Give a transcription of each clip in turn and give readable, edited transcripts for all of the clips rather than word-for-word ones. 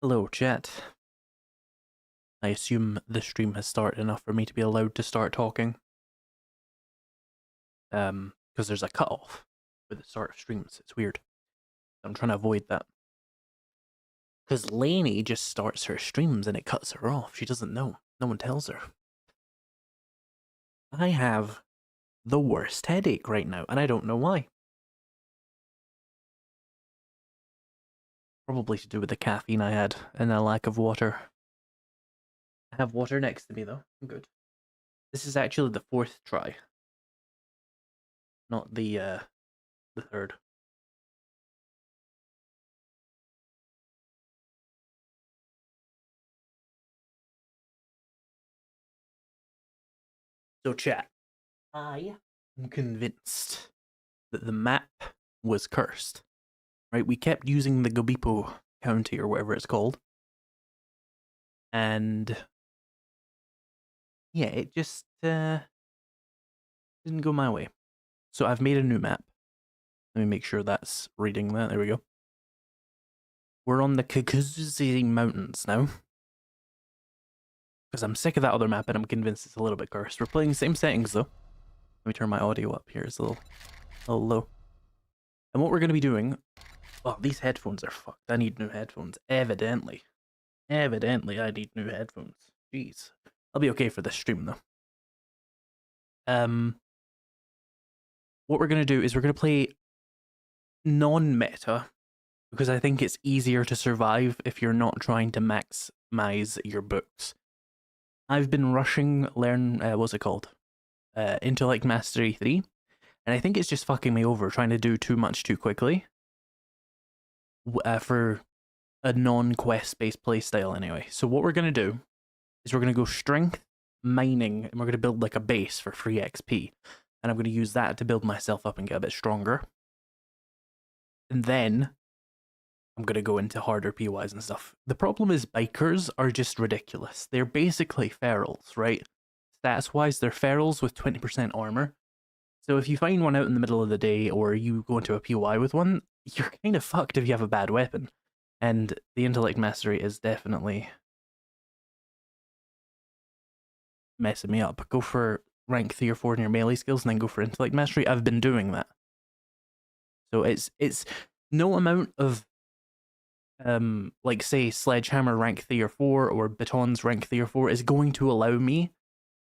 Hello, chat. I assume the stream has started enough for me to be allowed to start talking. Because there's a cutoff with the start of streams. It's weird. I'm trying to avoid that. Because Lainey just starts her streams and it cuts her off. She doesn't know. No one tells her. I have the worst headache right now, and I don't know why. Probably to do with the caffeine I had and a lack of water. I have water next to me, though. I'm good. This is actually the 4th try. Not the 3rd. So chat, I am convinced that the map was cursed. Right? We kept using the Gobipo County or whatever it's called. And yeah, it just didn't go my way. So I've made a new map. Let me make sure that's reading that. There we go. We're on the Kukuzi Mountains now. Because I'm sick of that other map and I'm convinced it's a little bit cursed. We're playing the same settings though. Let me turn my audio up here. It's a little low. And what we're going to be doing... Oh, these headphones are fucked. I need new headphones. Evidently. Evidently, I need new headphones. Jeez. I'll be okay for this stream though. What we're going to do is we're going to play non-meta, because I think it's easier to survive if you're not trying to maximize your books. I've been rushing what's it called? Intellect Mastery 3, and I think it's just fucking me over trying to do too much too quickly for a non-quest based playstyle anyway. So what we're going to do is we're going to go strength, mining, and we're going to build like a base for free XP. And I'm going to use that to build myself up and get a bit stronger. And then I'm going to go into harder POIs and stuff. The problem is bikers are just ridiculous. They're basically ferals, right? Stats-wise, they're ferals with 20% armor. So if you find one out in the middle of the day or you go into a POI with one, you're kind of fucked if you have a bad weapon. And the intellect mastery is definitely messing me up. Go for rank 3 or 4 in your melee skills and then go for intellect mastery. I've been doing that. So it's no amount of like say sledgehammer rank 3 or 4 or batons rank 3 or 4 is going to allow me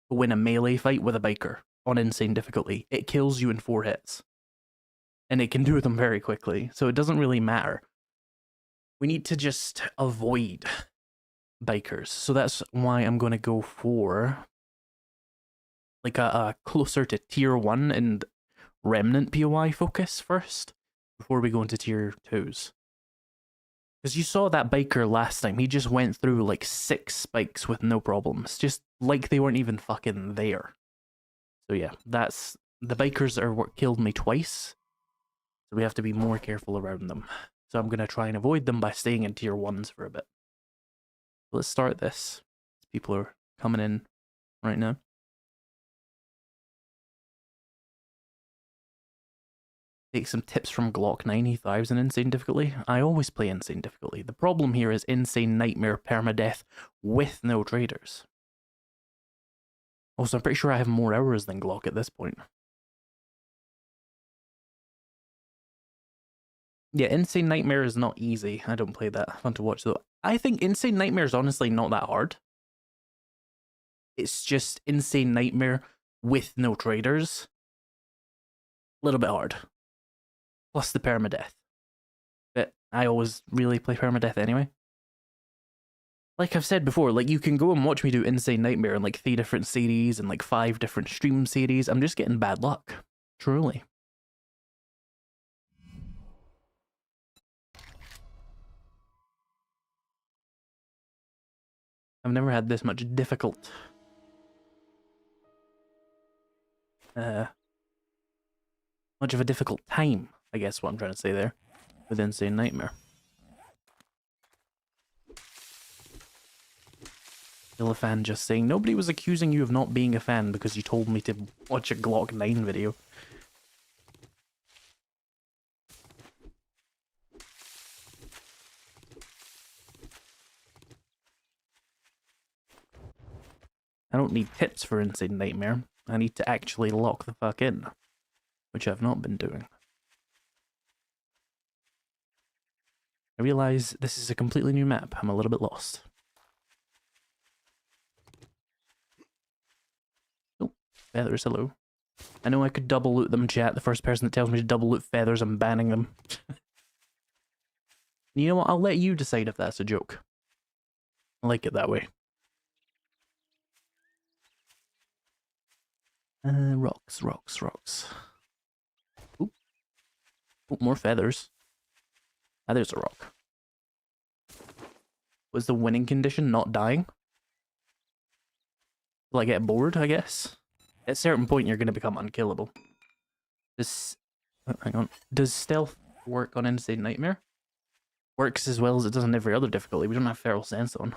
to win a melee fight with a biker on insane difficulty. It kills you in 4 hits. And it can do them very quickly. So it doesn't really matter. We need to just avoid bikers. So that's why I'm going to go for like a closer to tier 1 and remnant POI focus first before we go into tier 2s. Because you saw that biker last time, he just went through like 6 spikes with no problems, just like they weren't even fucking there. So yeah, that's... the bikers are what killed me twice, so we have to be more careful around them. So I'm going to try and avoid them by staying in tier 1s for a bit. Let's start this. People are coming in right now. Take some tips from Glock 9, he thrives in insane difficulty. I always play insane difficulty. The problem here is insane nightmare permadeath with no traders. Also, I'm pretty sure I have more hours than Glock at this point. Yeah, Insane Nightmare is not easy. I don't play that. Fun to watch though. I think Insane Nightmare is honestly not that hard. It's just Insane Nightmare with no traders. A little bit hard. Plus the permadeath. But I always really play permadeath anyway. Like I've said before, like you can go and watch me do Insane Nightmare in like 3 different series and like 5 different stream series. I'm just getting bad luck. Truly. I've never had this much difficult. Much of a difficult time, I guess what I'm trying to say there, with Insane Nightmare. Still a fan just saying, nobody was accusing you of not being a fan because you told me to watch a Glock 9 video. I don't need tips for Insane Nightmare. I need to actually lock the fuck in, which I've not been doing. I realise this is a completely new map. I'm a little bit lost. Oh, feathers, hello. I know I could double loot them, chat. The first person that tells me to double loot feathers, I'm banning them. You know what? I'll let you decide if that's a joke. I like it that way. Rocks, rocks, rocks. Oop. Oop, more feathers. Ah, there's a rock. Was the winning condition not dying? Will I get bored, I guess? At a certain point, you're going to become unkillable. Does... Oh, hang on. Does stealth work on Insane Nightmare? Works as well as it does on every other difficulty. We don't have Feral Sense on.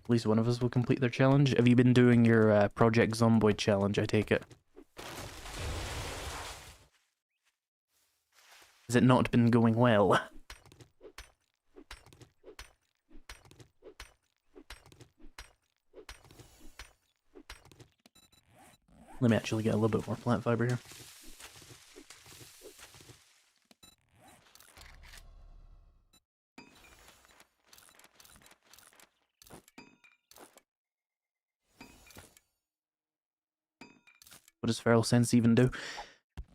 At least one of us will complete their challenge. Have you been doing your Project Zomboid challenge, I take it? Has it not been going well? Let me actually get a little bit more plant fiber here. What does Feral Sense even do?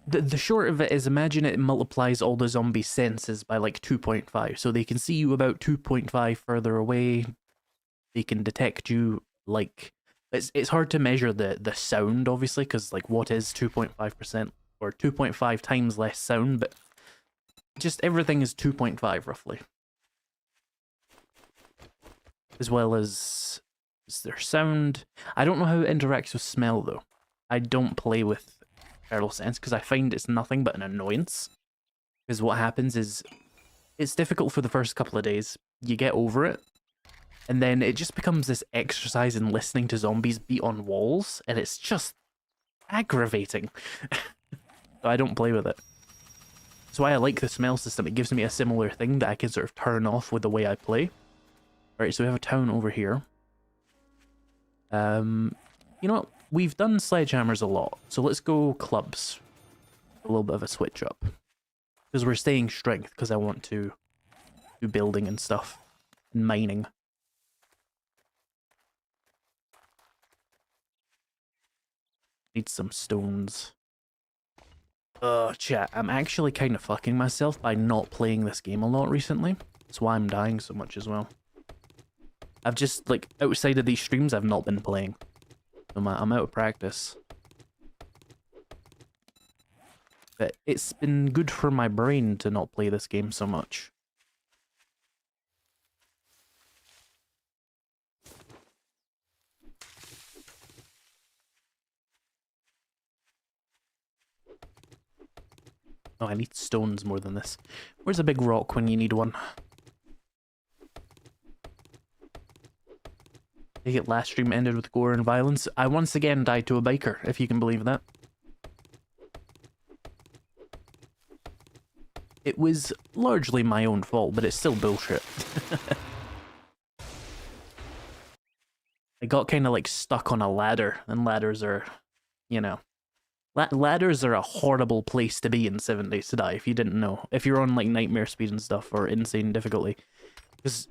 The short of it is, imagine it multiplies all the zombie senses by like 2.5. So they can see you about 2.5 further away. They can detect you like... It's hard to measure the sound, obviously, because like what is 2.5% or 2.5 times less sound, but just everything is 2.5 roughly. As well as their sound. I don't know how it interacts with smell though. I don't play with Feral Sense because I find it's nothing but an annoyance. Because what happens is it's difficult for the first couple of days. You get over it. And then it just becomes this exercise in listening to zombies beat on walls. And it's just aggravating. So I don't play with it. That's why I like the smell system. It gives me a similar thing that I can sort of turn off with the way I play. Alright, so we have a town over here. You know what? We've done sledgehammers a lot, so let's go clubs. A little bit of a switch up. Because we're staying strength, because I want to do building and stuff. And mining. Need some stones. Chat, I'm actually kind of fucking myself by not playing this game a lot recently. That's why I'm dying so much as well. I've just, like, outside of these streams, I've not been playing. I'm out of practice. But it's been good for my brain to not play this game so much. Oh, I need stones more than this. Where's a big rock when you need one? I think last stream ended with gore and violence. I once again died to a biker, if you can believe that. It was largely my own fault, but it's still bullshit. I got kind of like stuck on a ladder, and ladders are, you know... Ladders are a horrible place to be in 7 Days to Die, if you didn't know. If you're on like nightmare speed and stuff, or insane difficulty. Because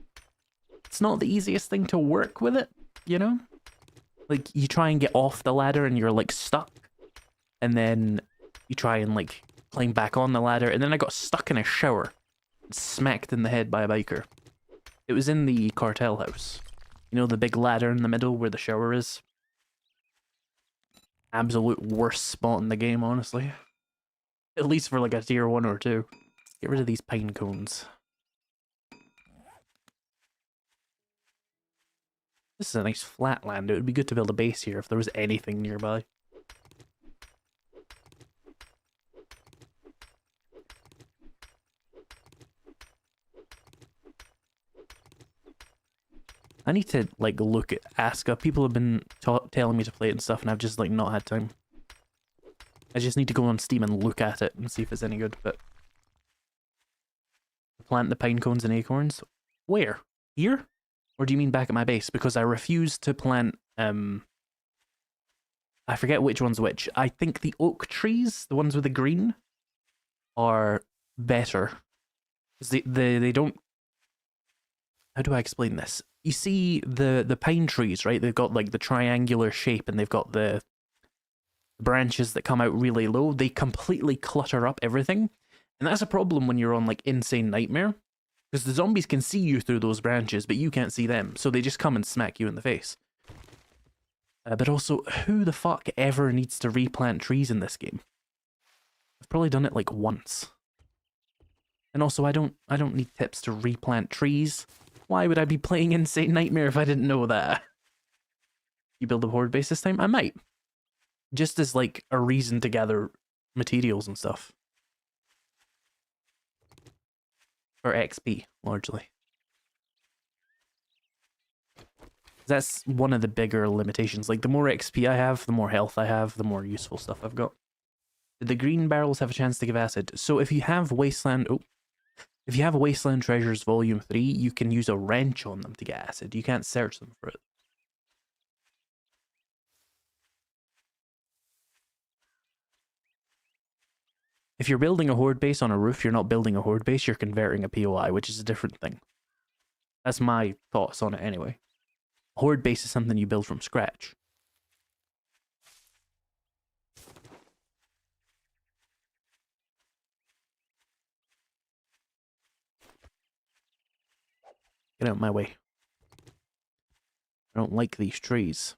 it's not the easiest thing to work with it, you know? Like, you try and get off the ladder and you're like stuck. And then you try and like climb back on the ladder, and then I got stuck in a shower. Smacked in the head by a biker. It was in the cartel house. You know, the big ladder in the middle where the shower is? Absolute worst spot in the game, honestly. At least for like a tier 1 or 2. Get rid of these pine cones. This is a nice flat land. It would be good to build a base here if there was anything nearby. I need to, like, look at Aska. People have been telling me to play it and stuff, and I've just, like, not had time. I just need to go on Steam and look at it and see if it's any good, but... Plant the pine cones and acorns? Where? Here? Or do you mean back at my base? Because I refuse to plant, I forget which one's which. I think the oak trees, the ones with the green, are better. Because they don't... How do I explain this? You see the pine trees, right? They've got like the triangular shape and they've got the branches that come out really low. They completely clutter up everything. And that's a problem when you're on like Insane Nightmare. Because the zombies can see you through those branches, but you can't see them. So they just come and smack you in the face. But also, who the fuck ever needs to replant trees in this game? I've probably done it like once. And also, I don't need tips to replant trees. Why would I be playing Insane Nightmare if I didn't know that? You build a horde base this time? I might. Just as like a reason to gather materials and stuff. For XP, largely. That's one of the bigger limitations. Like, the more XP I have, the more health I have, the more useful stuff I've got. Did the green barrels have a chance to give acid? So if you have Wasteland... Oh. If you have Wasteland Treasures Volume 3, you can use a wrench on them to get acid. You can't search them for it. If you're building a horde base on a roof, you're not building a horde base, you're converting a POI, which is a different thing. That's my thoughts on it anyway. A horde base is something you build from scratch. Get out of my way. I don't like these trees.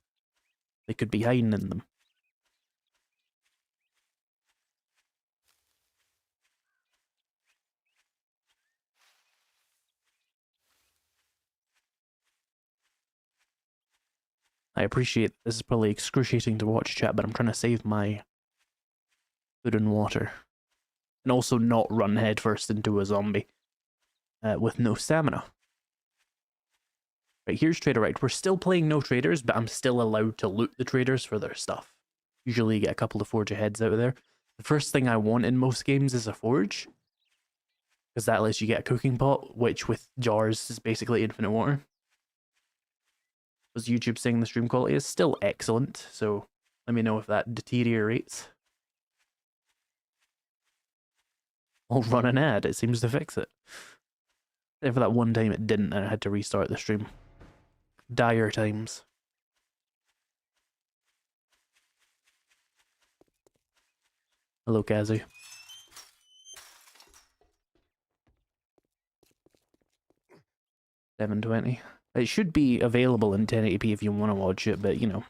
They could be hiding in them. I appreciate this is probably excruciating to watch, chat, but I'm trying to save my food and water. And also not run headfirst into a zombie with no stamina. Right, here's Trader Right. We're still playing no traders, but I'm still allowed to loot the traders for their stuff. Usually get a couple of forge aheads out of there. The first thing I want in most games is a forge. Because that lets you get a cooking pot, which with jars is basically infinite water. Was YouTube saying the stream quality is still excellent, so let me know if that deteriorates. I'll run an ad, it seems to fix it. Except for that one time it didn't and I had to restart the stream. Dire times. Hello, Kazu. $7.20. It should be available in 1080p if you want to watch it, but you know,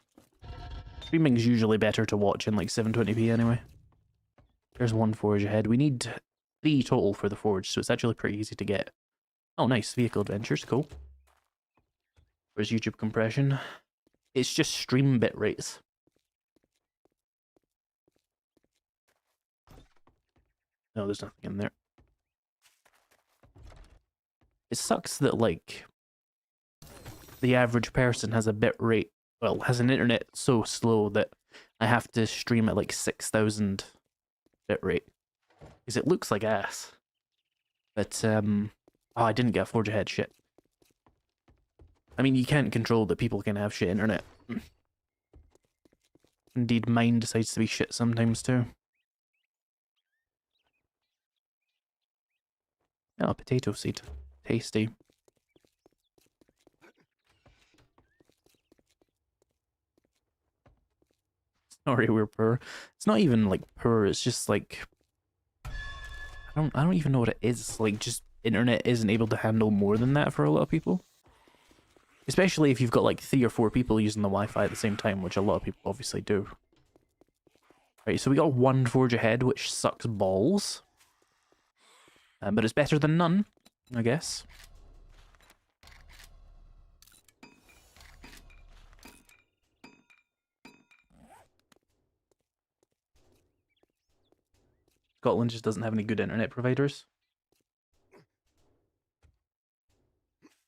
streaming's usually better to watch in like 720p anyway. There's one forge ahead. We need 3 total for the forge, so it's actually pretty easy to get. Oh, nice. Vehicle adventures. Cool. Where's YouTube compression? It's just stream bit rates. No, there's nothing in there. It sucks that, like, the average person has a bit rate, well, has an internet so slow that I have to stream at like 6,000 bit rate. Because it looks like ass. But, oh, I didn't get a forge ahead, shit. I mean, you can't control that people can have shit internet. Indeed, mine decides to be shit sometimes too. Oh, potato seed. Tasty. Sorry, we're poor. It's not even like poor, it's just like I don't even know what it is. Like, just internet isn't able to handle more than that for a lot of people. Especially if you've got like 3 or 4 people using the Wi-Fi at the same time, which a lot of people obviously do. Right, so we got 1 forge ahead, which sucks balls. But it's better than none, I guess. Scotland just doesn't have any good internet providers.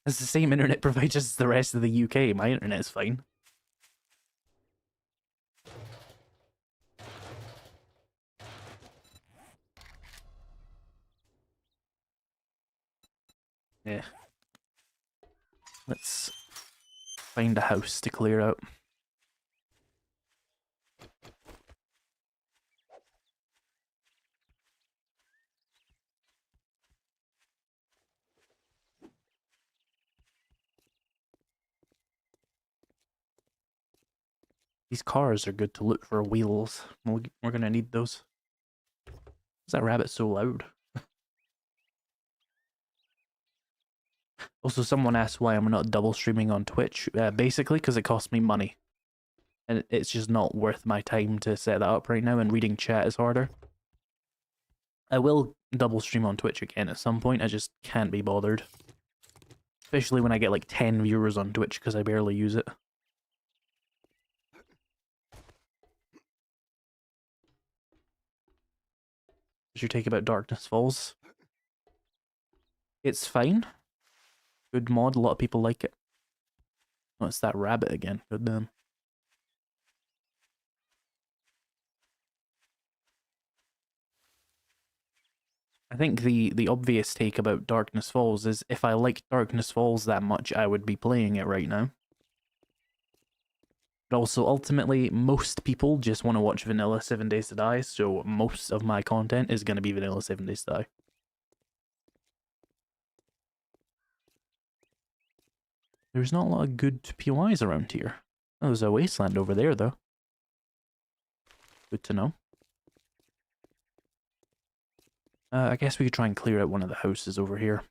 It's the same internet providers as the rest of the UK. My internet's fine. Yeah. Let's find a house to clear out. These cars are good to look for wheels. We're gonna need those. Why is that rabbit so loud? Also, someone asked why I'm not double streaming on Twitch. Basically, because it costs me money. And it's just not worth my time to set that up right now, and reading chat is harder. I will double stream on Twitch again at some point, I just can't be bothered. Especially when I get like 10 viewers on Twitch, because I barely use it. What's your take about Darkness Falls? It's fine. Good mod, a lot of people like it. Oh, it's that rabbit again. Good damn. I think the obvious take about Darkness Falls is if I liked Darkness Falls that much, I would be playing it right now. But also, ultimately, most people just want to watch vanilla 7 Days to Die, so most of my content is going to be vanilla 7 Days to Die. There's not a lot of good POIs around here. Oh, there's a wasteland over there, though. Good to know. I guess we could try and clear out one of the houses over here.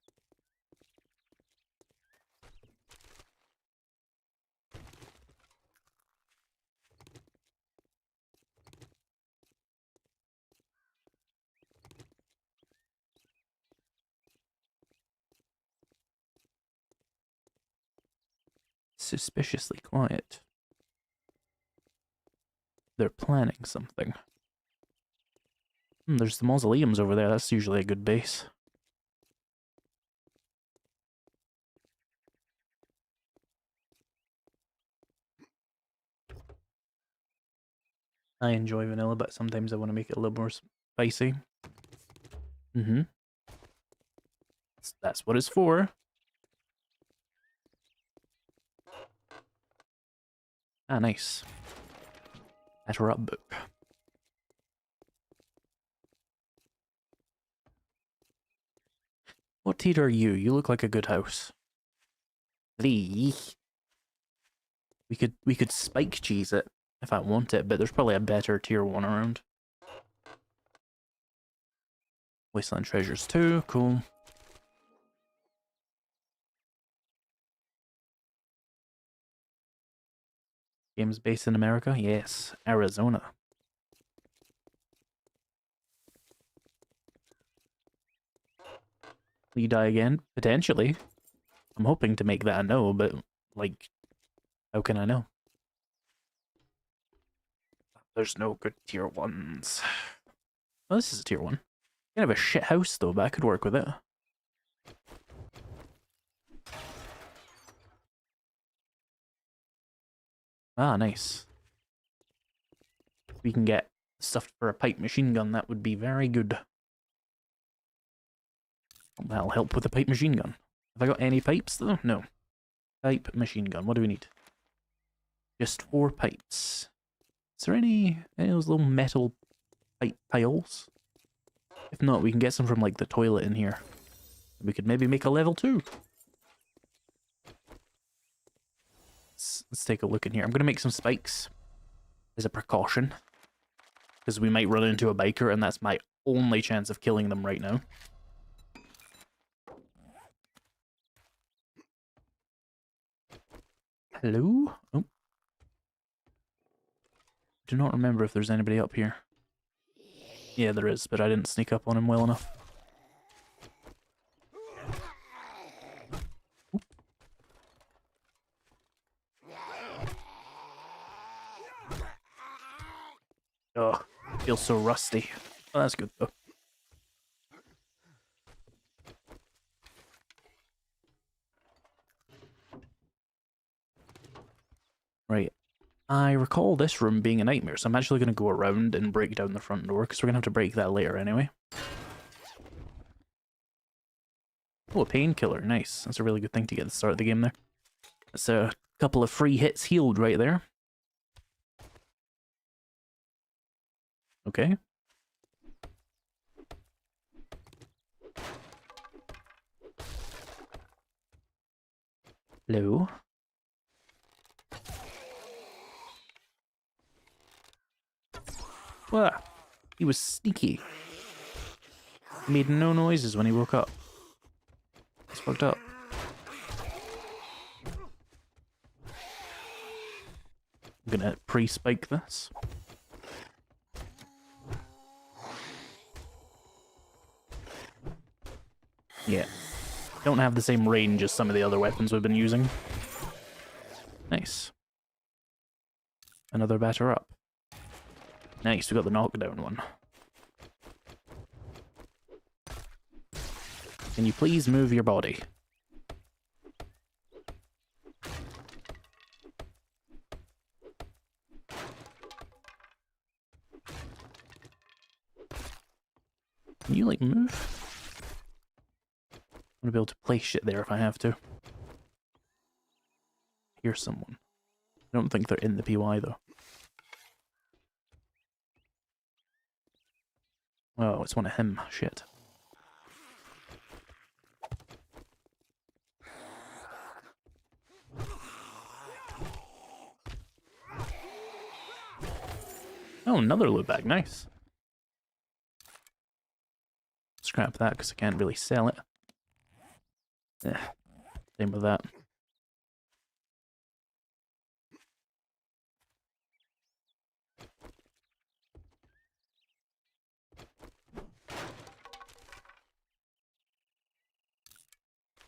Suspiciously quiet. They're planning something. There's the mausoleums over there. That's usually a good base. I enjoy vanilla, but sometimes I want to make it a little more spicy. That's what it's for. Ah, nice. That's a rub book. What tier are you? You look like a good house. We could spike cheese it if I want it, but there's probably a better tier 1 around. Wasteland Treasures 2, cool. Games based in America? Yes, Arizona. Will you die again? Potentially. I'm hoping to make that a no, but, like, how can I know? There's no good tier 1s. Oh, this is a tier 1. Kind of a shit house, though, but I could work with it. Ah, nice. If we can get stuff for a pipe machine gun, that would be very good. That'll help with the pipe machine gun. Have I got any pipes, though? No. Pipe machine gun. What do we need? Just 4 pipes. Is there any of those little metal pipe piles? If not, we can get some from, like, the toilet in here. We could maybe make a level 2. Let's take a look in here. I'm going to make some spikes as a precaution. Because we might run into a biker, and that's my only chance of killing them right now. Hello? Oh. Do not remember if there's anybody up here. Yeah, there is, but I didn't sneak up on him well enough. Oh, feels so rusty. Oh, that's good though. Right. I recall this room being a nightmare, so I'm actually going to go around and break down the front door, because we're going to have to break that later anyway. Oh, a painkiller. Nice. That's a really good thing to get at the start of the game there. That's a couple of free hits healed right there. Okay. Hello. Wow. He was sneaky. He made no noises when he woke up. He's fucked up. I'm gonna pre-spike this. Yeah. Don't have the same range as some of the other weapons we've been using. Nice. Another batter up. Nice, we got the knockdown one. Can you please move your body? Can you, like, move? I'm gonna be able to place shit there if I have to. Here's someone. I don't think they're in the PY, though. Oh, it's one of him. Shit. Oh, another loot bag. Nice. Scrap that because I can't really sell it. Same with that.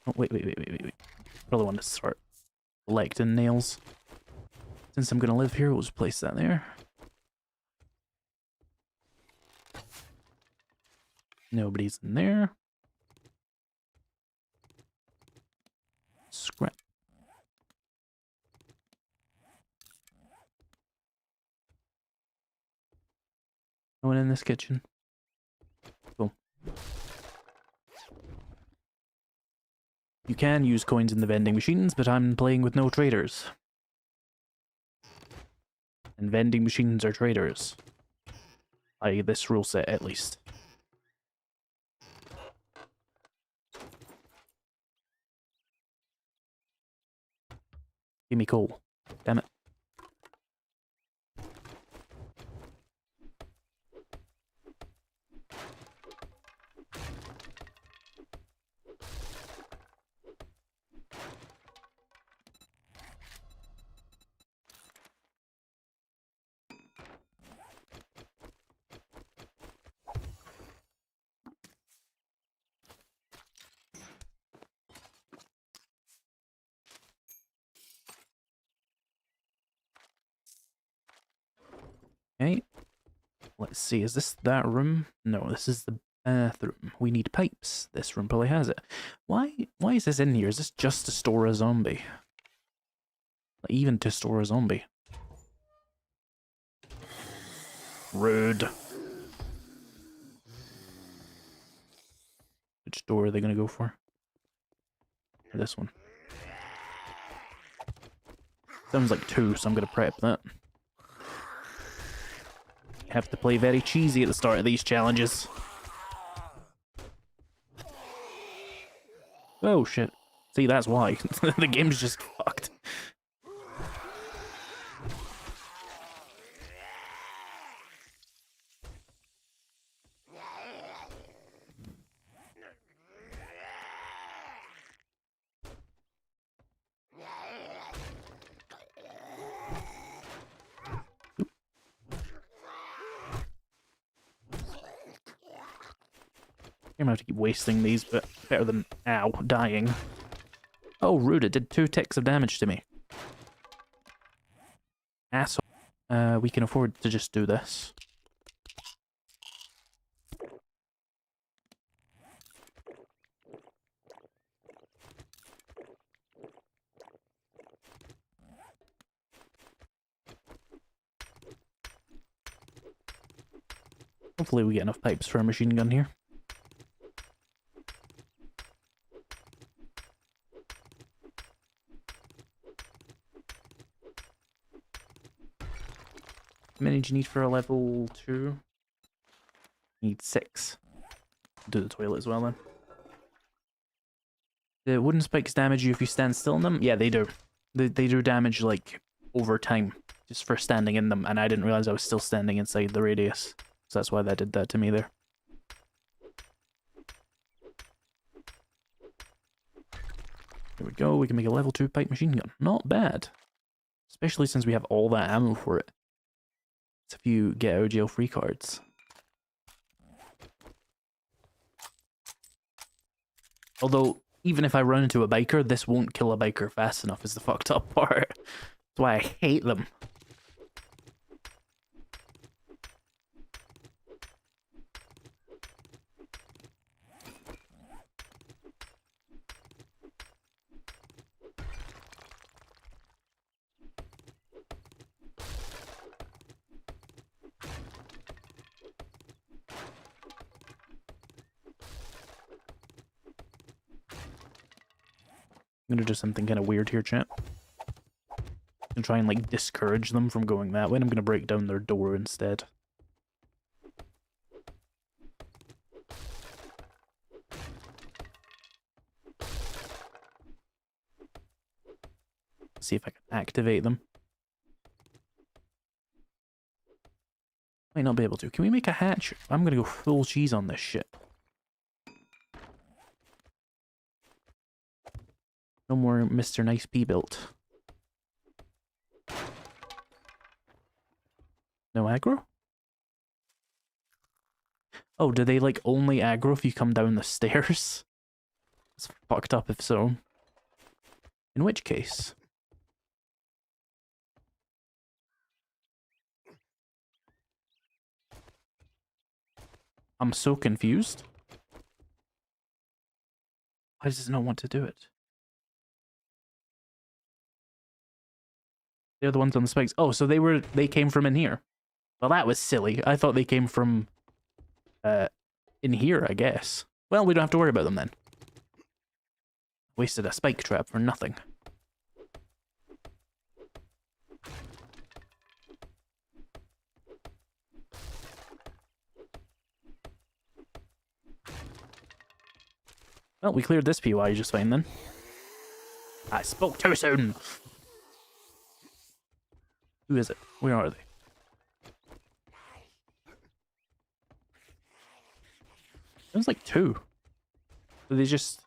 Oh, wait. Probably want to start collecting nails. Since I'm gonna live here, we'll just place that there. Nobody's in there. Scrap. No one in this kitchen. Cool. You can use coins in the vending machines, but I'm playing with no traders. And vending machines are traders. By this rule set, at least. Give me coal. Damn it. Okay. Let's see, is this that room? No, this is the bathroom. We need pipes. This room probably has it. Why is this in here? Is this just to store a zombie? Like, even to store a zombie? Rude. Which door are they gonna go for? Or this one? Sounds like two, so I'm gonna prep that. Have to play very cheesy at the start of these challenges. Oh shit. See, that's why. The game's just fucked. I'm gonna have to keep wasting these, but better than, ow, dying. Oh, rude, it did 2 ticks of damage to me. Asshole. We can afford to just do this. Hopefully we get enough pipes for a machine gun here. do you need for a level 2? Need 6. Do the toilet as well then. The wooden spikes damage you if you stand still in them? Yeah, they do. They do damage, like, over time, just for standing in them, and I didn't realize I was still standing inside the radius. So that's why that did that to me there. There we go, we can make a level 2 pipe machine gun. Not bad. Especially since we have all that ammo for it. It's a few get out of jail free cards. Although, even if I run into a biker, this won't kill a biker fast enough is the fucked up part. That's why I hate them. I'm gonna do something kind of weird here, chat. And try and, like, discourage them from going that way, and I'm gonna break down their door instead. See if I can activate them. Might not be able to. Can we make a hatch? I'm gonna go full cheese on this shit. No more Mr. Nice P-Built. No aggro? Oh, do they, like, only aggro if you come down the stairs? It's fucked up if so. In which case... I'm so confused. Why does it not want to do it? They're the ones on the spikes. Oh, so they came from in here. Well, that was silly. I thought they came from in here, I guess. Well, we don't have to worry about them then. Wasted a spike trap for nothing. Well, we cleared this PY just fine then. I spoke too soon! Who is it? Where are they? There's like 2. Did they just...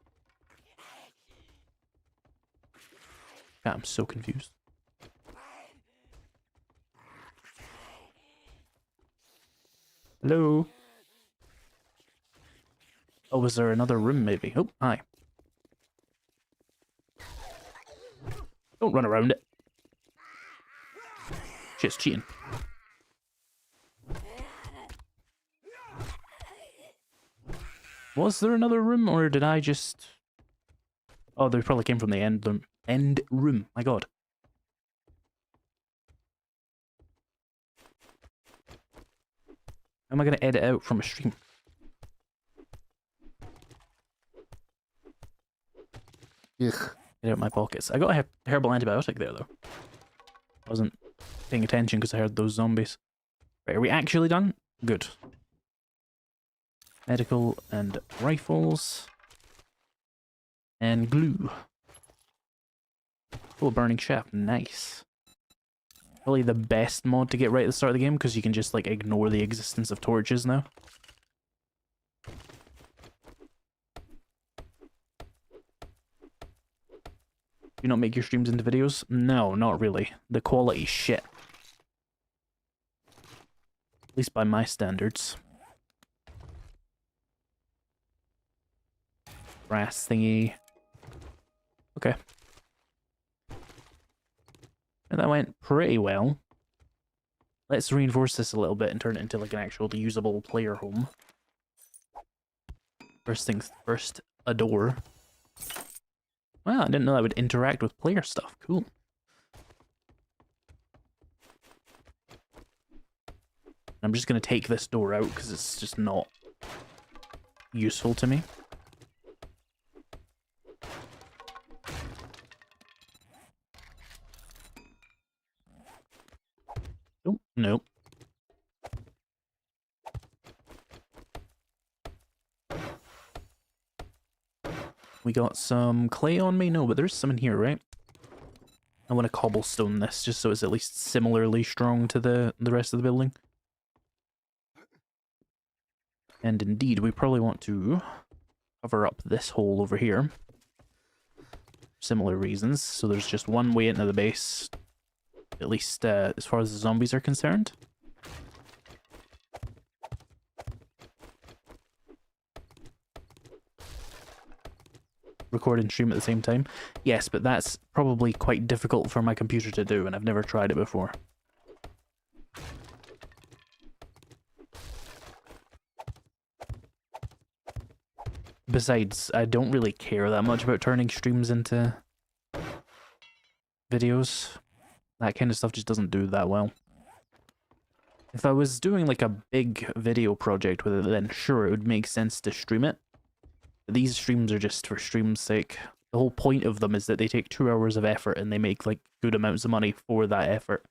God, I'm so confused. Hello? Oh, was there another room maybe? Oh, hi. Don't run around it. Shit's cheating. Was there another room, or did I just... Oh, they probably came from the end room. My god. How am I going to edit out from a stream? Ugh. Get out my pockets. I got a herbal antibiotic there, though. Wasn't paying attention because I heard those zombies. Right, are we actually done? Good. Medical and rifles. And glue. Oh, burning shaft. Nice. Probably the best mod to get right at the start of the game because you can just, like, ignore the existence of torches now. Do you not make your streams into videos? No, not really. The quality's shit. At least by my standards. Brass thingy. Okay. And that went pretty well. Let's reinforce this a little bit and turn it into like an actual usable player home. First things first, a door. Wow, I didn't know that would interact with player stuff. Cool. I'm just going to take this door out because it's just not useful to me. Oh, nope. We got some clay on me? No, but there's some in here, right? I want to cobblestone this, just so it's at least similarly strong to the rest of the building. And indeed, we probably want to cover up this hole over here. Similar reasons, so there's just one way into the base, at least as far as the zombies are concerned. Record and stream at the same time. Yes, but that's probably quite difficult for my computer to do, and I've never tried it before. Besides, I don't really care that much about turning streams into videos. That kind of stuff just doesn't do that well. If I was doing like a big video project with it, then sure, it would make sense to stream it. But these streams are just for stream's sake. The whole point of them is that they take 2 hours of effort and they make like good amounts of money for that effort.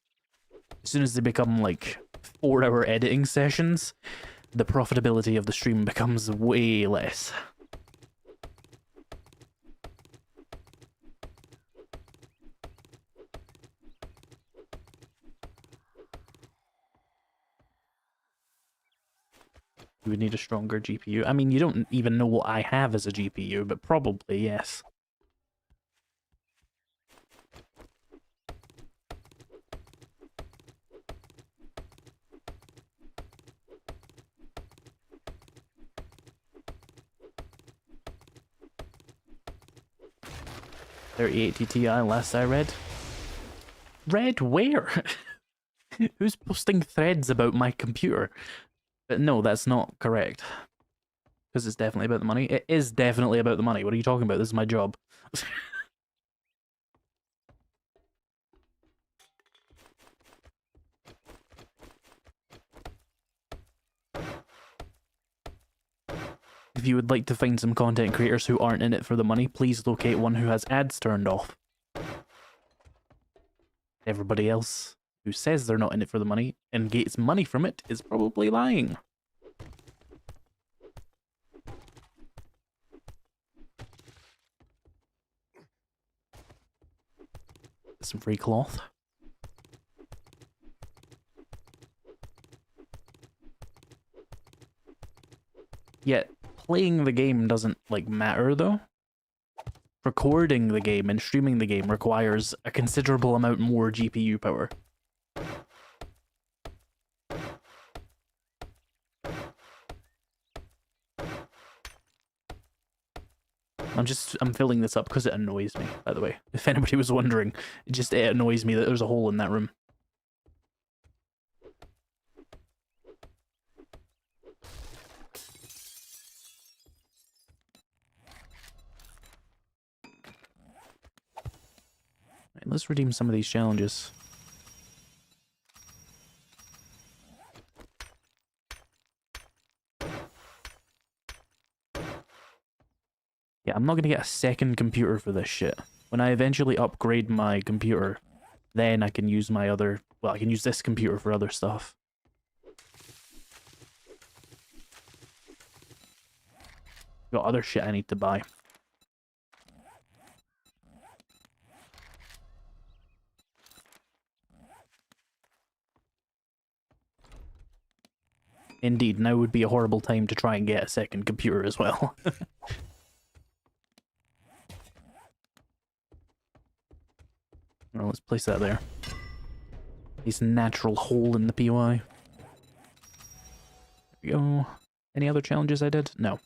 As soon as they become like 4-hour editing sessions, the profitability of the stream becomes way less. You would need a stronger GPU. I mean, you don't even know what I have as a GPU, but probably, yes. .3080 Ti last I read. Read where? Who's posting threads about my computer? But no, that's not correct. Because it's definitely about the money. It is definitely about the money. What are you talking about? This is my job. If you would like to find some content creators who aren't in it for the money, please locate one who has ads turned off. Everybody else who says they're not in it for the money and gets money from it is probably lying. Some free cloth. Yet, playing the game doesn't, like, matter, though. Recording the game and streaming the game requires a considerable amount more GPU power. I'm filling this up because it annoys me, by the way. If anybody was wondering, it annoys me that there's a hole in that room. Right, let's redeem some of these challenges. Yeah, I'm not going to get a second computer for this shit. When I eventually upgrade my computer, then I can use my other... Well, I can use this computer for other stuff. Got other shit I need to buy. Indeed, now would be a horrible time to try and get a second computer as well. Well, let's place that there. Nice natural hole in the POI. There we go. Any other challenges I did? No.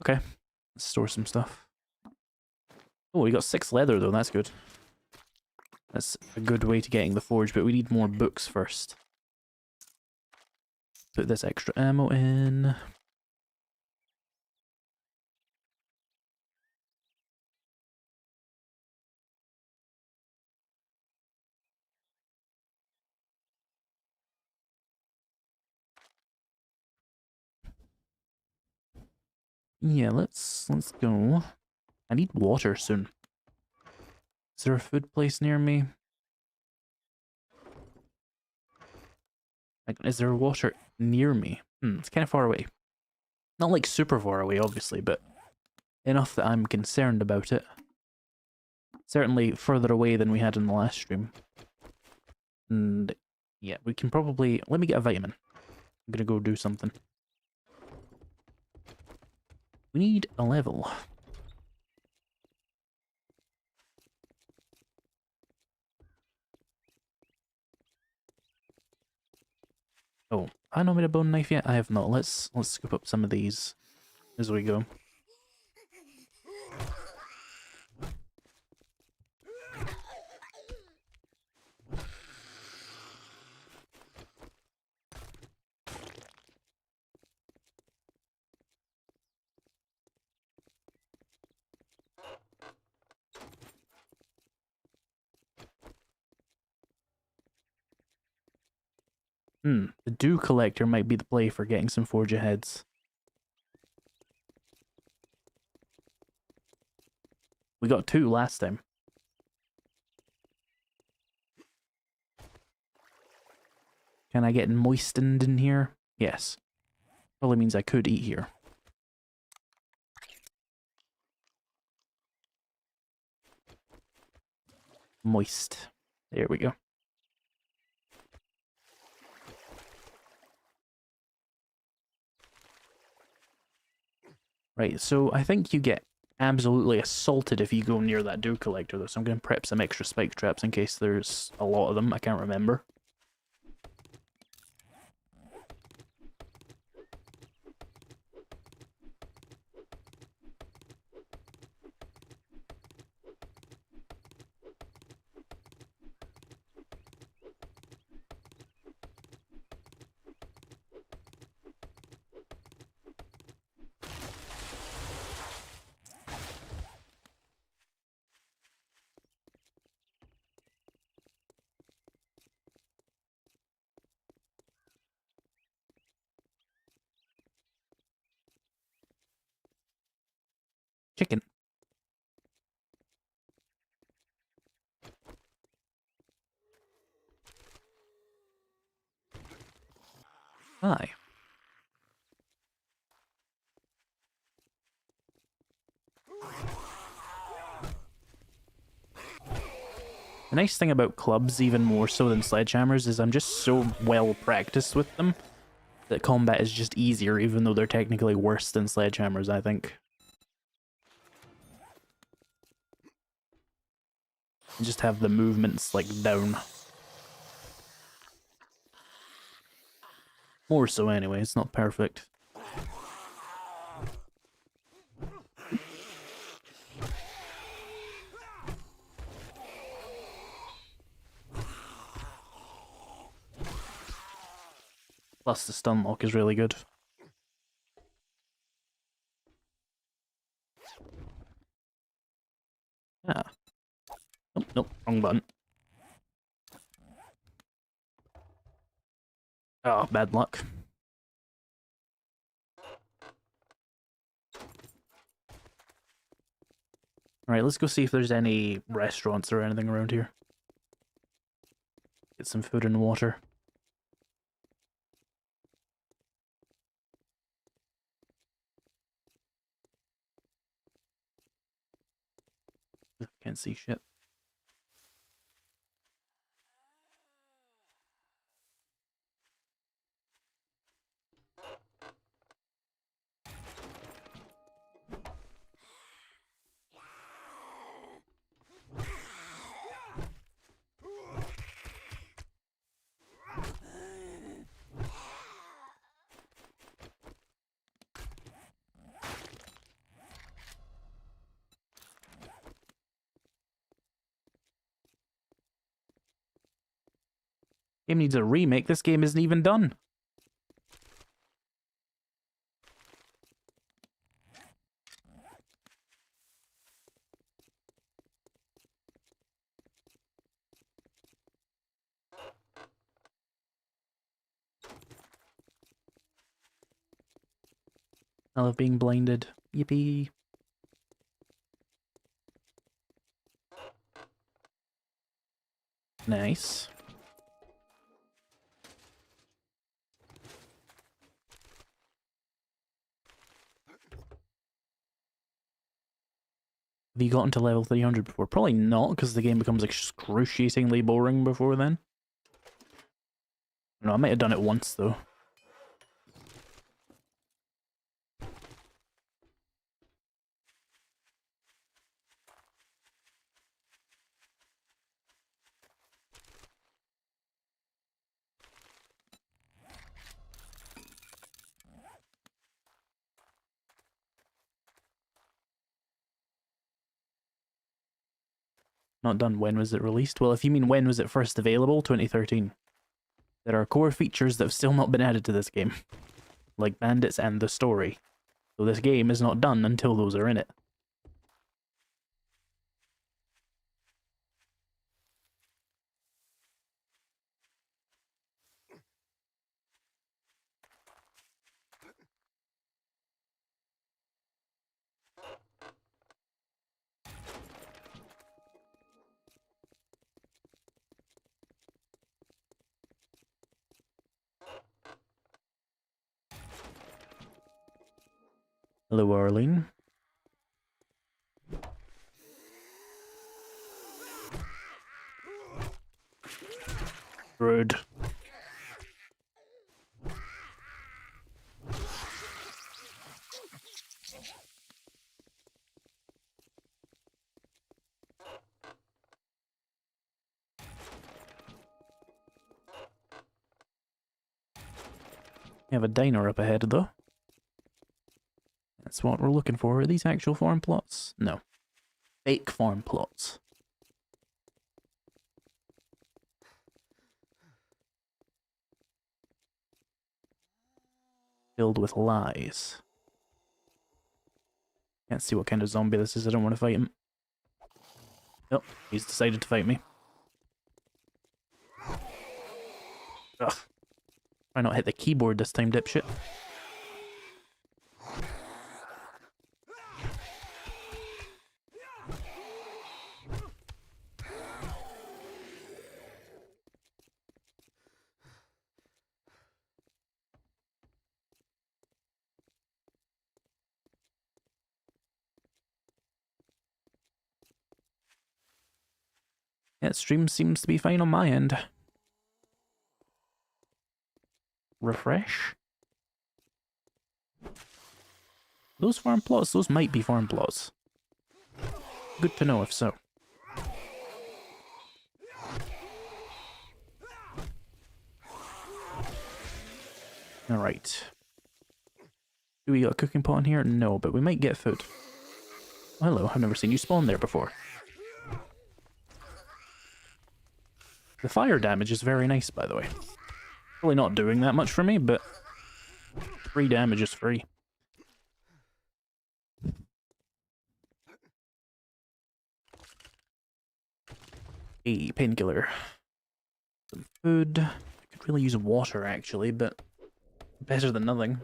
Okay. Let's store some stuff. Oh, we got 6 leather though, that's good. That's a good way to getting the forge, but we need more books first. Put this extra ammo in. Yeah, let's go. I need water soon. Is there a food place near me? Like, is there water near me? It's kind of far away. Not like super far away, obviously, but enough that I'm concerned about it. Certainly further away than we had in the last stream. And yeah, we can probably... Let me get a vitamin. I'm gonna go do something. We need a level. Oh, I not made a bone knife yet? I have not. Let's scoop up some of these as we go. The dew collector might be the play for getting some forge aheads. We got 2 last time. Can I get moistened in here? Yes. Probably means I could eat here. Moist. There we go. Right, so I think you get absolutely assaulted if you go near that dew collector, though, so I'm going to prep some extra spike traps in case there's a lot of them. I can't remember. Chicken. Hi. The nice thing about clubs, even more so than sledgehammers, is I'm just so well practiced with them that combat is just easier, even though they're technically worse than sledgehammers, I think. You just have the movements, like, down. More so anyway, it's not perfect. Plus the stun lock is really good. Ah. Nope, nope, wrong button. Oh, bad luck. Alright, let's go see if there's any restaurants or anything around here. Get some food and water. Can't see shit. Game needs a remake. This game isn't even done. I love being blinded. Yippee. Nice. Have you gotten to level 300 before? Probably not, because the game becomes excruciatingly boring before then. No, I might have done it once, though. Not done. When was it released? Well, if you mean when was it first available, 2013. There are core features that have still not been added to this game, like bandits and the story. So this game is not done until those are in it. Hello, Arlene. Rude. We have a diner up ahead, though. That's what we're looking for. Are these actual farm plots? No. Fake farm plots. Filled with lies. Can't see what kind of zombie this is. I don't want to fight him. Nope, he's decided to fight me. Ugh. Try not hit the keyboard this time, dipshit. Yeah, stream seems to be fine on my end. Refresh. Those farm plots, those might be farm plots. Good to know if so. Alright. Do we got a cooking pot in here? No, but we might get food. Oh, hello, I've never seen you spawn there before. The fire damage is very nice, by the way. Probably not doing that much for me, but free damage is free. A painkiller. Some food. I could really use water, actually, but better than nothing.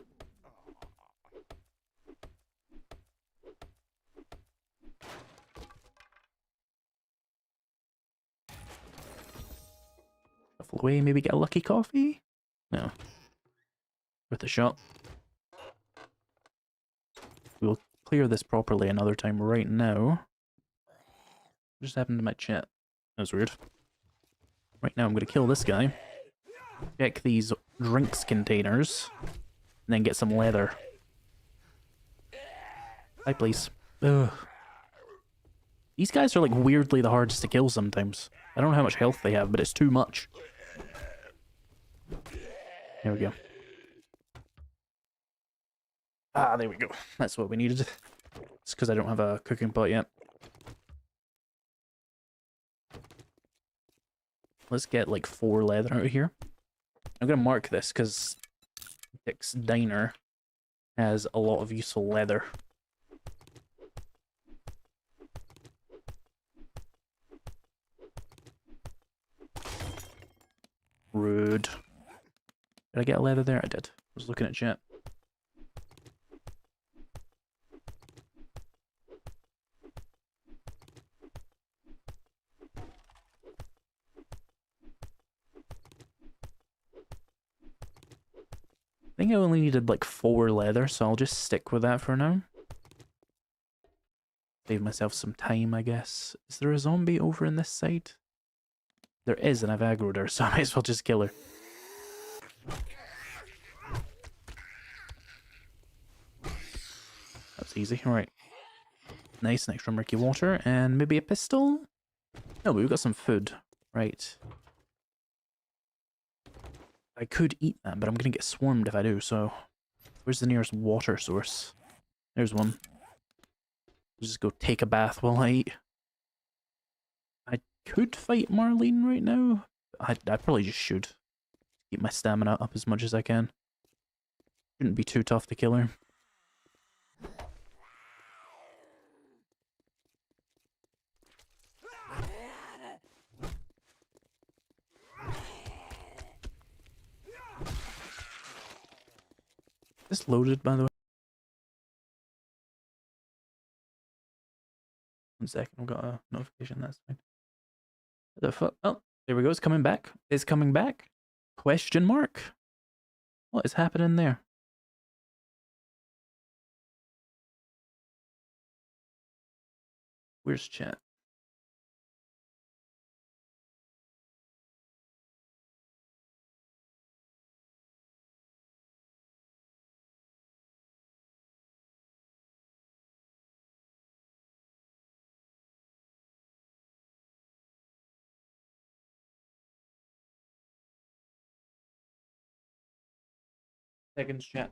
Shuffle away, maybe get a lucky coffee? No. Worth a shot. We'll clear this properly another time. Right now, what just happened to my chat? That was weird. Right now I'm going to kill this guy. Check these drinks containers. And then get some leather. Hi, please. Ugh. These guys are like weirdly the hardest to kill sometimes. I don't know how much health they have, but it's too much. There we go. Ah, there we go. That's what we needed. It's because I don't have a cooking pot yet. Let's get like 4 leather out of here. I'm going to mark this because Dick's Diner has a lot of useful leather. Rude. Did I get a leather there? I did. I was looking at chat. I think I only needed like 4 leather, so I'll just stick with that for now. Save myself some time, I guess. Is there a zombie over in this side? There is, and I've aggroed her, so I might as well just kill her. That's easy. Alright. Nice, an extra murky water, and maybe a pistol? No, but we've got some food. Right. I could eat that, but I'm gonna get swarmed if I do, so... Where's the nearest water source? There's one. Just go take a bath while I eat. I could fight Marlene right now. I probably just should. Keep my stamina up as much as I can. Shouldn't be too tough to kill her. Is this loaded, by the way? 1 second, I've got a notification, that's fine. What the fuck? Oh, there we go, it's coming back. It's coming back? Question mark? What is happening there? Where's chat? Seconds, chat.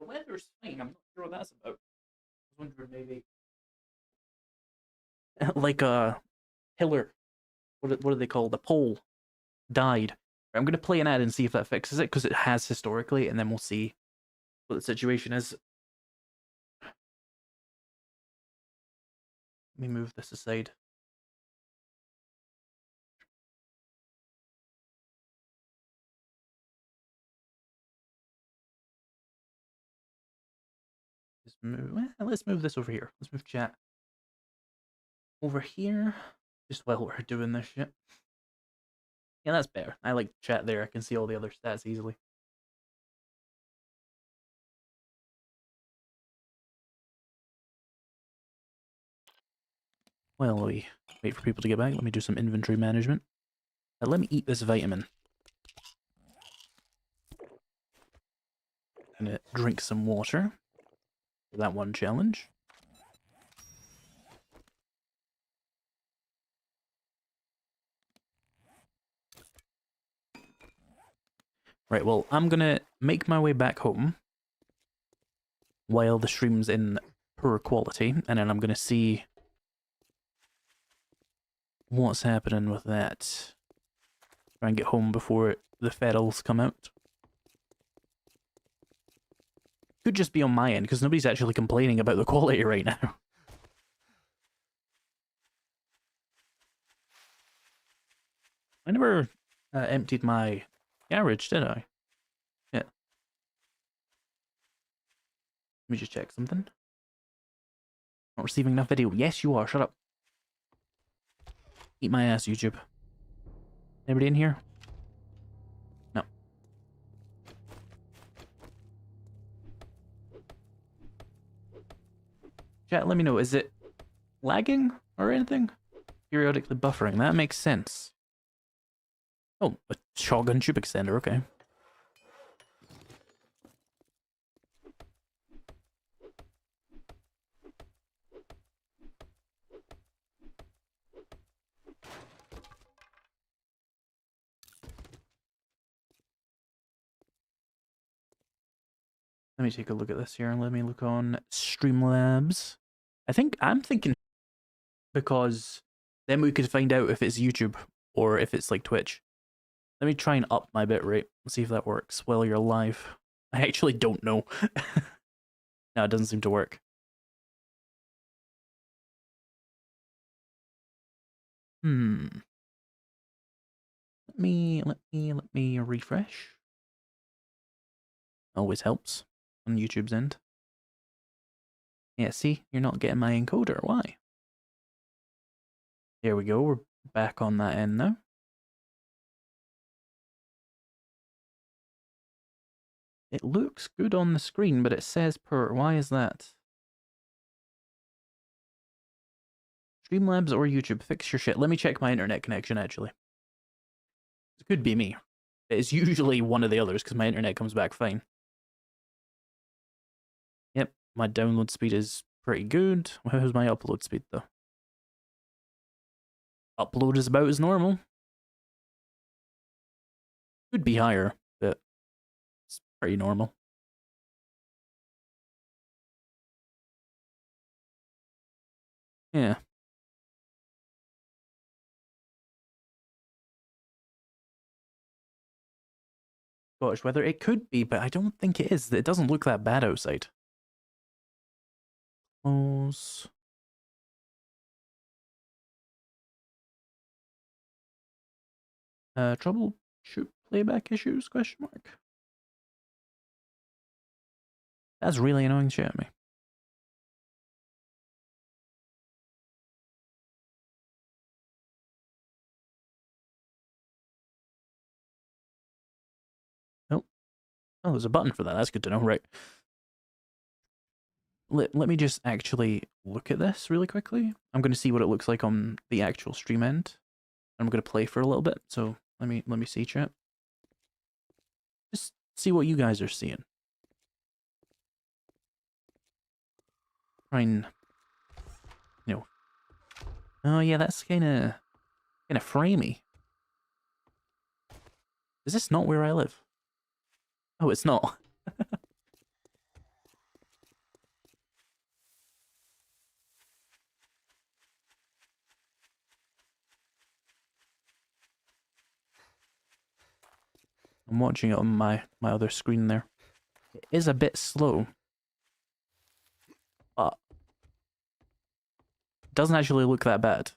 The weather's fine, I'm not sure what that's about. I was wondering maybe... like a pillar. What do they call the pole? Died. I'm going to play an ad and see if that fixes it, because it has historically, and then we'll see what the situation is. Let me move this aside. Let's move this over here. Let's move chat over here, just while we're doing this shit. Yeah, that's better. I like chat there. I can see all the other stats easily. Well, we wait for people to get back. Let me do some inventory management. Let me eat this vitamin. I'm gonna drink some water for that one challenge. Right, well, I'm gonna make my way back home while the stream's in poor quality, and then I'm gonna see what's happening with that. Try and get home before the ferals come out. Could just be on my end, because nobody's actually complaining about the quality right now. I never emptied my garage, did I? Yeah. Let me just check something. Not receiving enough video. Yes, you are. Shut up. Eat my ass, YouTube. Anybody in here? No. Chat, let me know. Is it lagging or anything? Periodically buffering. That makes sense. Oh, a shotgun tube extender. Okay. Let me take a look at this here. Let me look on Streamlabs. I'm thinking because then we could find out if it's YouTube or if it's like Twitch. Let me try and up my bitrate. Let's see if that works while you're live. I actually don't know. No, it doesn't seem to work. Let me refresh. Always helps on YouTube's end. Yeah, see, you're not getting my encoder. Why? There we go. We're back on that end now. It looks good on the screen, but it says per. Why is that? Streamlabs or YouTube? Fix your shit. Let me check my internet connection, actually. It could be me. It's usually one of the others, because my internet comes back fine. Yep, my download speed is pretty good. How's my upload speed, though? Upload is about as normal. Could be higher, but it's pretty normal. Yeah. Gosh, whether it could be, but I don't think it is. It doesn't look that bad outside. Close. Troubleshoot playback issues? Question mark. That's really annoying shit at me. Nope. Oh, there's a button for that. That's good to know. Right. Let me just actually look at this really quickly. I'm going to see what it looks like on the actual stream end. I'm going to play for a little bit. So let me see, chat. Just see what you guys are seeing. Try and, you know. Oh yeah, that's kind of framey. Is this not where I live? Oh, it's not. I'm watching it on my other screen there. It is a bit slow. But it doesn't actually look that bad.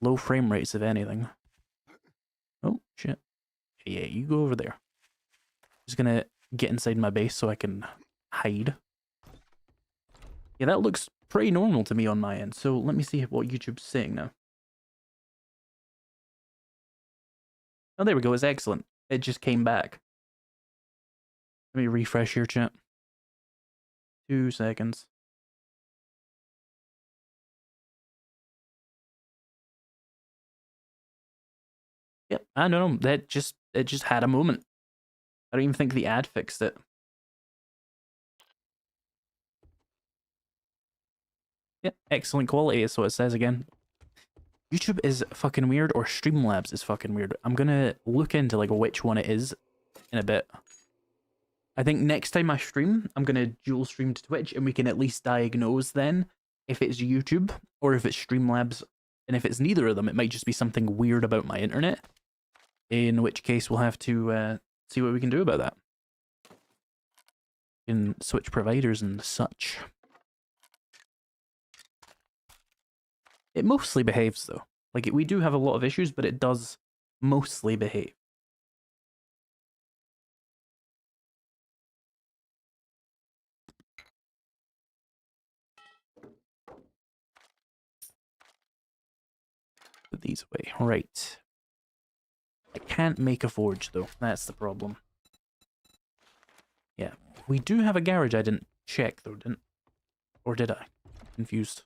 Low frame rates, if anything. Oh, shit. Yeah, you go over there. Just gonna get inside my base so I can hide. Yeah, that looks pretty normal to me on my end. So let me see what YouTube's saying now. Oh, there we go. It's excellent. It just came back. Let me refresh your chat. 2 seconds. Yep, I know. It just had a moment. I don't even think the ad fixed it. Yep, excellent quality is what it says again. YouTube is fucking weird, or Streamlabs is fucking weird. I'm gonna look into like which one it is in a bit. I think next time I stream, I'm gonna dual stream to Twitch, and we can at least diagnose then if it's YouTube or if it's Streamlabs. And if it's neither of them, it might just be something weird about my internet. In which case, we'll have to see what we can do about that. We can switch providers and such. It mostly behaves, though. Like, we do have a lot of issues, but it does mostly behave. Put these away. Right. I can't make a forge, though. That's the problem. Yeah. We do have a garage I didn't check, though, didn't... Or did I? Confused.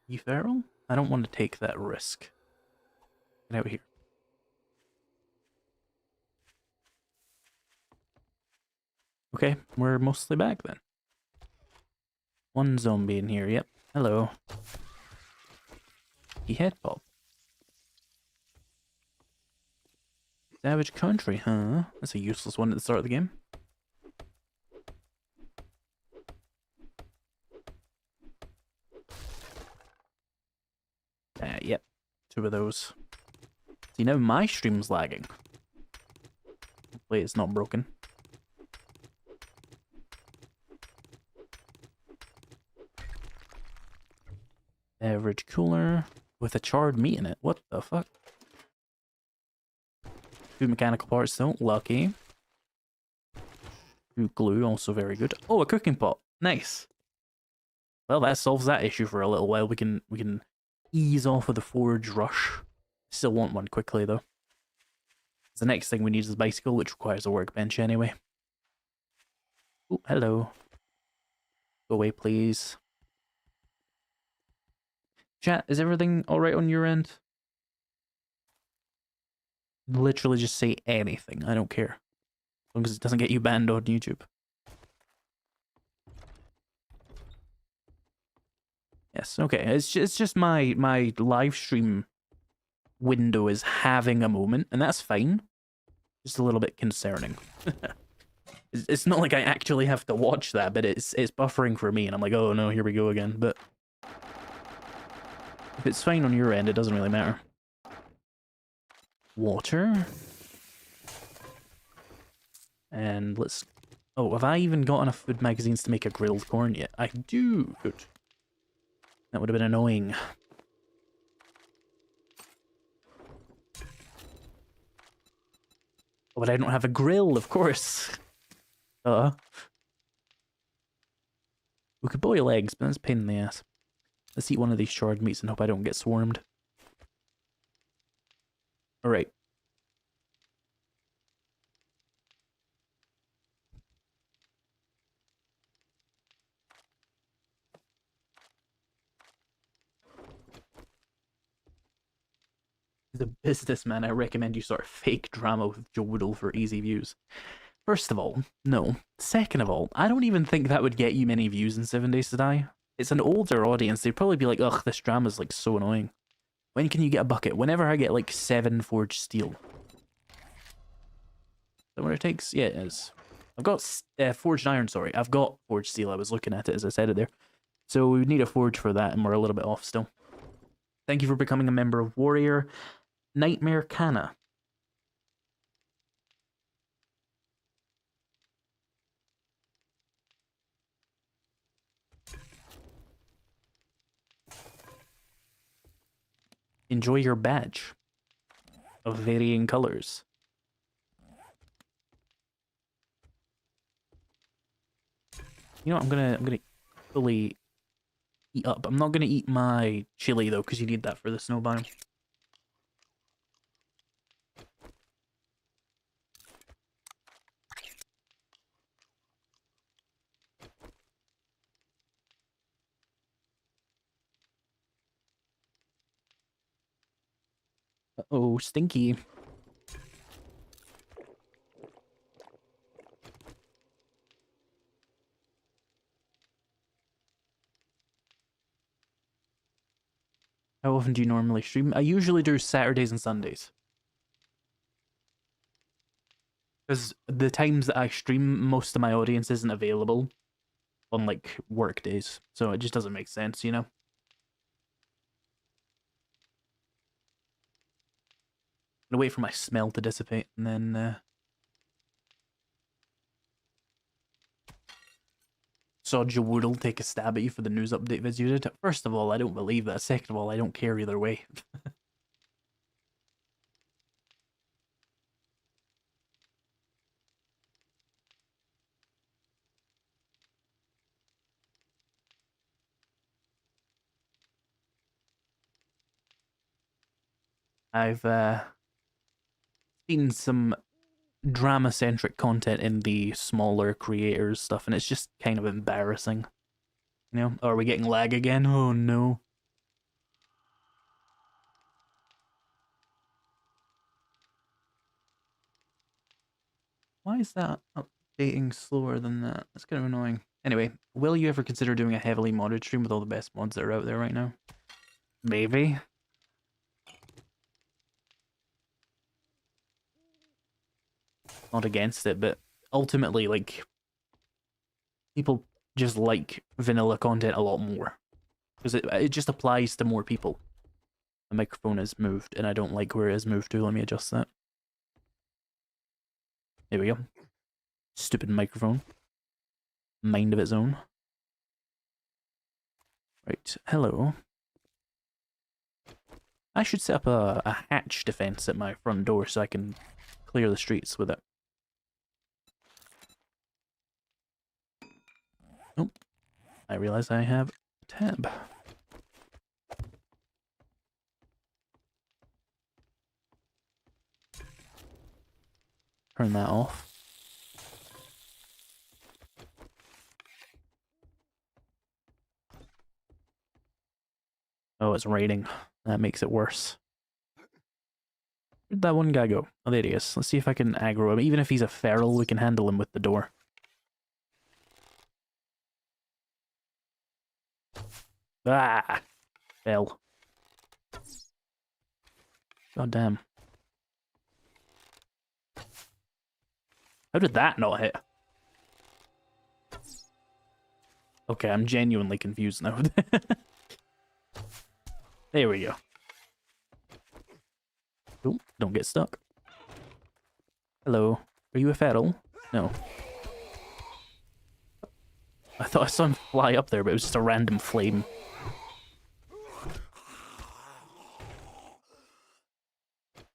You feral? I don't want to take that risk. Get out of here. Okay, we're mostly back then. One zombie in here, yep. Hello. He head pop. Savage Country, huh? That's a useless one at the start of the game. Yep. 2 of those. See, now my stream's lagging. Hopefully it's not broken. Average cooler with a charred meat in it. What the fuck? 2 mechanical parts though. Lucky. Glue, also very good. Oh, a cooking pot. Nice. Well, that solves that issue for a little while. We can ease off of the forge rush. Still want one quickly though. The next thing we need is a bicycle, which requires a workbench anyway. Oh, hello. Go away, please. Chat, is everything alright on your end? Literally just say anything. I don't care. As long as it doesn't get you banned on YouTube. Yes, okay. It's just my live stream window is having a moment, and that's fine. Just a little bit concerning. It's not like I actually have to watch that, but it's buffering for me, and I'm like, oh no, here we go again. But if it's fine on your end, it doesn't really matter. Water. And let's... Oh, have I even got enough food magazines to make a grilled corn yet? I do. Good. That would have been annoying. Oh, but I don't have a grill, of course. We could boil eggs, but that's a pain in the ass. Let's eat one of these charred meats and hope I don't get swarmed. Alright. As a businessman, I recommend you start fake drama with Joe Woodall for easy views. First of all, no. Second of all, I don't even think that would get you many views in 7 Days to Die. It's an older audience. They'd probably be like, ugh, this drama's like so annoying. When can you get a bucket? Whenever I get like 7 forged steel. Is that what it takes? Yeah, it is. I've got forged iron, sorry. I've got forged steel. I was looking at it as I said it there. So we would need a forge for that, and we're a little bit off still. Thank you for becoming a member of Warrior. Nightmare Canna. Enjoy your badge of varying colors. You know what, I'm gonna fully eat up. I'm not gonna eat my chili though, because you need that for the snow biome. Uh-oh, stinky. How often do you normally stream? I usually do Saturdays and Sundays. Because the times that I stream, most of my audience isn't available on, like, work days. So it just doesn't make sense, you know? I'm gonna wait for my smell to dissipate, and then, saw Joe Woodall take a stab at you for the news update vids you did. First of all, I don't believe that. Second of all, I don't care either way. I've seen some drama-centric content in the smaller creators stuff, and it's just kind of embarrassing. You know? Oh, are we getting lag again? Oh no. Why is that updating slower than that? That's kind of annoying. Anyway, will you ever consider doing a heavily modded stream with all the best mods that are out there right now? Maybe. Not against it, but ultimately, like, people just like vanilla content a lot more. Because it just applies to more people. The microphone is moved, and I don't like where it is moved to. Let me adjust that. There we go. Stupid microphone. Mind of its own. Right, hello. I should set up a hatch defense at my front door so I can clear the streets with it. Oh, I realize I have a tab. Turn that off. Oh, it's raining. That makes it worse. Where'd that one guy go? Oh, there he is. Let's see if I can aggro him. Even if he's a feral, we can handle him with the door. Ah! Fell. God damn. How did that not hit? Okay, I'm genuinely confused now. There we go. Oh, don't get stuck. Hello. Are you a feral? No. I thought I saw him fly up there, but it was just a random flame.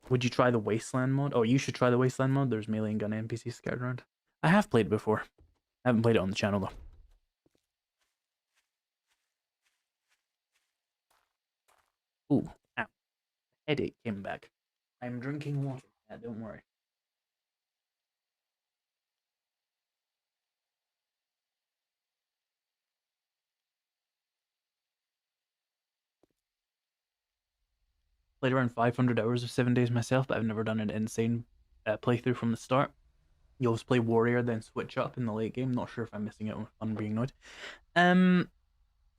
Would you try the Wasteland mod? Oh, you should try the Wasteland mod. There's melee and gun NPCs scattered around. I have played it before. I haven't played it on the channel, though. Ooh, ow. Headache came back. I'm drinking water. Yeah, don't worry. Played around 500 hours of 7 days myself, but I've never done an insane playthrough from the start. You always play warrior, then switch up in the late game. Not sure if I'm missing out on being annoyed.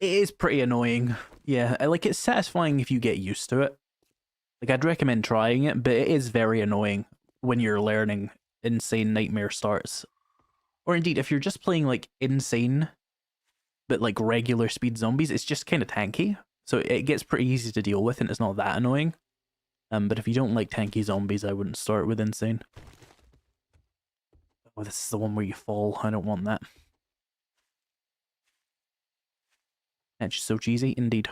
It is pretty annoying. Yeah, like it's satisfying if you get used to it. Like I'd recommend trying it, but it is very annoying when you're learning insane nightmare starts. Or indeed, if you're just playing like insane, but like regular speed zombies, it's just kind of tanky. So it gets pretty easy to deal with and it's not that annoying. But if you don't like tanky zombies, I wouldn't start with insane. Oh, this is the one where you fall. I don't want that. That's just so cheesy, indeed.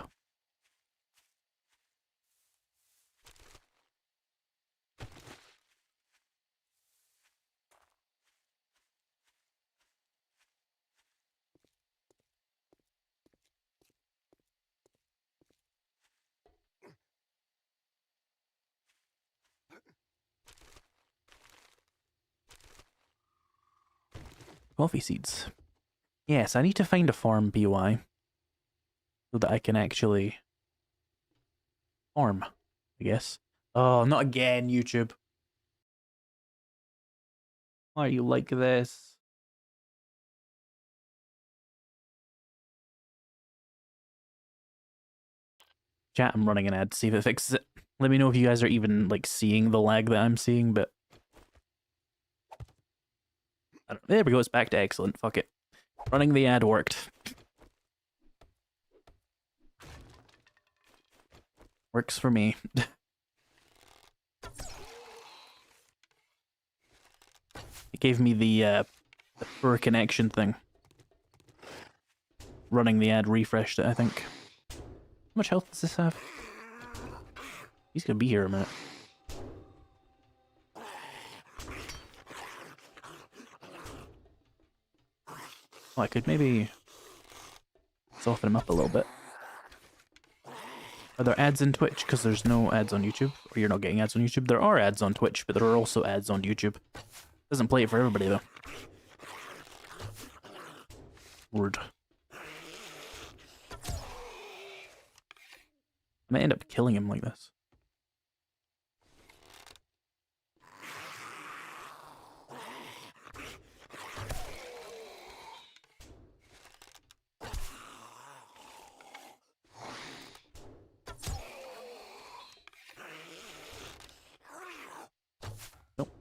Coffee seeds. Yes, I need to find a farm POI so that I can actually farm, I guess. Oh, not again, YouTube. Why are you like this? Chat, I'm running an ad to see if it fixes it. Let me know if you guys are even like seeing the lag that I'm seeing, but there we go, it's back to excellent. Fuck it. Running the ad worked. Works for me. It gave me the poor connection thing. Running the ad refreshed it, I think. How much health does this have? He's gonna be here a minute. Oh, I could maybe soften him up a little bit. Are there ads in Twitch? Because there's no ads on YouTube. Or you're not getting ads on YouTube. There are ads on Twitch, but there are also ads on YouTube. Doesn't play it for everybody, though. Word. I might end up killing him like this. Nope.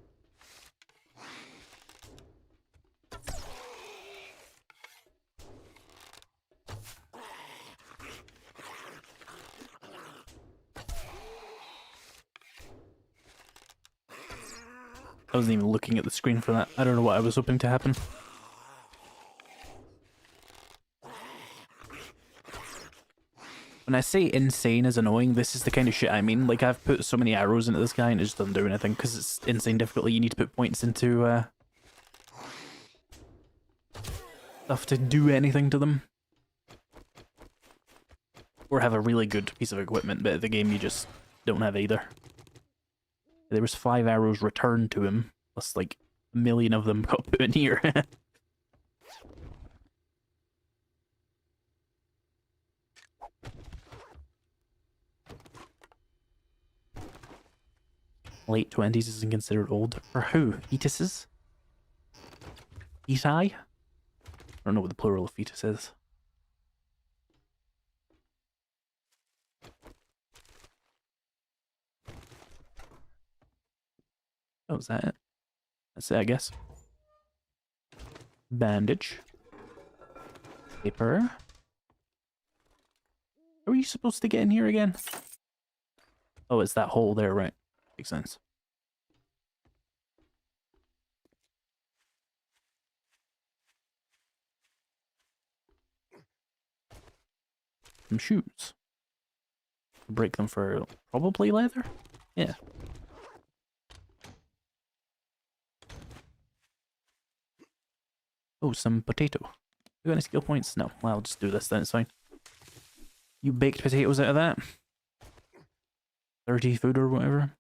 I wasn't even looking at the screen for that. I don't know what I was hoping to happen. When I say insane is annoying, this is the kind of shit I mean. Like, I've put so many arrows into this guy and it just doesn't do anything because it's insane difficulty. You need to put points into, stuff to do anything to them. Or have a really good piece of equipment, but the game you just don't have either. There was 5 arrows returned to him, plus like a million of them got put in here. Late 20s isn't considered old. For who? Fetuses? Feti? I don't know what the plural of fetus is. Oh, is that it? That's it, I guess. Bandage. Paper. How are you supposed to get in here again? Oh, it's that hole there, right? Makes sense. Some shoes. Break them for probably leather? Yeah. Oh, some potato. You got any skill points? No. Well, I'll just do this then, it's fine. You baked potatoes out of that? 30 food or whatever.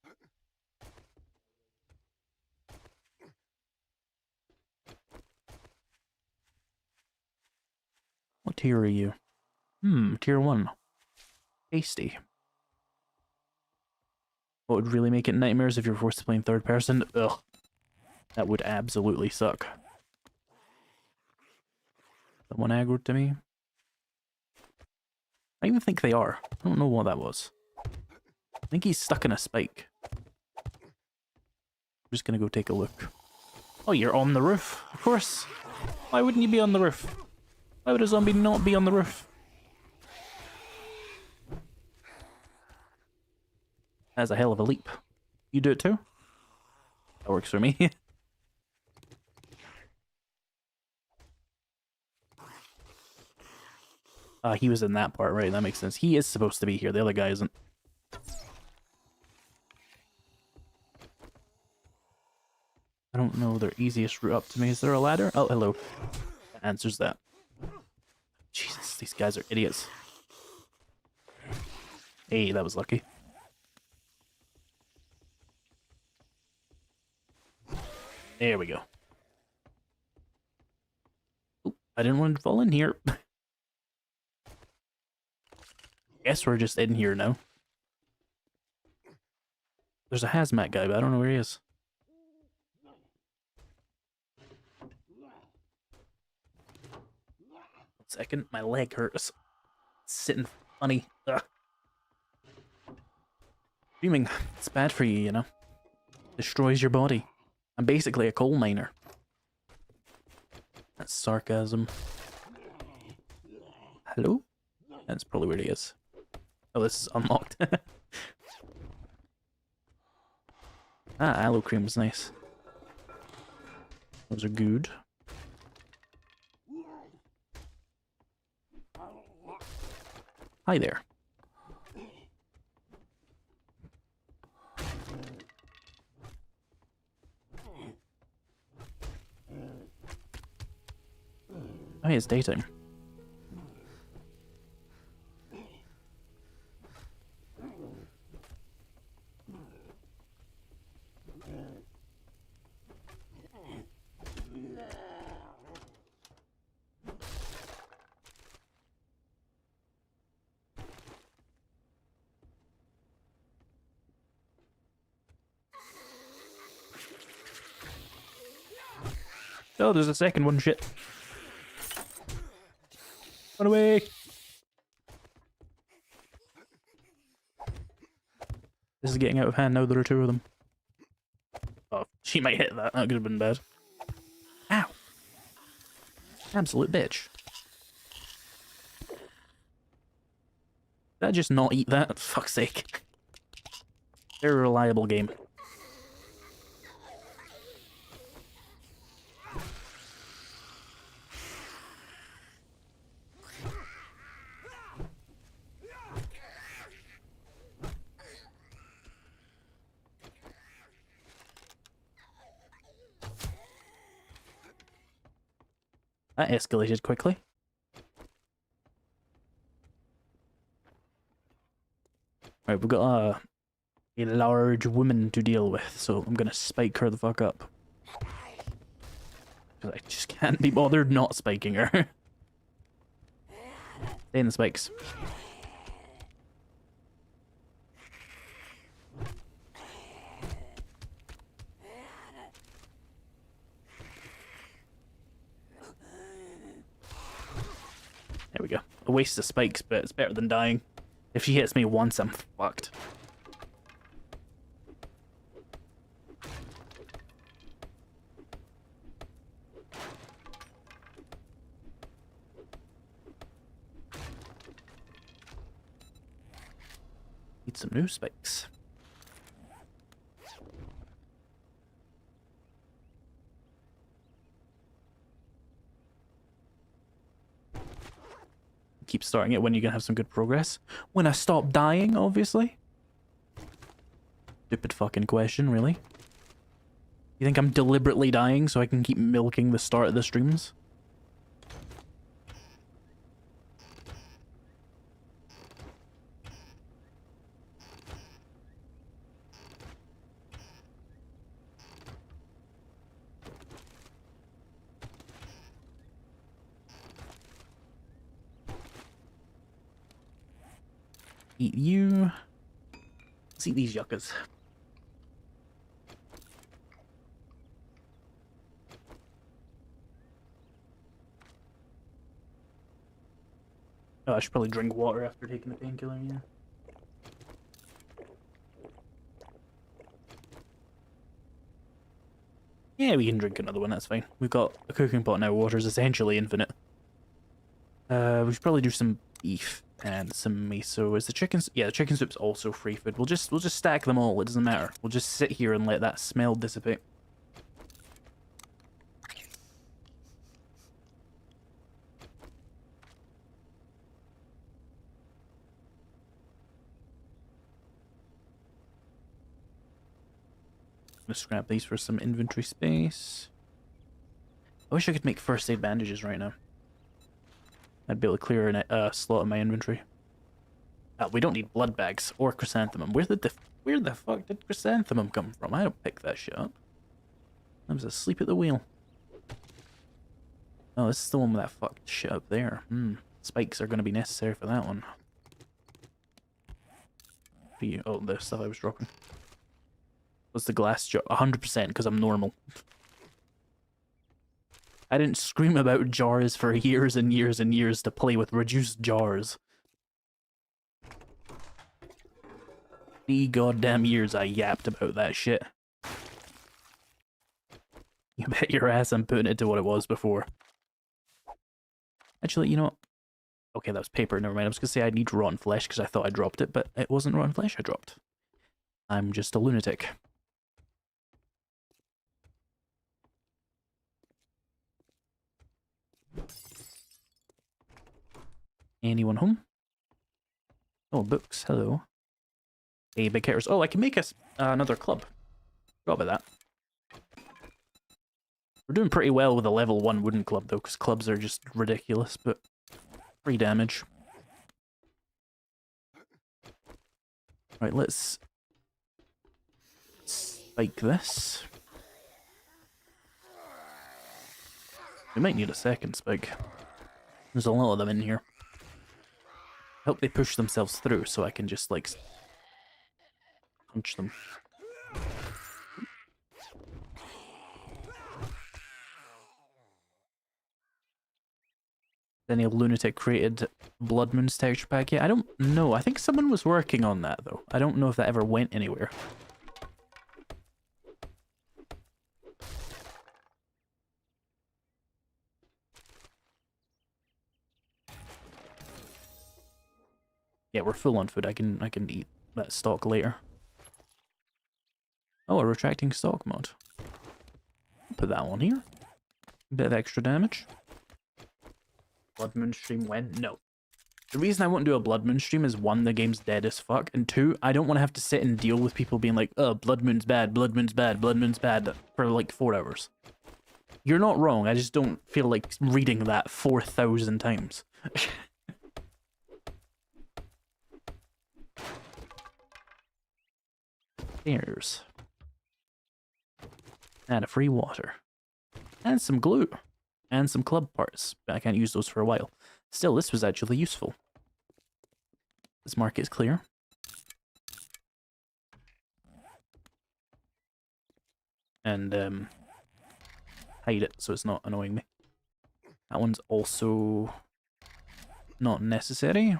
What tier are you? Tier 1. Tasty. What would really make it nightmares if you're forced to play in third person? Ugh. That would absolutely suck. Someone aggroed to me? I even think they are. I don't know what that was. I think he's stuck in a spike. I'm just gonna go take a look. Oh, you're on the roof, of course. Why wouldn't you be on the roof? Why would a zombie not be on the roof? That's a hell of a leap. You do it too? That works for me. He was in that part, right? That makes sense. He is supposed to be here. The other guy isn't. I don't know their easiest route up to me. Is there a ladder? Oh, hello. That answers that. Jesus, these guys are idiots. Hey, that was lucky. There we go. Oop, I didn't want to fall in here. Guess we're just in here now. There's a hazmat guy, but I don't know where he is. One second, my leg hurts. It's sitting funny. Ugh. Dreaming, it's bad for you, you know. Destroys your body. I'm basically a coal miner. That's sarcasm. Hello? That's probably where he is. Oh, this is unlocked. Aloe cream is nice. Those are good. Hi there. Oh, it's daytime. Oh, there's a second one, shit. Run away! This is getting out of hand now, there are 2 of them. Oh, she might hit that, that could have been bad. Ow! Absolute bitch. Did I just not eat that? Fuck's sake. Very reliable game. That escalated quickly. Right, we've got a large woman to deal with, so I'm gonna spike her the fuck up. I just can't be bothered not spiking her. Stay in the spikes. There we go. A waste of spikes, but it's better than dying. If she hits me once, I'm fucked. Need some new spikes. Keep starting it when you're gonna have some good progress. When I stop dying, obviously. Stupid fucking question, really. You think I'm deliberately dying so I can keep milking the start of the streams? Eat you. Let's eat these yuccas. Oh, I should probably drink water after taking the painkiller, yeah. Yeah, we can drink another one, that's fine. We've got a cooking pot now, water's essentially infinite. We should probably do some beef and some miso. Is the chicken... Yeah, the chicken soup's also free food. We'll just stack them all, it doesn't matter. We'll just sit here and let that smell dissipate. I'm gonna scrap these for some inventory space. I wish I could make first aid bandages right now. I'd be able to clear a slot in my inventory. We don't need blood bags or chrysanthemum. Where the fuck did chrysanthemum come from? I don't pick that shit up. I was asleep at the wheel. Oh, this is the one with that fucked shit up there. Spikes are gonna be necessary for that one. Oh, the stuff I was dropping. Was the glass jar 100% because I'm normal. I didn't scream about jars for years and years and years to play with reduced jars. 3 goddamn years I yapped about that shit. You bet your ass I'm putting it to what it was before. Actually, you know what? Okay, that was paper, never mind. I was gonna say I need rotten flesh because I thought I dropped it, but it wasn't rotten flesh I dropped. I'm just a lunatic. Anyone home? Oh, books. Hello. Hey, big hitters. Oh, I can make us another club. Forgot about that. We're doing pretty well with a level 1 wooden club, though, because clubs are just ridiculous, but free damage. Right, let's spike this. We might need a second spike. There's a lot of them in here. I hope they push themselves through so I can just, like, punch them. Any lunatic created Blood Moon's texture pack yet? I don't know. I think someone was working on that, though. I don't know if that ever went anywhere. Yeah, we're full on food. I can eat that stock later. Oh, a retracting stock mod. Put that one here. A bit of extra damage. Blood Moon stream when? No. The reason I won't do a Blood Moon stream is 1, the game's dead as fuck, and 2, I don't want to have to sit and deal with people being like, oh, Blood Moon's bad, Blood Moon's bad, Blood Moon's bad, for like 4 hours. You're not wrong, I just don't feel like reading that 4,000 times. Stairs. And a free water. And some glue. And some club parts, but I can't use those for a while. Still, this was actually useful. This market's clear. And, hide it so it's not annoying me. That one's also not necessary.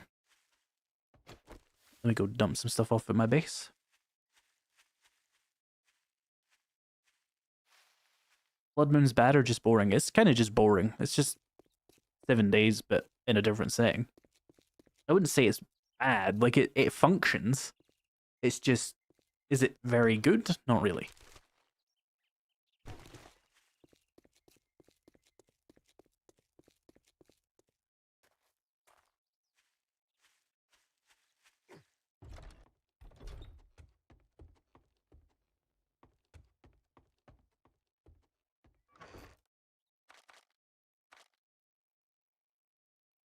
Let me go dump some stuff off at my base. Blood Moon's bad or just boring? It's kind of just boring. It's just 7 days, but in a different setting. I wouldn't say it's bad. Like, it functions. It's just, is it very good? Not really.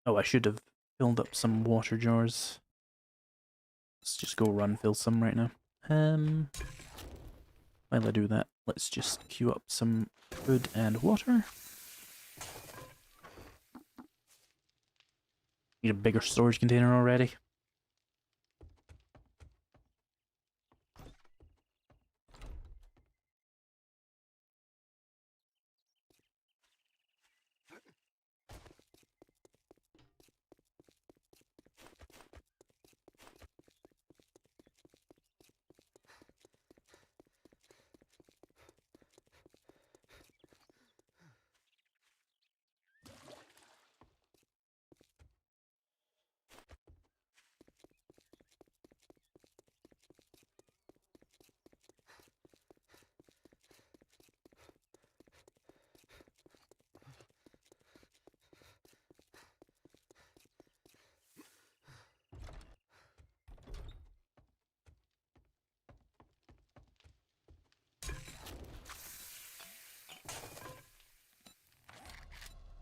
Oh, I should have filled up some water jars. Let's just go run fill some right now. While I do that, let's just queue up some food and water. Need a bigger storage container already.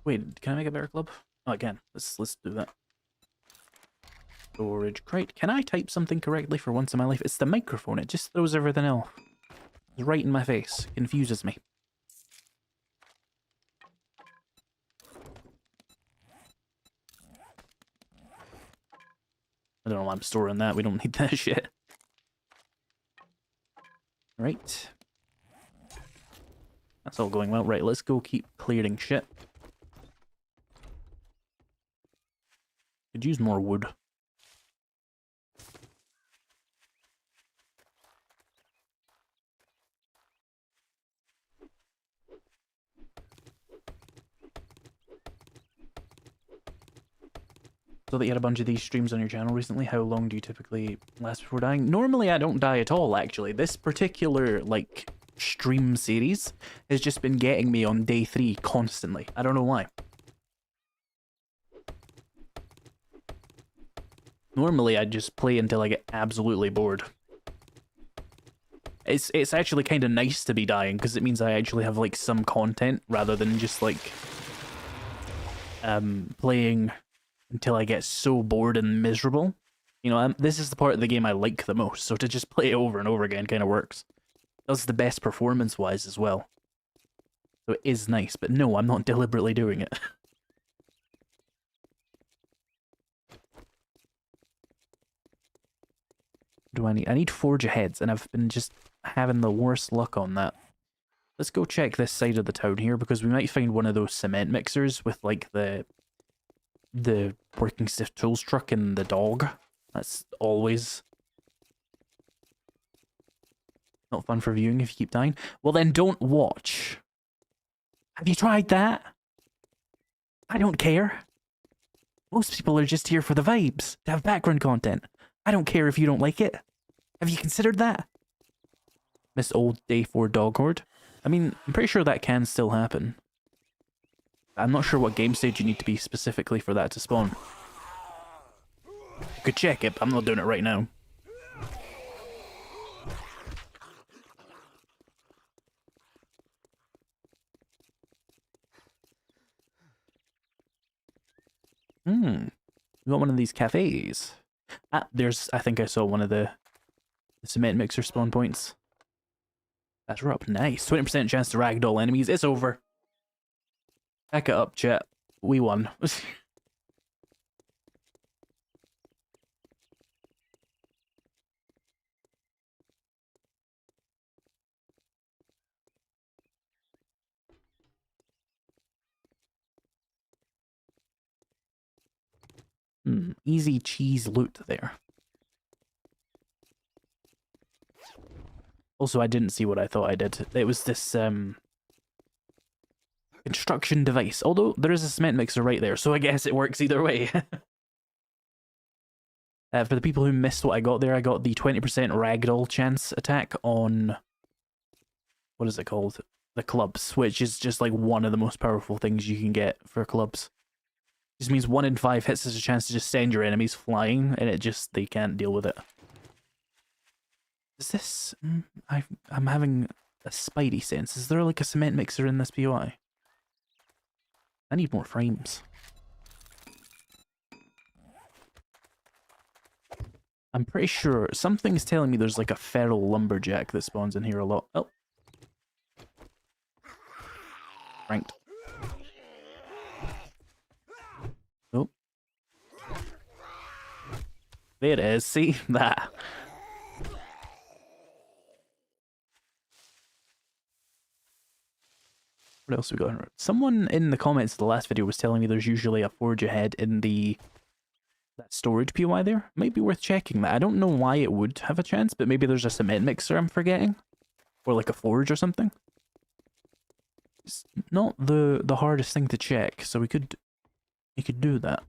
Wait, can I make a better club? Oh, I can. Let's do that. Storage crate. Can I type something correctly for once in my life? It's the microphone. It just throws everything else. It's right in my face. Confuses me. I don't know why I'm storing that. We don't need that shit. Right. That's all going well. Right, let's go keep clearing shit. Could use more wood. So that you had a bunch of these streams on your channel recently, how long do you typically last before dying? Normally I don't die at all, actually. This particular, like, stream series has just been getting me on day 3 constantly. I don't know why. Normally I just play until I get absolutely bored. It's actually kind of nice to be dying, because it means I actually have, like, some content, rather than just, like, playing until I get so bored and miserable. You know, this is the part of the game I like the most, so to just play it over and over again kind of works. Does the best performance-wise as well. So it is nice, but no, I'm not deliberately doing it. Do I need? I need forge aheads, and I've been just having the worst luck on that. Let's go check this side of the town here, because we might find one of those cement mixers with, like, the working stiff tools truck and the dog. That's always not fun for viewing if you keep dying. Well, then don't watch. Have you tried that? I don't care. Most people are just here for the vibes, to have background content. I don't care if you don't like it. Have you considered that? Miss old day 4 dog horde. I mean, I'm pretty sure that can still happen. I'm not sure what game stage you need to be specifically for that to spawn. You could check it, but I'm not doing it right now. We got one of these cafes. Ah, there's, I think I saw one of the cement mixer spawn points. That's up. Nice. 20% chance to ragdoll enemies. It's over. Back it up, chat. We won. Easy cheese loot there. Also, I didn't see what I thought I did. It was this, construction device. Although, there is a cement mixer right there, so I guess it works either way. For the people who missed what I got there, I got the 20% ragdoll chance attack on... What is it called? The clubs, which is just like one of the most powerful things you can get for clubs. Just means 1 in 5 hits has a chance to just send your enemies flying, and they can't deal with it. Is this... I'm having a spidey sense. Is there like a cement mixer in this POI? I need more frames. I'm pretty sure something's telling me there's like a feral lumberjack that spawns in here a lot. Oh. Ranked. Oh. There it is. See? That. What else we got? Someone in the comments of the last video was telling me there's usually a forge ahead in that storage POI there. Might be worth checking that. I don't know why it would have a chance, but maybe there's a cement mixer I'm forgetting. Or like a forge or something. It's not the hardest thing to check, so we could do that.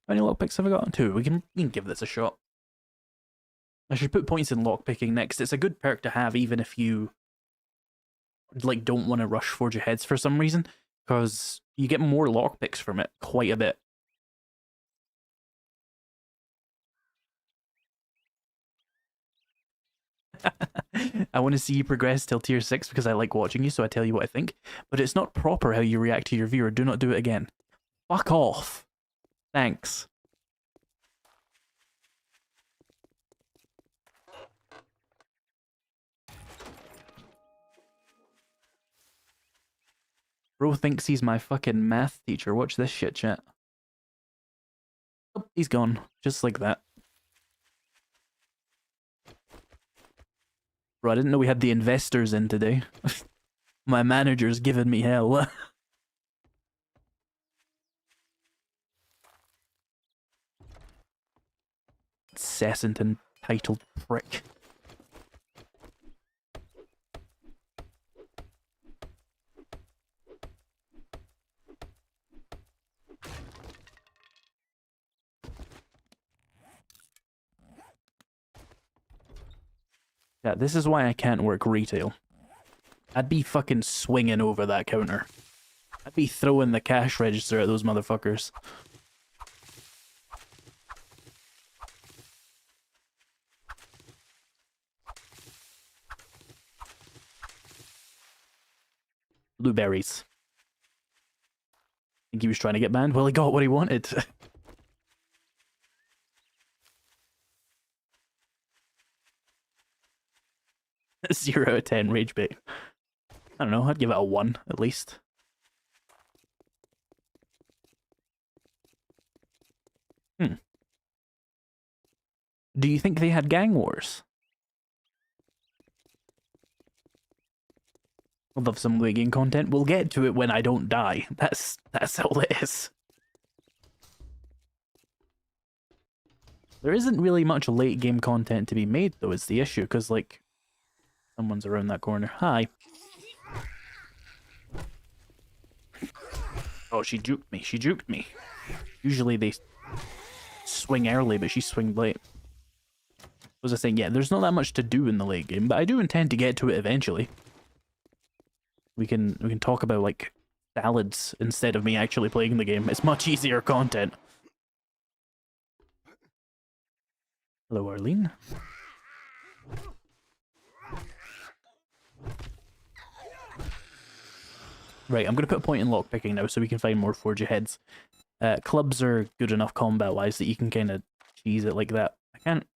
How many lockpicks have I got? 2. We can give this a shot. I should put points in lockpicking next. It's a good perk to have even if you like don't want to rush forge aheads for some reason, because you get more lockpicks from it quite a bit. I want to see you progress till tier 6 because I like watching you, so I tell you what I think. But it's not proper how you react to your viewer. Do not do it again. Fuck off. Thanks. Bro thinks he's my fucking math teacher. Watch this shit, chat. Oh, he's gone. Just like that. Bro, I didn't know we had the investors in today. My manager's giving me hell. Incessant entitled prick. Yeah, this is why I can't work retail. I'd be fucking swinging over that counter. I'd be throwing the cash register at those motherfuckers. Blueberries. Think he was trying to get banned? Well, he got what he wanted. 0 out of 10 rage bait. I don't know, I'd give it a 1 at least. Do you think they had gang wars? I'd love some late game content. We'll get to it when I don't die. That's all it is. There isn't really much late game content to be made though, is the issue, because like someone's around that corner. Hi. Oh, she juked me. She juked me. Usually they swing early, but she swinged late. Was I saying, yeah, there's not that much to do in the late game, but I do intend to get to it eventually. We can talk about like salads instead of me actually playing the game. It's much easier content. Hello, Arlene. Right, I'm going to put a point in lockpicking now so we can find more forge heads. Clubs are good enough combat-wise that you can kind of cheese it like that. I can't...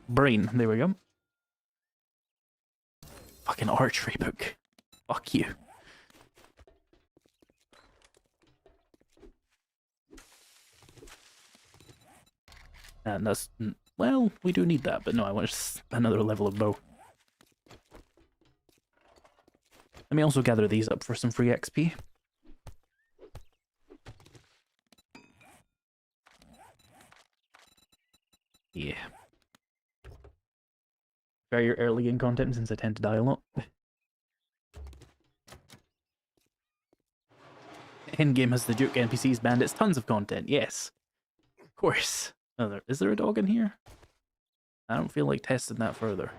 Brain, there we go. Fucking archery book. Fuck you. And that's... Well, we do need that, but no, I want another level of bow. Let me also gather these up for some free XP. Yeah. Very early in content since I tend to die a lot. Endgame has the Duke NPCs bandits, tons of content, yes. Of course. Oh, is there a dog in here? I don't feel like testing that further.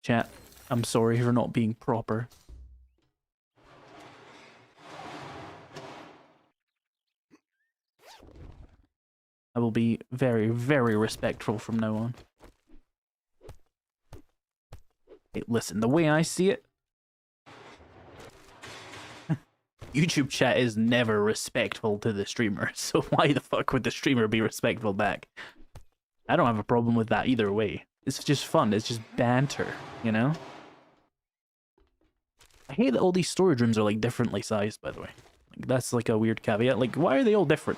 Chat, I'm sorry for not being proper. I will be very, very respectful from now on. Hey, listen, the way I see it, YouTube chat is never respectful to the streamer, so why the fuck would the streamer be respectful back? I don't have a problem with that either way. It's just fun, it's just banter, you know? I hate that all these storage rooms are like differently sized, by the way. Like, that's like a weird caveat. Like, why are they all different?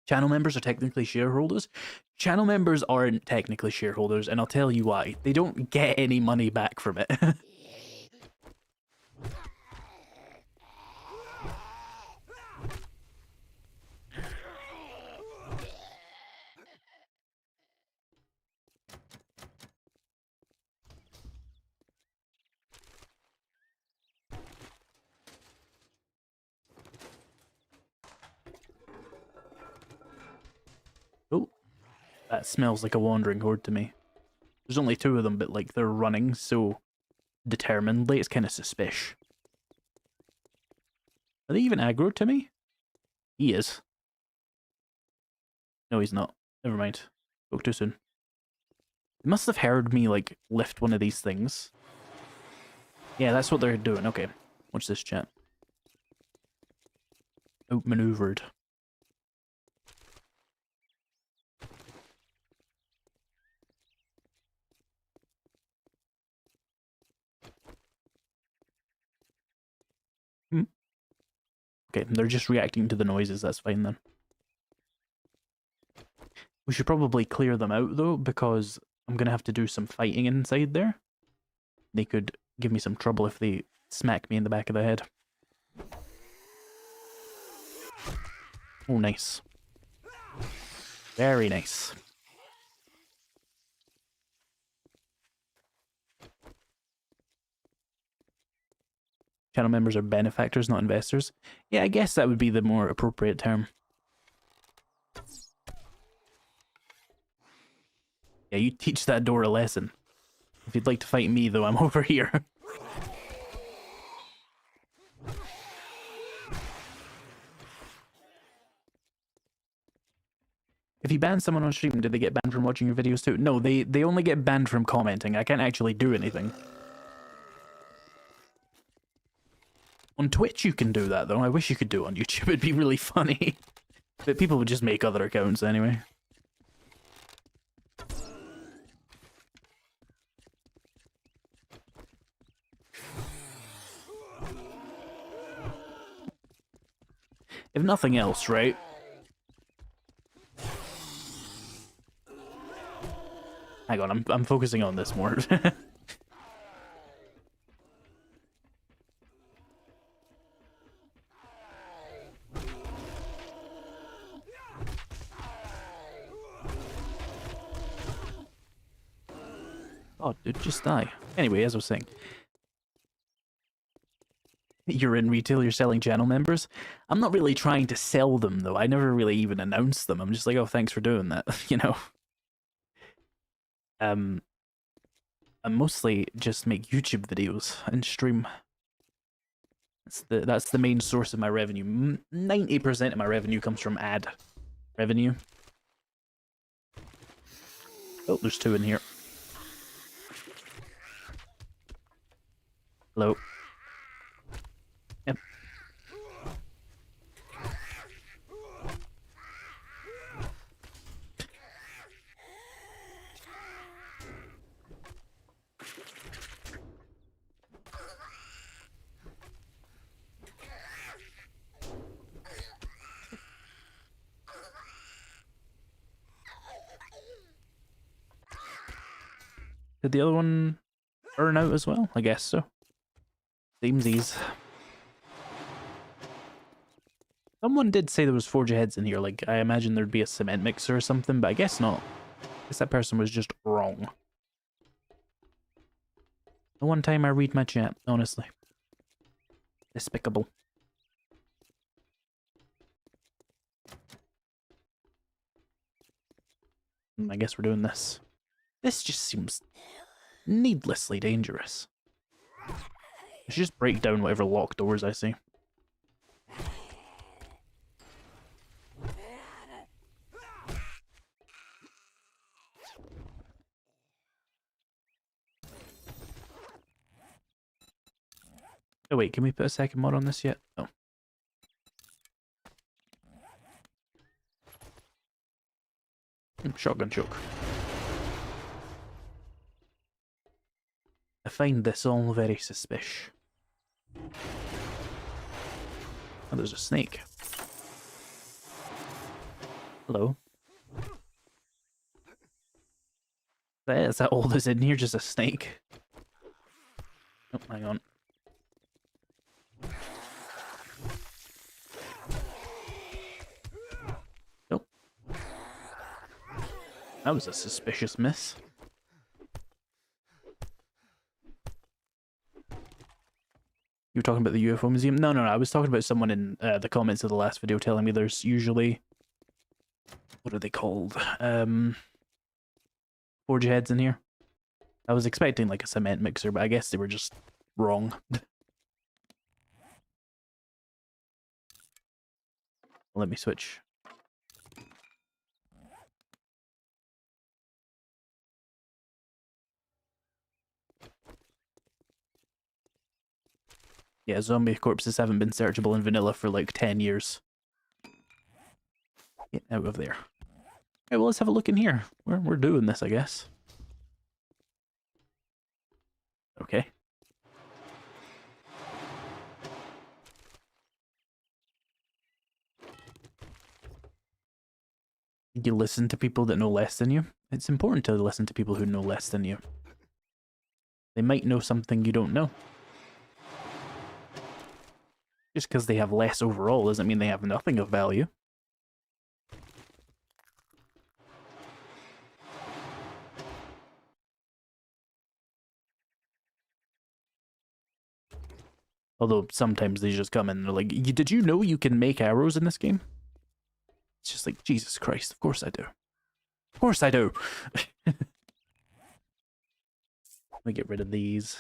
Channel members are technically shareholders. Channel members aren't technically shareholders, and I'll tell you why. They don't get any money back from it. Oh, that smells like a wandering horde to me. There's only 2 of them, but like they're running so determinedly, it's kind of suspicious. Are they even aggro to me? He is. No, he's not. Never mind. Spoke too soon. They must have heard me like lift one of these things. Yeah, that's what they're doing. Okay, watch this, chat. Outmaneuvered. Okay, they're just reacting to the noises, that's fine then. We should probably clear them out though, because I'm gonna have to do some fighting inside there. They could give me some trouble if they smack me in the back of the head. Oh, nice. Very nice. Channel members are benefactors, not investors. Yeah, I guess that would be the more appropriate term. Yeah, you teach that door a lesson. If you'd like to fight me, though, I'm over here. If you ban someone on stream, do they get banned from watching your videos too? No, they only get banned from commenting. I can't actually do anything. On Twitch you can do that though. I wish you could do it on YouTube. It'd be really funny. But people would just make other accounts anyway. If nothing else, right? Hang on, I'm focusing on this more. Oh, dude, just die. Anyway, as I was saying. You're in retail, you're selling channel members. I'm not really trying to sell them, though. I never really even announce them. I'm just like, oh, thanks for doing that, you know? I mostly just make YouTube videos and stream. That's the main source of my revenue. 90% of my revenue comes from ad revenue. Oh, there's two in here. Hello. Yep. Did the other one burn out as well? I guess so. Seemsies. Someone did say there was forge heads in here. Like, I imagine there'd be a cement mixer or something, but I guess not. I guess that person was just wrong. The one time I read my chat, honestly. Despicable. I guess we're doing this. This just seems needlessly dangerous. I should just break down whatever locked doors I see. Oh wait, can we put a second mod on this yet? No. Shotgun choke. I find this all very suspicious. Oh, there's a snake. Hello. Is that all that's in here? Just a snake? Oh, hang on. Nope. That was a suspicious miss. You were talking about the UFO museum? No, I was talking about someone in the comments of the last video telling me there's usually... What are they called? Forge heads in here. I was expecting like a cement mixer, but I guess they were just wrong. Let me switch. Yeah, zombie corpses haven't been searchable in vanilla for like 10 years. Get out of there. Okay, well, let's have a look in here. We're doing this, I guess. Okay. You listen to people that know less than you. It's important to listen to people who know less than you. They might know something you don't know. Just because they have less overall doesn't mean they have nothing of value. Although sometimes they just come in and they're like, did you know you can make arrows in this game? It's just like, Jesus Christ, of course I do. Of course I do. Let me get rid of these.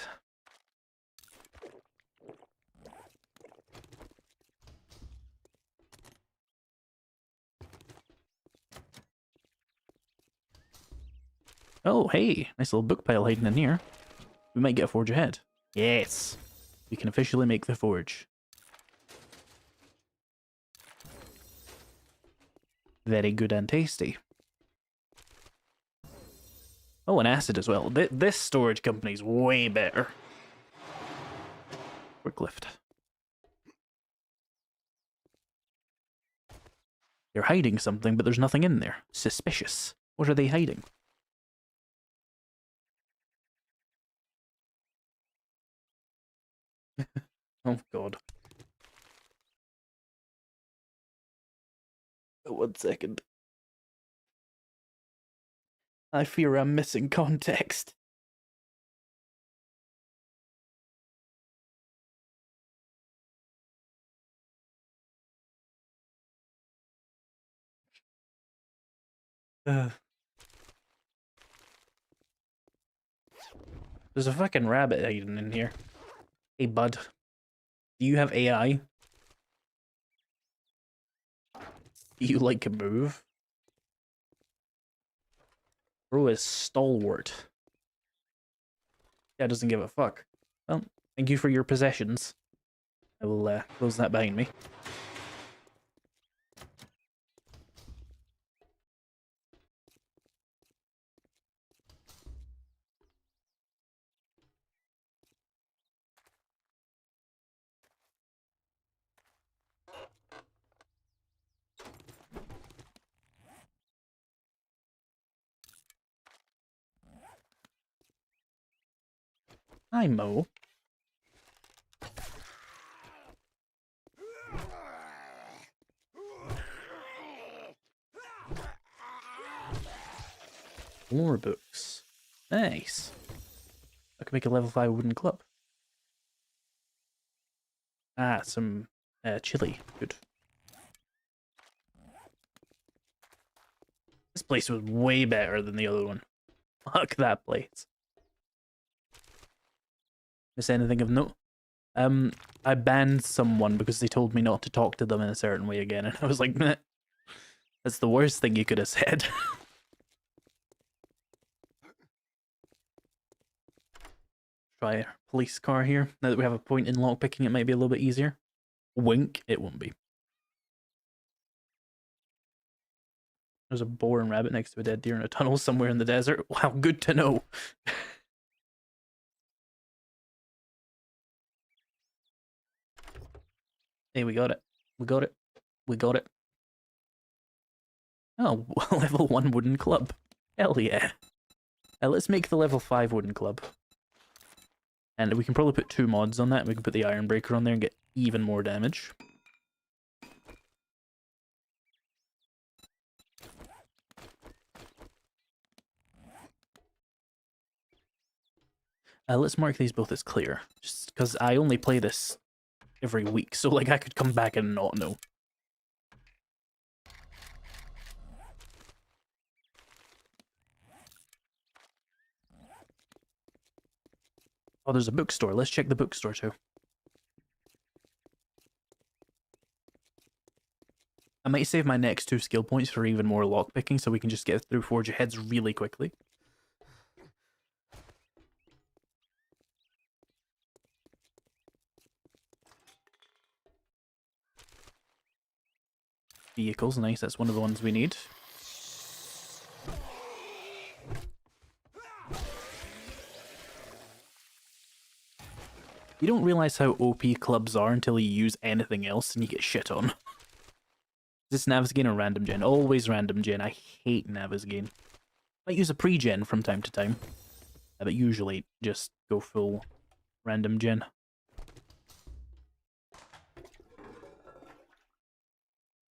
Oh, hey, nice little book pile hiding in here. We might get a forge ahead. Yes, we can officially make the forge. Very good and tasty. Oh, and acid as well. This storage company's way better. Forklift. They're hiding something, but there's nothing in there. Suspicious. What are they hiding? Oh, God. Oh, 1 second. I fear I'm missing context. There's a fucking rabbit hiding in here. Hey, bud. Do you have AI? Do you like a move? Bro is stalwart. Yeah, doesn't give a fuck. Well, thank you for your possessions. I will close that behind me. Hi, Mo. Lore books. Nice. I can make a level 5 wooden club. Ah, some chili. Good. This place was way better than the other one. Fuck that place. Miss anything of note? I banned someone because they told me not to talk to them in a certain way again, and I was like, meh. That's the worst thing you could have said. Try a police car here. Now that we have a point in lockpicking, it might be a little bit easier. Wink, it won't be. There's a boar and rabbit next to a dead deer in a tunnel somewhere in the desert. Wow, good to know. Hey, we got it. We got it. We got it. Oh, level 1 wooden club. Hell yeah. Let's make the level 5 wooden club. And we can probably put 2 mods on that. We can put the Iron Breaker on there and get even more damage. Let's mark these both as clear. Just because I only play this every week. So, like, I could come back and not know. Oh, there's a bookstore. Let's check the bookstore too. I might save my next 2 skill points for even more lockpicking so we can just get through Forge Aheads really quickly. Vehicles, nice. That's one of the ones we need. You don't realize how OP clubs are until you use anything else and you get shit on. Is this Navigain or random gen? Always random gen. I hate Navigain. Might use a pre-gen from time to time, but usually just go full random gen.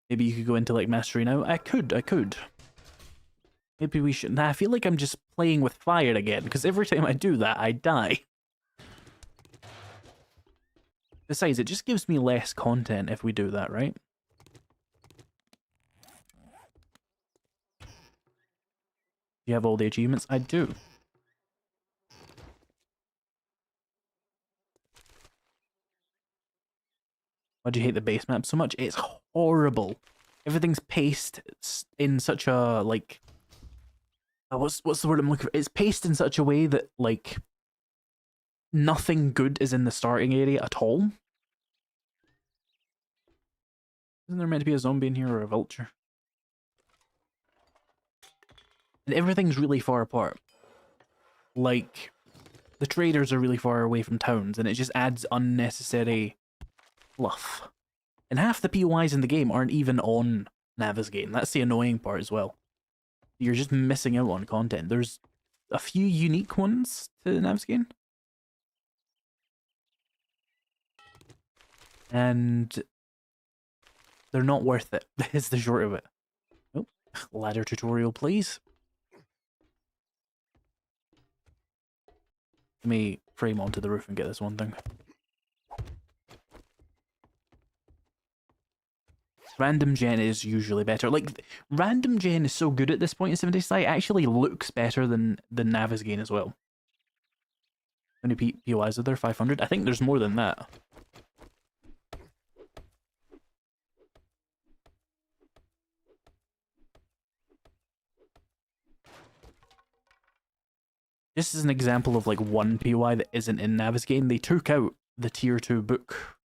Maybe you could go into like mastery now. I could. Maybe we should. Nah, I feel like I'm just playing with fire again, because every time I do that, I die. Besides, it just gives me less content if we do that, right? You have all the achievements? I do. Why do you hate the base map so much? It's horrible. Everything's paced in such a, like... what's the word I'm looking for? It's paced in such a way that, like... nothing good is in the starting area at all. Isn't there meant to be a zombie in here or a vulture? And everything's really far apart. Like, the traders are really far away from towns, and it just adds unnecessary fluff. And half the POIs in the game aren't even on Navigain. That's the annoying part as well. You're just missing out on content. There's a few unique ones to Navigain. And they're not worth it, is the short of it. Oh, ladder tutorial, please. Let me frame onto the roof and get this one thing. Random gen is usually better. Like, random gen is so good at this point in 70 Site, it actually looks better than Navigaine as well. How many POIs are there? 500? I think there's more than that. This is an example of like one POI that isn't in Navigaine. They took out the tier 2 book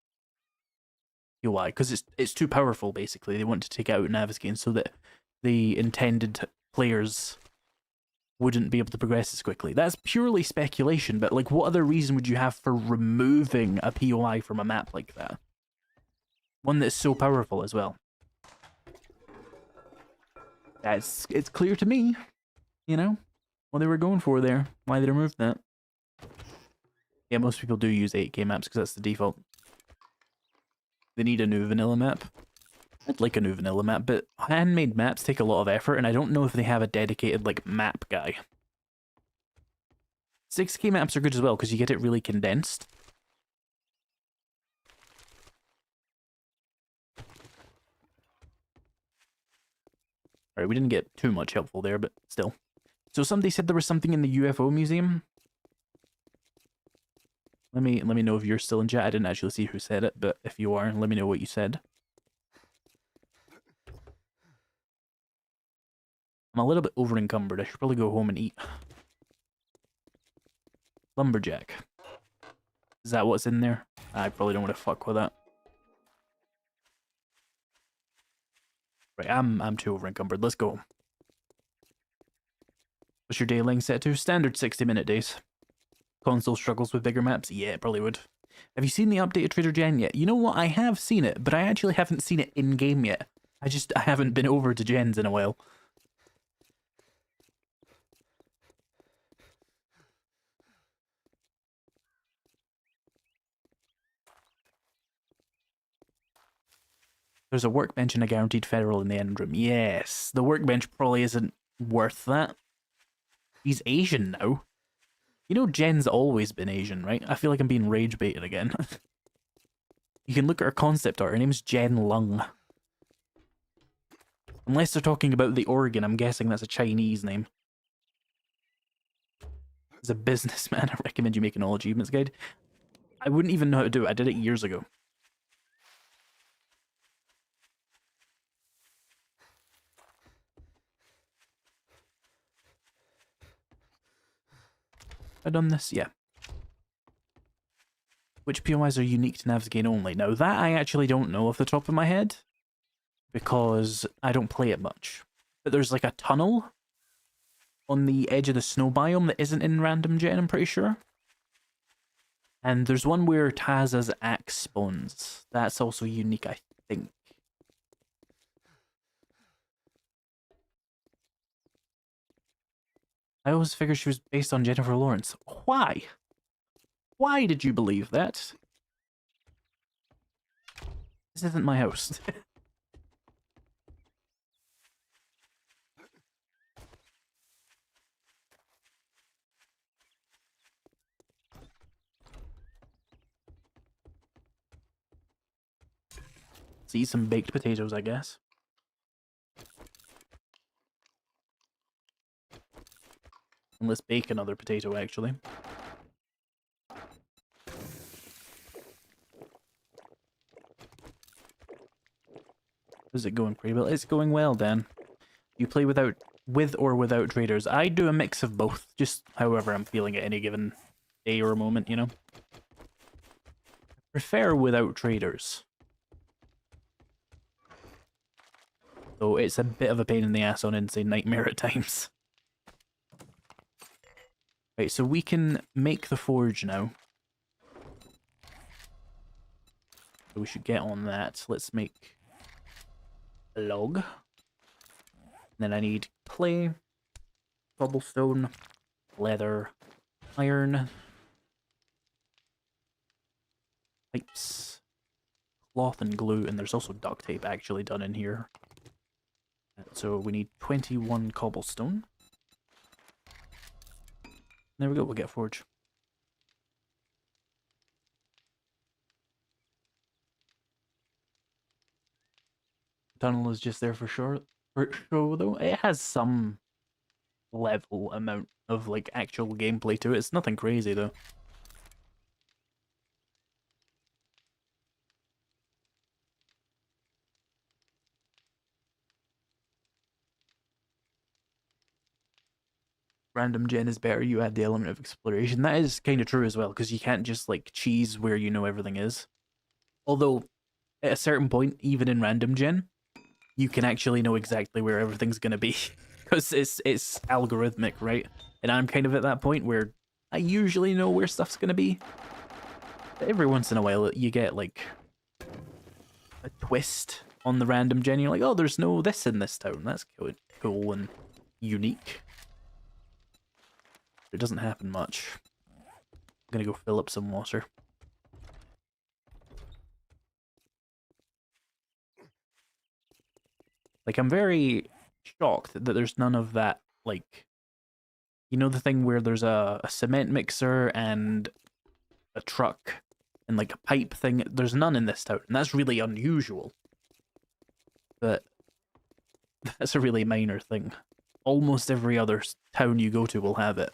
POI because it's too powerful, basically. They want to take out Navigaine so that the intended players wouldn't be able to progress as quickly. That's purely speculation, but like, what other reason would you have for removing a POI from a map like that? One that's so powerful as well. It's clear to me, you know, what they were going for there, why they removed that. Yeah, most people do use 8K maps because that's the default. They need a new vanilla map. I'd like a new vanilla map, but handmade maps take a lot of effort, and I don't know if they have a dedicated, like, map guy. 6K maps are good as well, because you get it really condensed. Alright, we didn't get too much helpful there, but still. So somebody said there was something in the UFO museum. Let me know if you're still in chat. I didn't actually see who said it, but if you are, let me know what you said. I'm a little bit over encumbered. I should probably go home and eat. Lumberjack. Is that what's in there? I probably don't want to fuck with that. Right, I'm too over encumbered. Let's go. What's your day length set to? Standard 60-minute days. Console struggles with bigger maps? Yeah, it probably would. Have you seen the updated Trader Gen yet? You know what? I have seen it, but I actually haven't seen it in-game yet. I haven't been over to Gens in a while. There's a workbench and a guaranteed federal in the end room. Yes, the workbench probably isn't worth that. He's Asian now. You know Jen's always been Asian, right? I feel like I'm being rage baited again. You can look at her concept art. Her name's Jen Lung. Unless they're talking about the organ, I'm guessing that's a Chinese name. As a businessman, I recommend you make an all achievements guide. I wouldn't even know how to do it. I did it years ago. I've done this? Yeah. Which POIs are unique to Navigaine only? Now, that I actually don't know off the top of my head, because I don't play it much. But there's like a tunnel on the edge of the snow biome that isn't in Random Gen, I'm pretty sure. And there's one where Taza's axe spawns. That's also unique, I think. I always figured she was based on Jennifer Lawrence. Why? Why did you believe that? This isn't my house. Let's eat some baked potatoes, I guess. And let's bake another potato, actually. Is it going pretty well? It's going well, Dan. You play with or without traders? I do a mix of both, just however I'm feeling at any given day or moment, you know? Prefer without traders. Though it's a bit of a pain in the ass on Insane Nightmare at times. Right, so we can make the forge now. So we should get on that. Let's make a log. And then I need clay, cobblestone, leather, iron, pipes, cloth and glue, and there's also duct tape actually done in here. So we need 21 cobblestone. There we go, we'll get a forge. tunnel is just there for sure. For show though, it has some level amount of like actual gameplay to it. It's nothing crazy though. Random gen is better. You add the element of exploration. That is kind of true as well, because you can't just like cheese where you know everything is. Although at a certain point, even in random gen, you can actually know exactly where everything's gonna be, because it's algorithmic, right? And I'm kind of at that point where I usually know where stuff's gonna be. But every once in a while, you get like a twist on the random gen. You're like, oh, there's no this in this town. That's cool and unique. It doesn't happen much. I'm gonna go fill up some water. Like, I'm very shocked that there's none of that, like, you know, the thing where there's a cement mixer and a truck and like a pipe thing. There's none in this town, and that's really unusual. But that's a really minor thing. Almost every other town you go to will have it.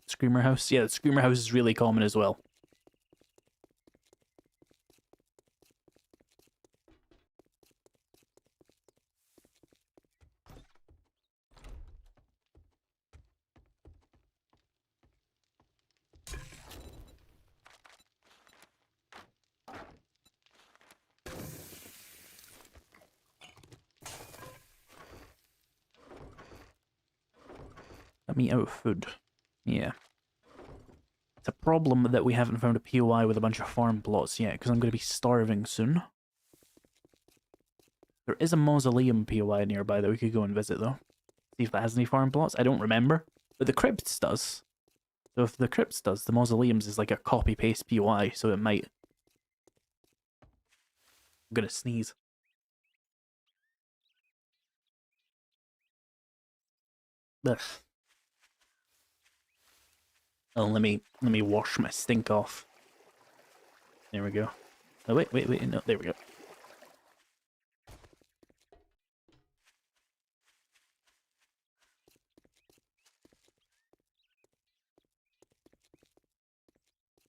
Screamer house? Yeah, the Screamer house is really common as well. Let me out of food. Yeah. It's a problem that we haven't found a POI with a bunch of farm plots yet, because I'm going to be starving soon. There is a mausoleum POI nearby that we could go and visit, though. See if that has any farm plots. I don't remember, but the crypts does. So if the crypts does, the mausoleums is like a copy-paste POI, so it might... I'm gonna sneeze. Ugh. Oh, let me wash my stink off. There we go. Oh, wait, no, there we go.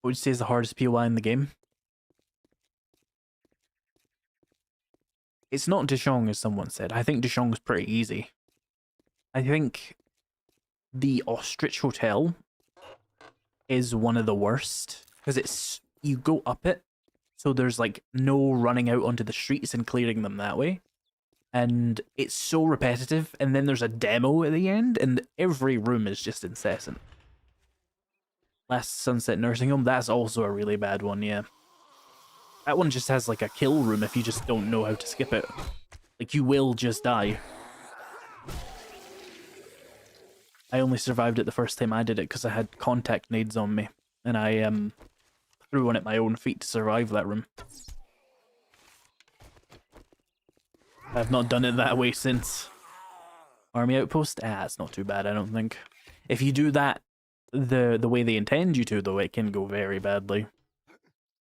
What would you say is the hardest POI in the game? It's not Dishong, as someone said. I think Dishong's pretty easy. I think the Ostrich Hotel is one of the worst, because it's... you go up it, so there's like no running out onto the streets and clearing them that way. And it's so repetitive, and then there's a demo at the end, and every room is just incessant. Last Sunset Nursing Home, that's also a really bad one, yeah. That one just has like a kill room if you just don't know how to skip it. Like, you will just die. I only survived it the first time I did it because I had contact nades on me, and I threw one at my own feet to survive that room. I've not done it that way since. Army Outpost? Ah, it's not too bad, I don't think. If you do that the way they intend you to, though, it can go very badly.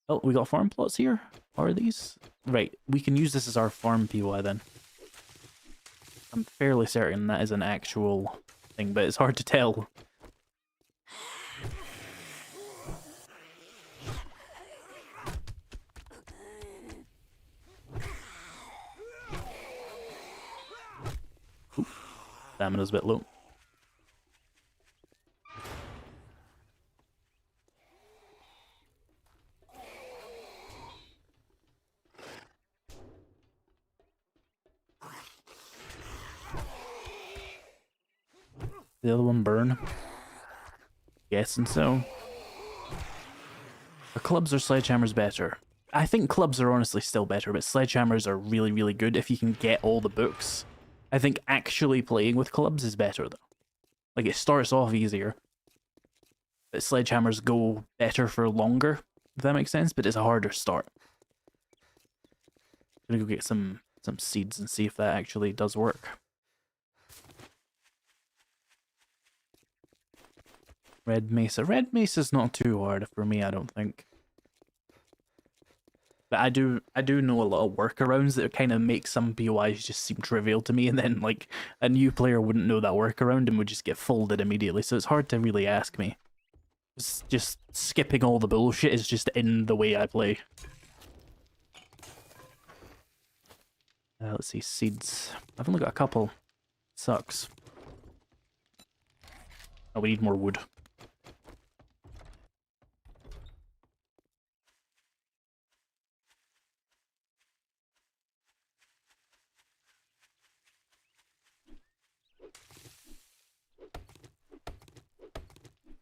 Oh, we got farm plots here? Are these? Right, we can use this as our farm POI then. I'm fairly certain that is an actual thing, but it's hard to tell. Ooh, stamina's a bit low. The other one burn? Guessing so. Are clubs or sledgehammers better? I think clubs are honestly still better, but sledgehammers are really, really good if you can get all the books. I think actually playing with clubs is better, though. Like, it starts off easier, but sledgehammers go better for longer, if that makes sense, but it's a harder start. I'm gonna go get some seeds and see if that actually does work. Red Mesa. Red Mesa's not too hard for me, I don't think. But I do know a lot of workarounds that kind of make some POIs just seem trivial to me, and then like a new player wouldn't know that workaround and would just get folded immediately. So it's hard to really ask me. Just skipping all the bullshit is just in the way I play. Let's see, seeds. I've only got a couple. Sucks. Oh, we need more wood.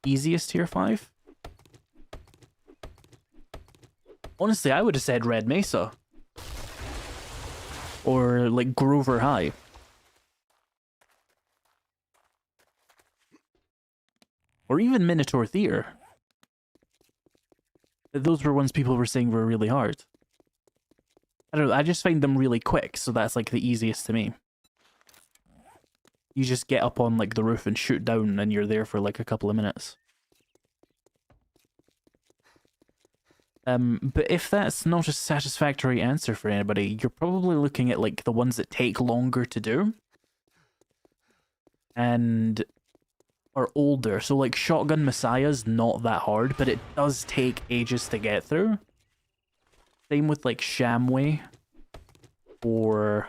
Easiest tier 5? Honestly, I would have said Red Mesa. Or, like, Grover High. Or even Minotaur Theater. Those were ones people were saying were really hard. I don't know, I just find them really quick, so that's, like, the easiest to me. You just get up on, like, the roof and shoot down, and you're there for, like, a couple of minutes. But if that's not a satisfactory answer for anybody, you're probably looking at, like, the ones that take longer to do. And are older. So, like, Shotgun Messiah's not that hard, but it does take ages to get through. Same with, like, Shamway. Or...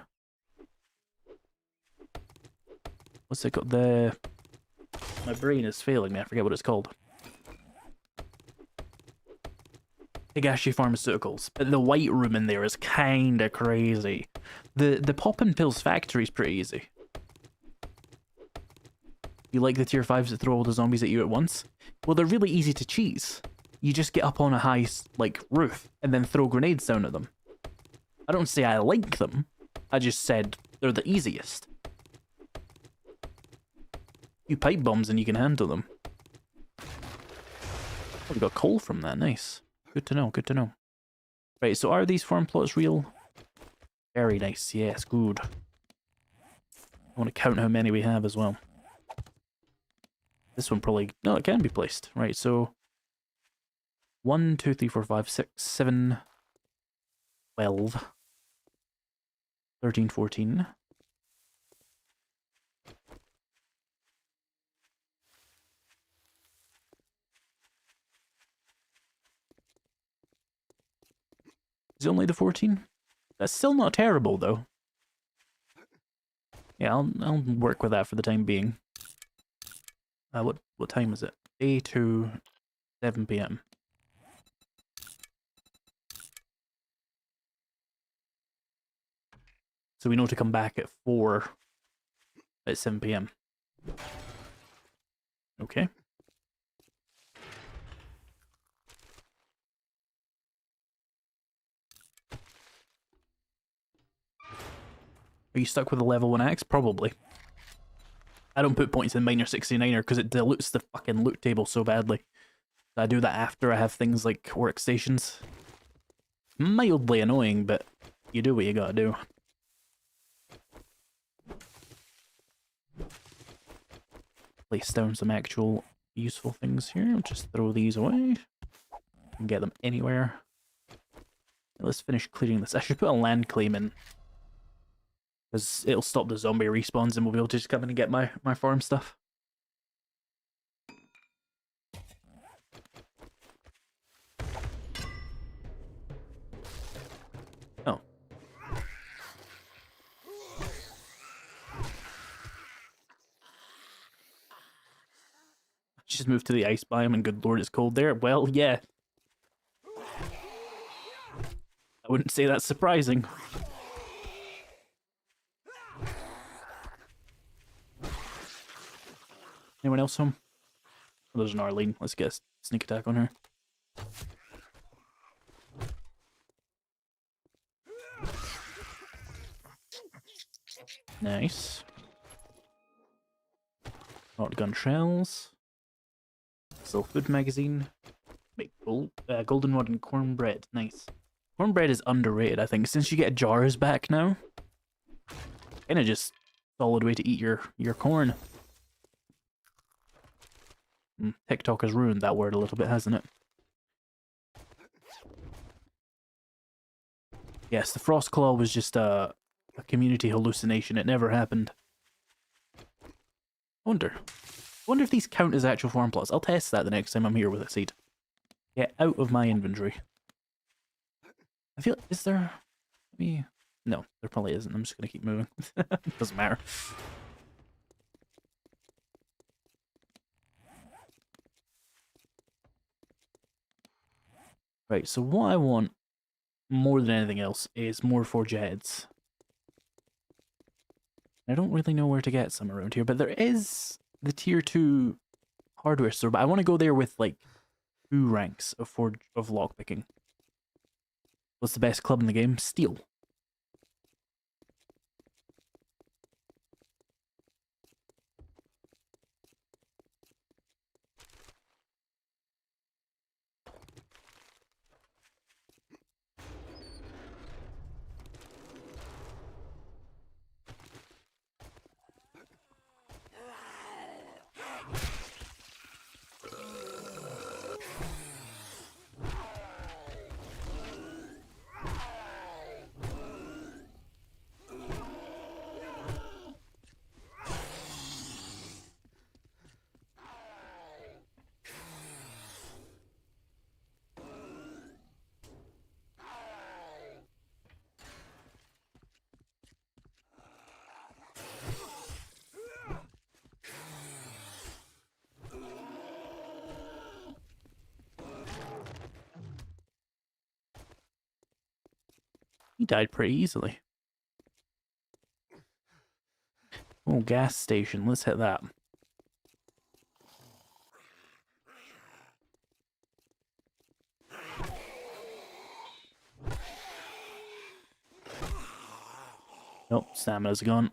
what's it called? My brain is failing me, I forget what it's called. Higashi Pharmaceuticals. But the white room in there is kinda crazy. The Poppin' Pills factory is pretty easy. You like the tier 5s that throw all the zombies at you at once? Well, they're really easy to cheese. You just get up on a high, like, roof, and then throw grenades down at them. I don't say I like them, I just said they're the easiest. You pipe bombs and you can handle them. Oh, we got coal from that, nice. Good to know, good to know. Right, so are these farm plots real? Very nice, yes, good. I want to count how many we have as well. This one probably... no, it can be placed. Right, so... 1, 2, 3, 4, 5, 6, 7... 12... 13, 14... Is it only the 14? That's still not terrible, though. Yeah, I'll work with that for the time being. What time is it? 8 to 7 PM. So we know to come back at 4 at 7 PM. Okay. Are you stuck with a level 1 axe? Probably. I don't put points in Miner 69er because it dilutes the fucking loot table so badly. I do that after I have things like workstations. Mildly annoying, but you do what you gotta do. Place down some actual useful things here. Just throw these away. And get them anywhere. Let's finish clearing this. I should put a land claim in. Because it'll stop the zombie respawns and we'll be able to just come in and get my farm stuff. Oh. Just moved to the ice biome and good lord it's cold there. Well, yeah. I wouldn't say that's surprising. Anyone else home? Oh, there's an Arlene. Let's get a sneak attack on her. Nice. Shotgun shells. Still food magazine. Make golden rod and cornbread. Nice. Cornbread is underrated, I think. Since you get jars back now, kinda just solid way to eat your corn. TikTok has ruined that word a little bit, hasn't it? Yes, the Frostclaw was just a community hallucination. It never happened. Wonder if these count as actual farm plots. I'll test that the next time I'm here with a seed. Get out of my inventory. I feel... Is there... Maybe... No, there probably isn't. I'm just going to keep moving. Doesn't matter. Right, so what I want more than anything else is more forge heads. I don't really know where to get some around here, but there is the tier 2 hardware store, but I want to go there with like 2 ranks of lockpicking. What's the best club in the game? Steel. He died pretty easily. Oh, gas station. Let's hit that. Nope, stamina's gone.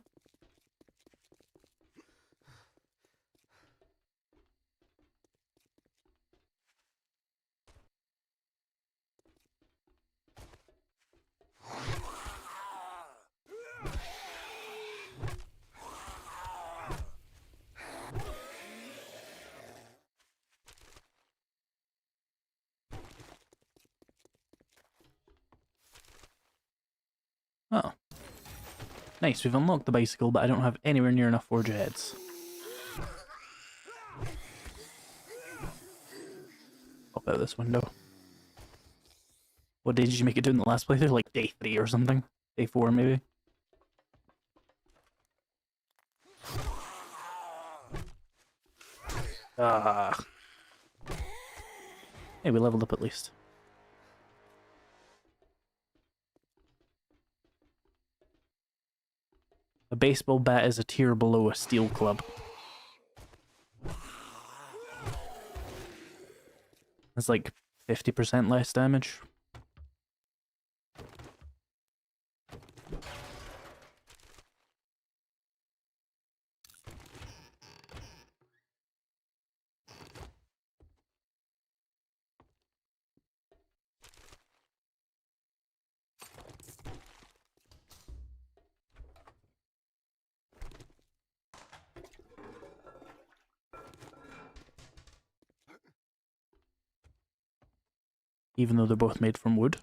Oh. Nice, we've unlocked the bicycle, but I don't have anywhere near enough forge heads. Pop out this window. What day did you make it to in the last playthrough? Like day 3 or something? Day 4 maybe? Ah. Hey, we leveled up at least. A baseball bat is a tier below a steel club. That's like 50% less damage. Even though they're both made from wood.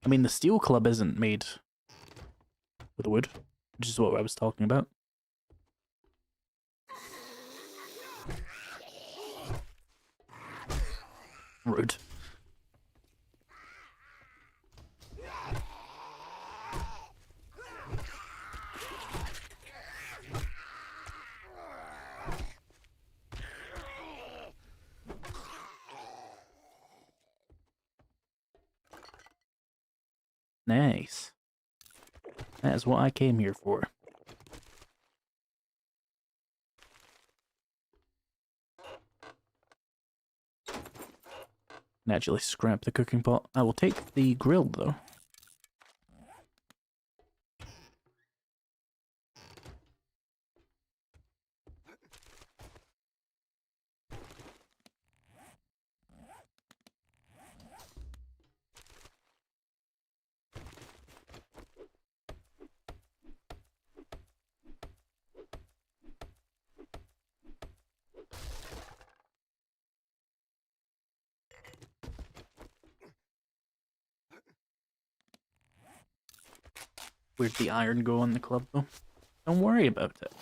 I mean, the steel club isn't made with wood, which is what I was talking about. Rude. Nice. That is what I came here for. Naturally scrap the cooking pot. I will take the grill though. Where'd the iron go on the club, though? Don't worry about it.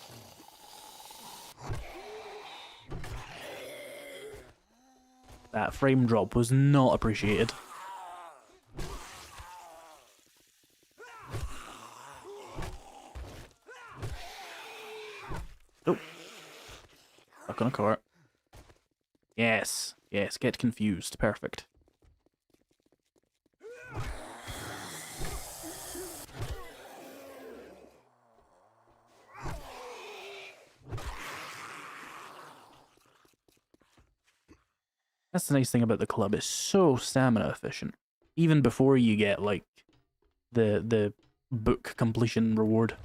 That frame drop was not appreciated. Oh. Stuck on a cart. Yes. Yes, get confused. Perfect. That's the nice thing about the club. It's so stamina efficient. Even before you get, like, the book completion reward.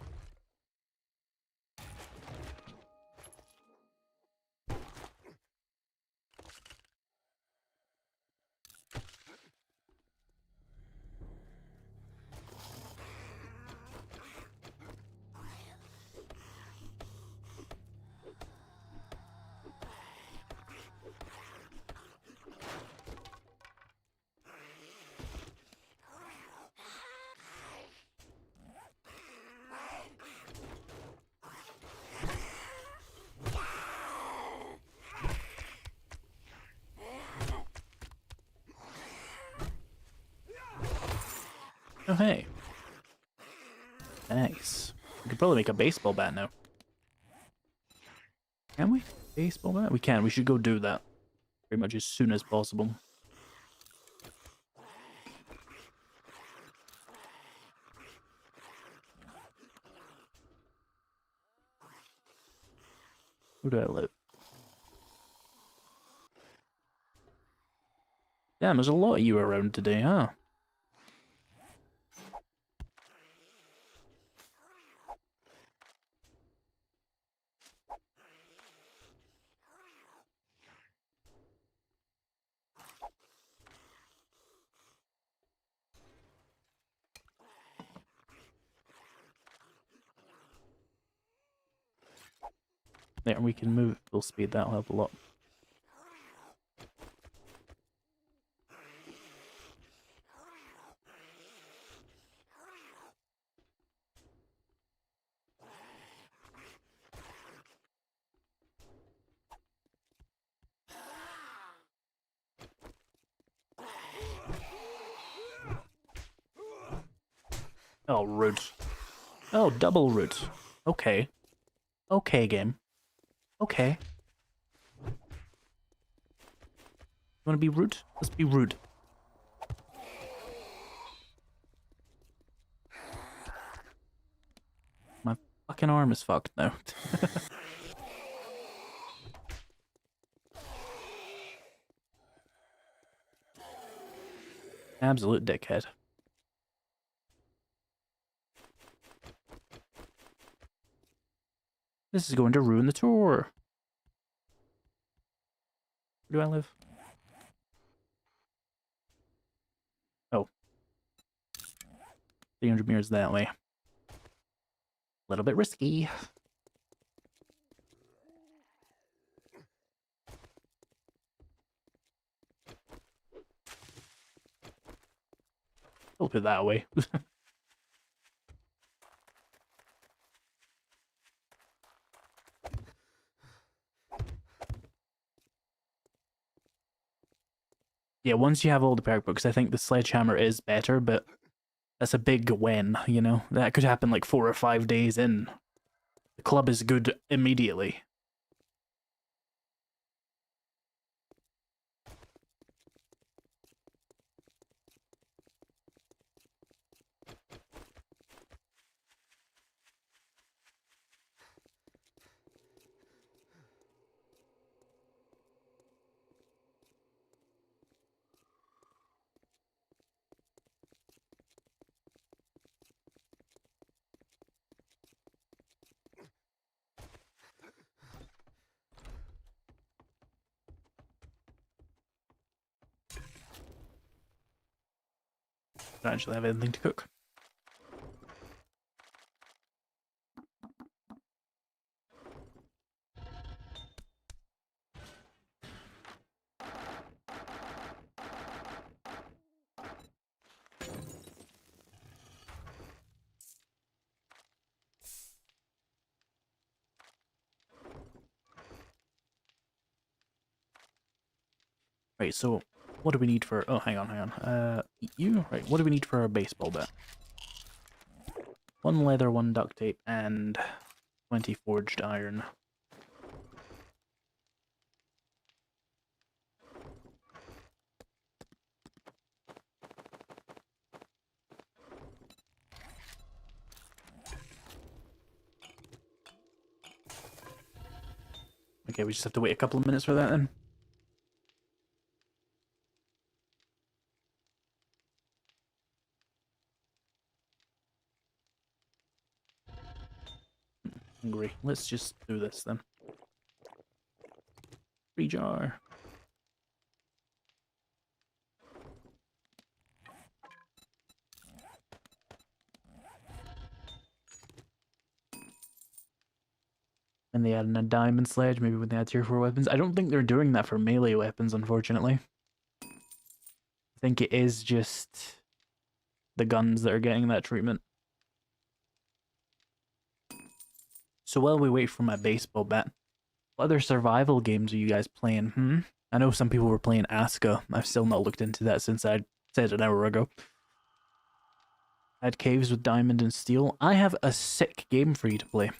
Oh, hey. Nice. We could probably make a baseball bat now. Can we? Baseball bat? We can. We should go do that. Pretty much as soon as possible. Where do I live? Damn, there's a lot of you around today, huh? There, we can move at full speed. That'll help a lot. Oh, rude. Oh, double rude. Okay. Okay, game. Okay. You wanna be rude? Let's be rude. My fucking arm is fucked now. Absolute dickhead. This is going to ruin the tour. Where do I live? Oh. 300 meters that way. A little bit risky. We'll put it that way. Yeah, once you have all the perk books, I think the sledgehammer is better, but that's a big when, you know? That could happen like 4 or 5 days in. The club is good immediately. Don't actually have anything to cook. Right, so what do we need for... Oh, hang on. You? Right, what do we need for our baseball bat? 1 leather, 1 duct tape, and 20 forged iron. Okay, we just have to wait a couple of minutes for that then. Hungry. Let's just do this then. Free jar. And they add in a diamond sledge, maybe when they add tier 4 weapons. I don't think they're doing that for melee weapons, unfortunately. I think it is just the guns that are getting that treatment. So while we wait for my baseball bat, what other survival games are you guys playing? I know some people were playing Aska. I've still not looked into that since I said an hour ago. Add caves with diamond and steel. I have a sick game for you to play.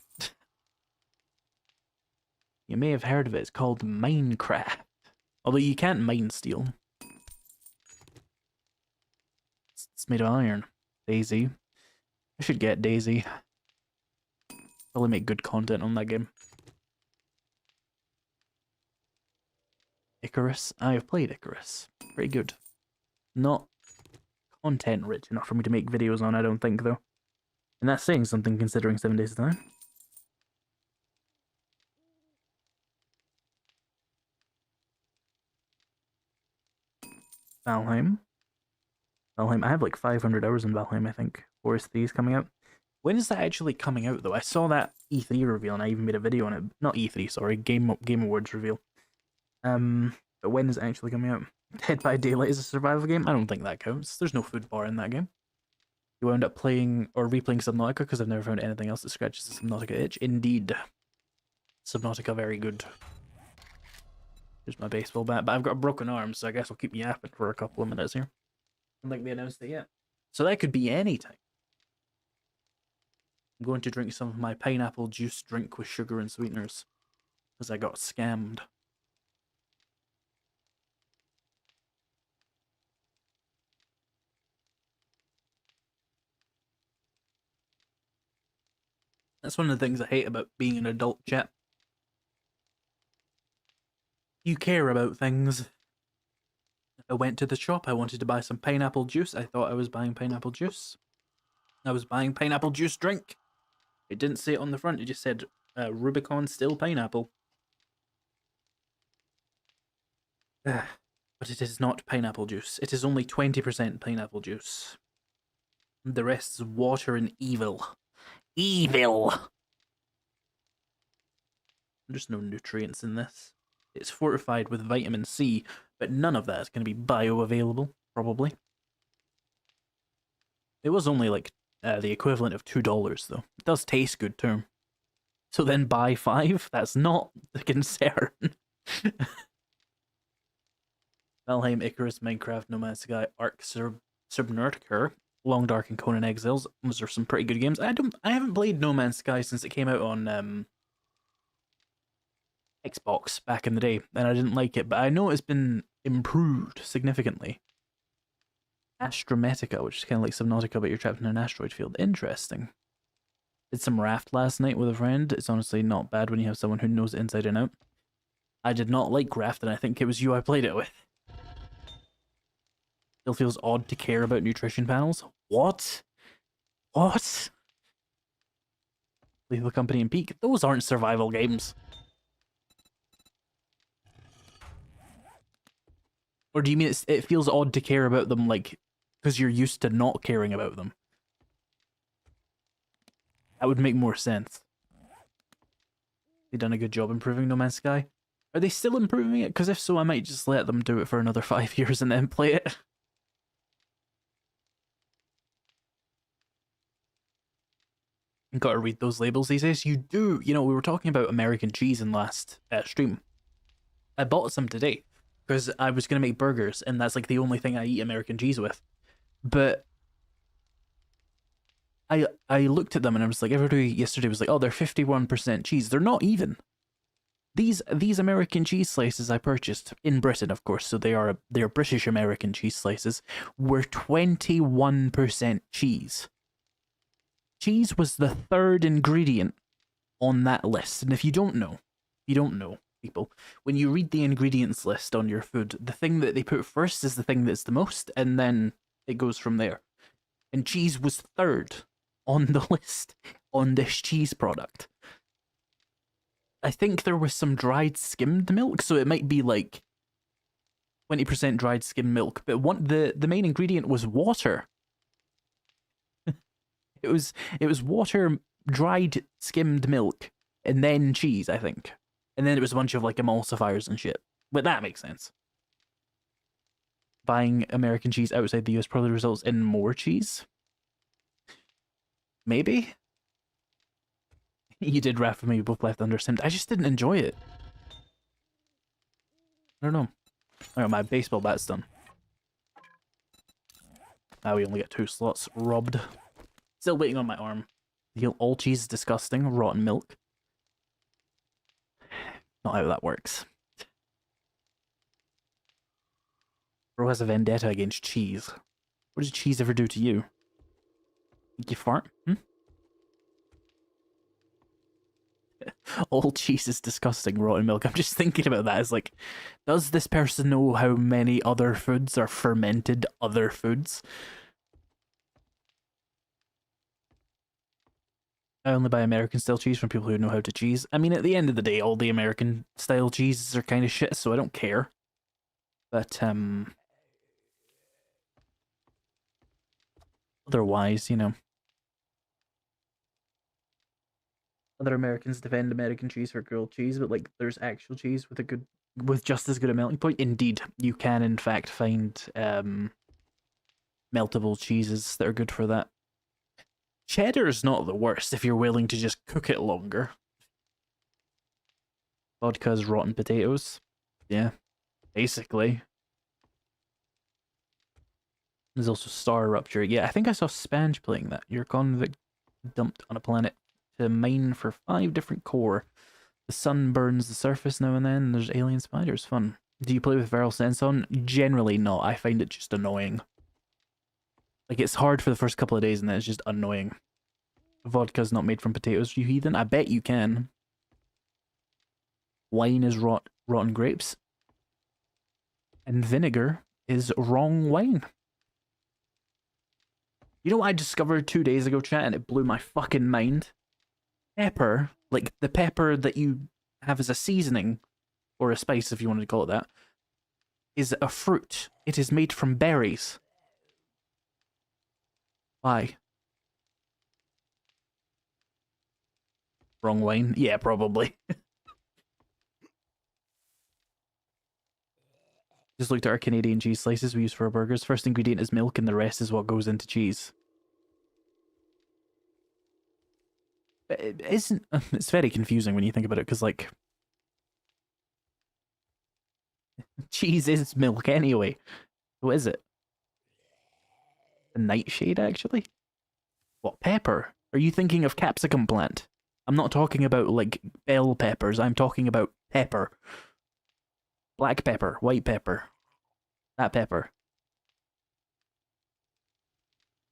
You may have heard of it. It's called Minecraft. Although you can't mine steel. It's made of iron. Daisy. I should get Daisy. Probably make good content on that game. Icarus. I have played Icarus. Pretty good. Not content rich enough for me to make videos on, I don't think, though. And that's saying something considering 7 days' time. Valheim. I have like 500 hours in Valheim, I think. Forest 3 is coming out. When is that actually coming out, though? I saw that E3 reveal, and I even made a video on it. Not E3, sorry. Game Awards reveal. But when is it actually coming out? Dead by Daylight is a survival game? I don't think that counts. There's no food bar in that game. You wound up playing or replaying Subnautica because I've never found anything else that scratches the Subnautica itch. Indeed. Subnautica, very good. Here's my baseball bat, but I've got a broken arm, so I guess I'll keep yapping for a couple of minutes here. I don't think they announced it yet. So that could be any time. I'm going to drink some of my pineapple juice drink with sugar and sweeteners because I got scammed. That's one of the things I hate about being an adult, chat. You care about things. I went to the shop, I wanted to buy some pineapple juice. I thought I was buying pineapple juice. I was buying pineapple juice drink. It didn't say it on the front, it just said Rubicon still pineapple. But it is not pineapple juice. It is only 20% pineapple juice. The rest is water and evil. Evil! There's no nutrients in this. It's fortified with vitamin C, but none of that is going to be bioavailable, probably. It was only like the equivalent of $2, though. It does taste good, too. So then buy 5? That's not the concern. Valheim, Icarus, Minecraft, No Man's Sky, Ark, Subnautica, Long Dark, and Conan Exiles. Those are some pretty good games. I haven't played No Man's Sky since it came out on Xbox back in the day, and I didn't like it, but I know it's been improved significantly. Astrometica, which is kind of like Subnautica, but you're trapped in an asteroid field. Interesting. Did some raft last night with a friend. It's honestly not bad when you have someone who knows it inside and out. I did not like raft, and I think it was you I played it with. Still feels odd to care about nutrition panels. What? What? Lethal Company and Peak? Those aren't survival games. Or do you mean it feels odd to care about them, like, because you're used to not caring about them? That would make more sense. They've done a good job improving No Man's Sky. Are they still improving it? Because if so, I might just let them do it for another 5 years and then play it. Gotta read those labels these days. You do. You know, we were talking about American cheese in last stream. I bought some today. because I was gonna make burgers, and that's like the only thing I eat American cheese with. But I looked at them and I was like, everybody yesterday was like, oh, they're 51% cheese. They're not even. These American cheese slices I purchased in Britain, of course, so they're British American cheese slices, were 21% cheese. Cheese was the third ingredient on that list, and if you don't know, people, when you read the ingredients list on your food, the thing that they put first is the thing that's the most, and then it goes from there. And cheese was third on the list on this cheese product. I think there was some dried skimmed milk, so it might be like 20% dried skimmed milk. But the main ingredient was water. it was water, dried skimmed milk, and then cheese, I think. And then it was a bunch of like emulsifiers and shit. But that makes sense. Buying American cheese outside the US probably results in more cheese. Maybe? You did rap for me, we both left undersimmed. I just didn't enjoy it. I don't know. Alright, my baseball bat's done. Now we only get 2 slots. Robbed. Still waiting on my arm. All cheese is disgusting. Rotten milk. Not how that works. Bro has a vendetta against cheese. What does cheese ever do to you? Make you fart? All cheese is disgusting, rotten milk. I'm just thinking about that as like, does this person know how many other foods are fermented other foods? I only buy American style cheese from people who know how to cheese. I mean, at the end of the day, all the American style cheeses are kind of shit, so I don't care. But, otherwise, you know. Other Americans defend American cheese for grilled cheese, but like there's actual cheese with just as good a melting point. Indeed, you can in fact find meltable cheeses that are good for that. Cheddar is not the worst if you're willing to just cook it longer. Vodka's rotten potatoes. Yeah, basically. There's also Star Rupture. Yeah, I think I saw Spange playing that. Your convict dumped on a planet to mine for 5 different core. The sun burns the surface now and then, and there's alien spiders. Fun. Do you play with Viral Sense on? Generally not. I find it just annoying. Like, it's hard for the first couple of days, and then it's just annoying. Vodka's not made from potatoes, you heathen. I bet you can. Wine is rotten grapes. And vinegar is wrong wine. You know what I discovered 2 days ago, chat, and it blew my fucking mind? Pepper, like the pepper that you have as a seasoning, or a spice if you wanted to call it that, is a fruit. It is made from berries. Why? Wrong wine? Yeah, probably. Just looked at our Canadian cheese slices we use for our burgers. First ingredient is milk and the rest is what goes into cheese. It isn't... It's very confusing when you think about it, because, like... cheese is milk anyway. What is it? A nightshade, actually? What, pepper? Are you thinking of capsicum plant? I'm not talking about, like, bell peppers. I'm talking about pepper. Black pepper, white pepper. That pepper.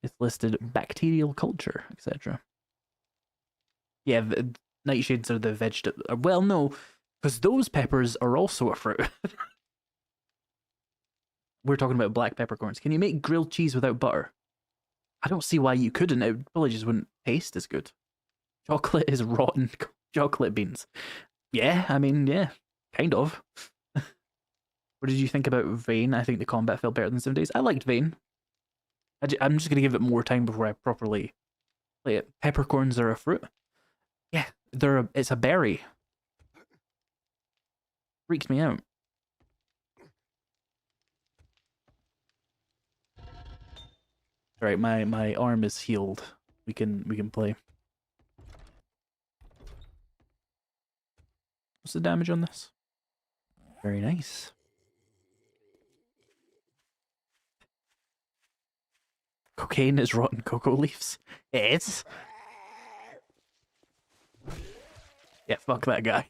It's listed bacterial culture, etc. Yeah, the nightshades are the vegetable. Well, no, because those peppers are also a fruit. We're talking about black peppercorns. Can you make grilled cheese without butter? I don't see why you couldn't. It probably just wouldn't taste as good. Chocolate is rotten chocolate beans. Yeah, I mean, yeah, kind of. What did you think about Vane? I think the combat felt better than 7 days. I liked Vane. I'm just going to give it more time before I properly play it. Peppercorns are a fruit. Yeah, it's a berry. Freaks me out. Alright, my arm is healed. We can play. What's the damage on this? Very nice. Cocaine is rotten cocoa leaves. It's... Yeah, fuck that guy.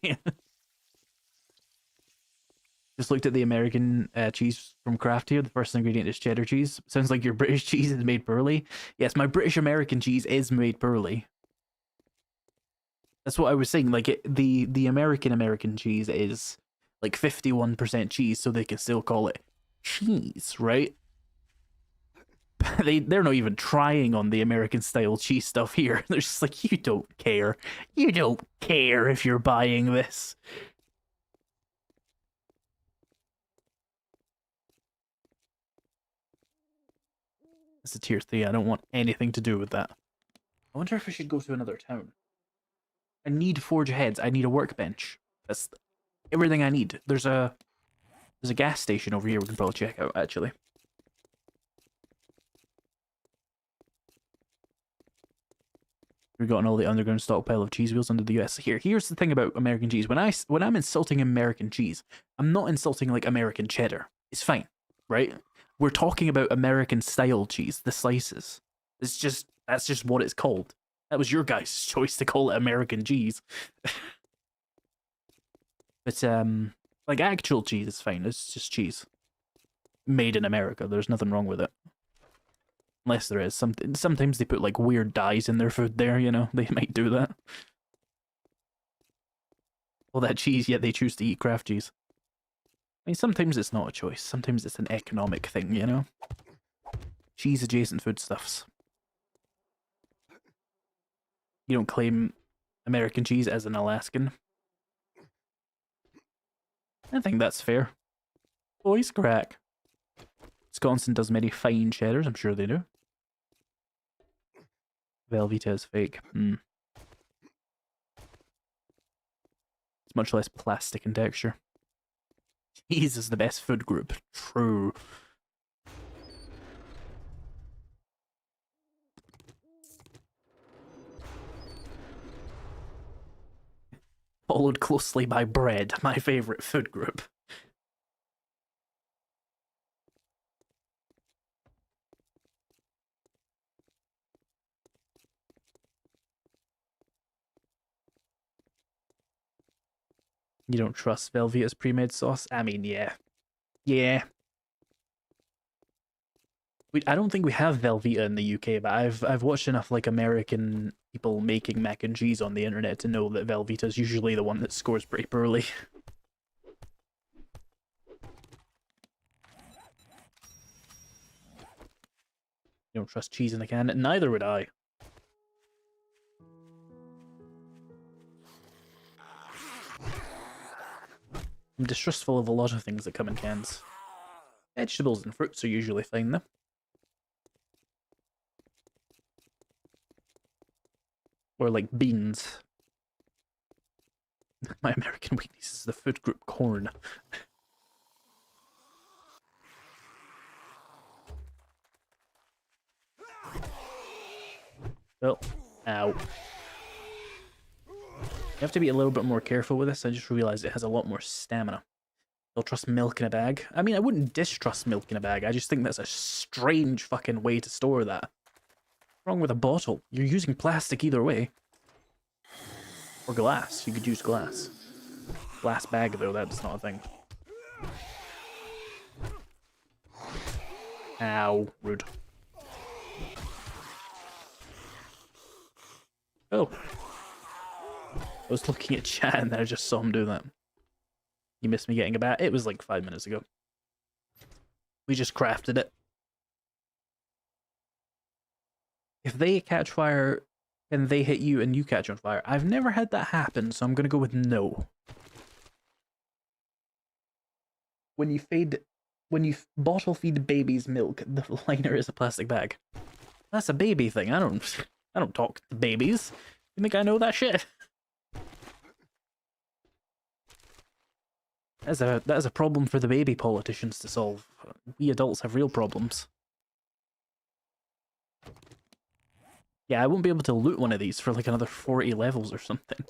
Just looked at the American cheese from Kraft here. The first ingredient is cheddar cheese. Sounds like your British cheese is made poorly. Yes, my British American cheese is made poorly. That's what I was saying. Like the American cheese is like 51% cheese, so they can still call it cheese, right? They're not even trying on the American style cheese stuff here. They're just like, you don't care. You don't care if you're buying this. It's a tier 3. I don't want anything to do with that. I wonder if I should go to another town. I need forge heads. I need a workbench. That's everything I need. There's a gas station over here we can probably check out, actually. We've gotten all the underground stockpile of cheese wheels under the US. Here's the thing about American cheese. When I'm insulting American cheese, I'm not insulting like American cheddar. It's fine, right? We're talking about American style cheese, the slices. That's just what it's called. That was your guys' choice to call it American cheese. But like actual cheese is fine. It's just cheese made in America. There's nothing wrong with it. Unless there is something. Sometimes they put like weird dyes in their food there, you know. They might do that. Well, that cheese, yet they choose to eat Kraft cheese. I mean, sometimes it's not a choice. Sometimes it's an economic thing, you know. Cheese adjacent foodstuffs. You don't claim American cheese as an Alaskan. I think that's fair. Voice crack. Wisconsin does many fine cheddars, I'm sure they do. Velveeta is fake. It's much less plastic in texture. Cheese is the best food group. True. Followed closely by bread, my favorite food group. You don't trust Velveeta's pre-made sauce? I mean, yeah. Yeah. I don't think we have Velveeta in the UK, but I've watched enough like American people making mac and cheese on the internet to know that Velveeta is usually the one that scores pretty poorly. You don't trust cheese in a can? Neither would I. I'm distrustful of a lot of things that come in cans. Vegetables and fruits are usually fine though. Or like beans. My American weakness is the food group corn. Oh, ow. You have to be a little bit more careful with this. I just realized it has a lot more stamina. They'll trust milk in a bag. I mean, I wouldn't distrust milk in a bag. I just think that's a strange fucking way to store that. What's wrong with a bottle? You're using plastic either way. Or glass. You could use glass. Glass bag, though, that's not a thing. Ow. Rude. Oh. I was looking at chat and then I just saw him do that. You missed me getting a bat? It was like 5 minutes ago. We just crafted it. If they catch fire and they hit you and you catch on fire, I've never had that happen, so I'm gonna go with no. When you bottle feed babies milk, the liner is a plastic bag. That's a baby thing. I don't talk to babies. You think I know that shit? That is a problem for the baby politicians to solve. We adults have real problems. Yeah, I won't be able to loot one of these for like another 40 levels or something.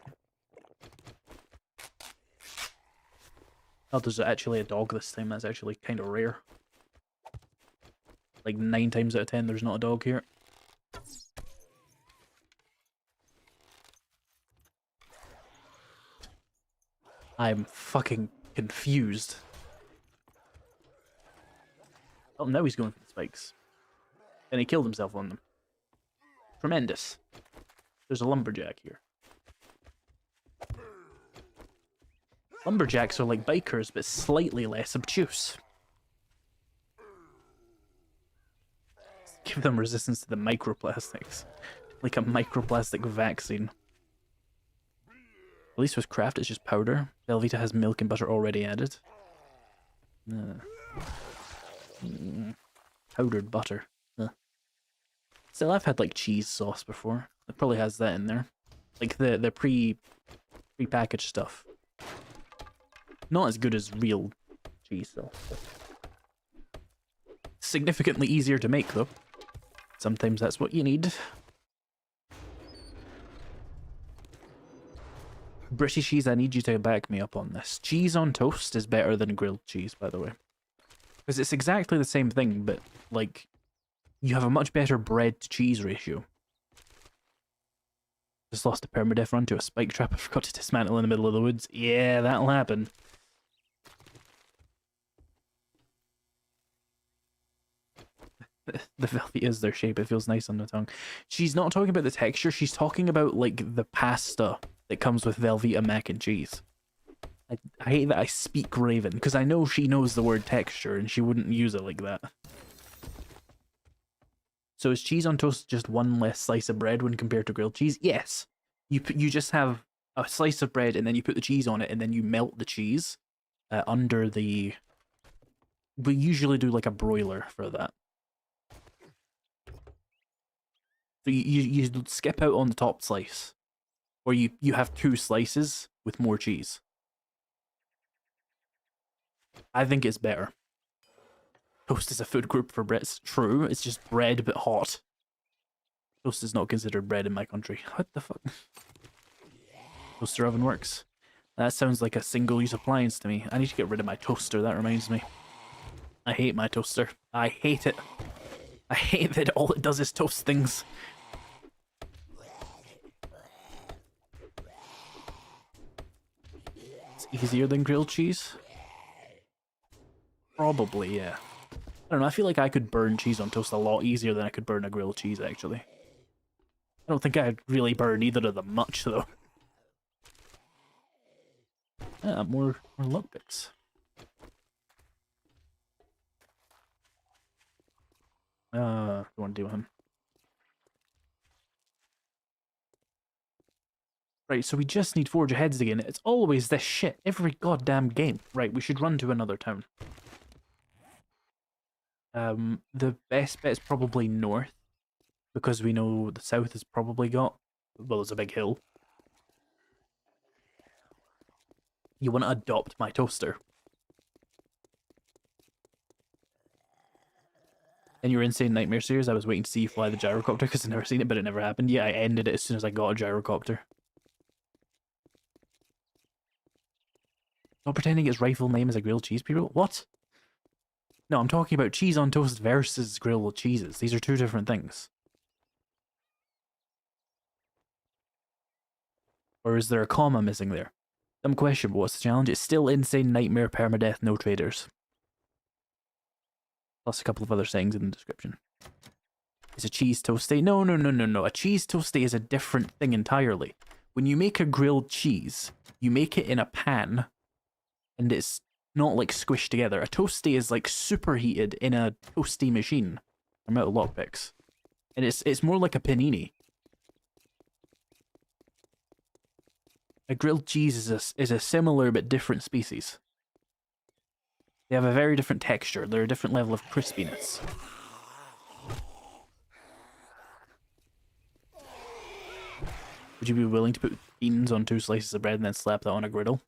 Oh, there's actually a dog this time. That's actually kind of rare. like 9 times out of 10 there's not a dog here. I'm fucking confused. Oh, now he's going for the spikes. And he killed himself on them. Tremendous. There's a lumberjack here. Lumberjacks are like bikers, but slightly less obtuse. Give them resistance to the microplastics. Like a microplastic vaccine. At least with craft, it's just powder. Velveeta has milk and butter already added. Powdered butter. Still, I've had like cheese sauce before. It probably has that in there. Like the pre-packaged stuff. Not as good as real cheese sauce. Significantly easier to make though. Sometimes that's what you need. British cheese, I need you to back me up on this. Cheese on toast is better than grilled cheese, by the way. Because it's exactly the same thing, but, like, you have a much better bread-to-cheese ratio. Just lost a Perma Death run to a spike trap I forgot to dismantle in the middle of the woods. Yeah, that'll happen. The Velveeta is their shape, it feels nice on the tongue. She's not talking about the texture, she's talking about, like, the pasta that comes with Velveeta mac and cheese. I hate that I speak Raven, because I know she knows the word texture, and she wouldn't use it like that. So is cheese on toast just one less slice of bread when compared to grilled cheese? Yes. You just have a slice of bread, and then you put the cheese on it, and then you melt the cheese under the... We usually do, like, a broiler for that. So you skip out on the top slice. Or you have 2 slices with more cheese. I think it's better. Toast is a food group for Brits. True, it's just bread but hot. Toast is not considered bread in my country. What the fuck? Toaster oven works. That sounds like a single-use appliance to me. I need to get rid of my toaster, that reminds me. I hate my toaster. I hate it. I hate that all it does is toast things. It's easier than grilled cheese? Probably, yeah. I don't know, I feel like I could burn cheese on toast a lot easier than I could burn a grilled cheese, actually. I don't think I'd really burn either of them much, though. Yeah, more lockpicks. Don't want to deal with him. Right, so we just need Forge Aheads again. It's always this shit, every goddamn game. Right, we should run to another town. The best bet is probably north, because we know the south has probably got... Well, there's a big hill. You want to adopt my toaster. In your Insane Nightmare series, I was waiting to see you fly the gyrocopter because I've never seen it, but it never happened. Yeah, I ended it as soon as I got a gyrocopter. Not pretending its rightful name is a grilled cheese, people? What? No, I'm talking about cheese on toast versus grilled cheeses. These are 2 different things. Or is there a comma missing there? Dumb question, but what's the challenge? It's still Insane Nightmare Perma Death, no traders. Plus a couple of other sayings in the description. Is a cheese toasty? No. A cheese toasty is a different thing entirely. When you make a grilled cheese, you make it in a pan, and it's not like squished together. A toasty is like superheated in a toasty machine. I'm out of lockpicks. And it's more like a panini. A grilled cheese is a similar but different species. They have a very different texture. They're a different level of crispiness. Would you be willing to put beans on 2 slices of bread and then slap that on a griddle?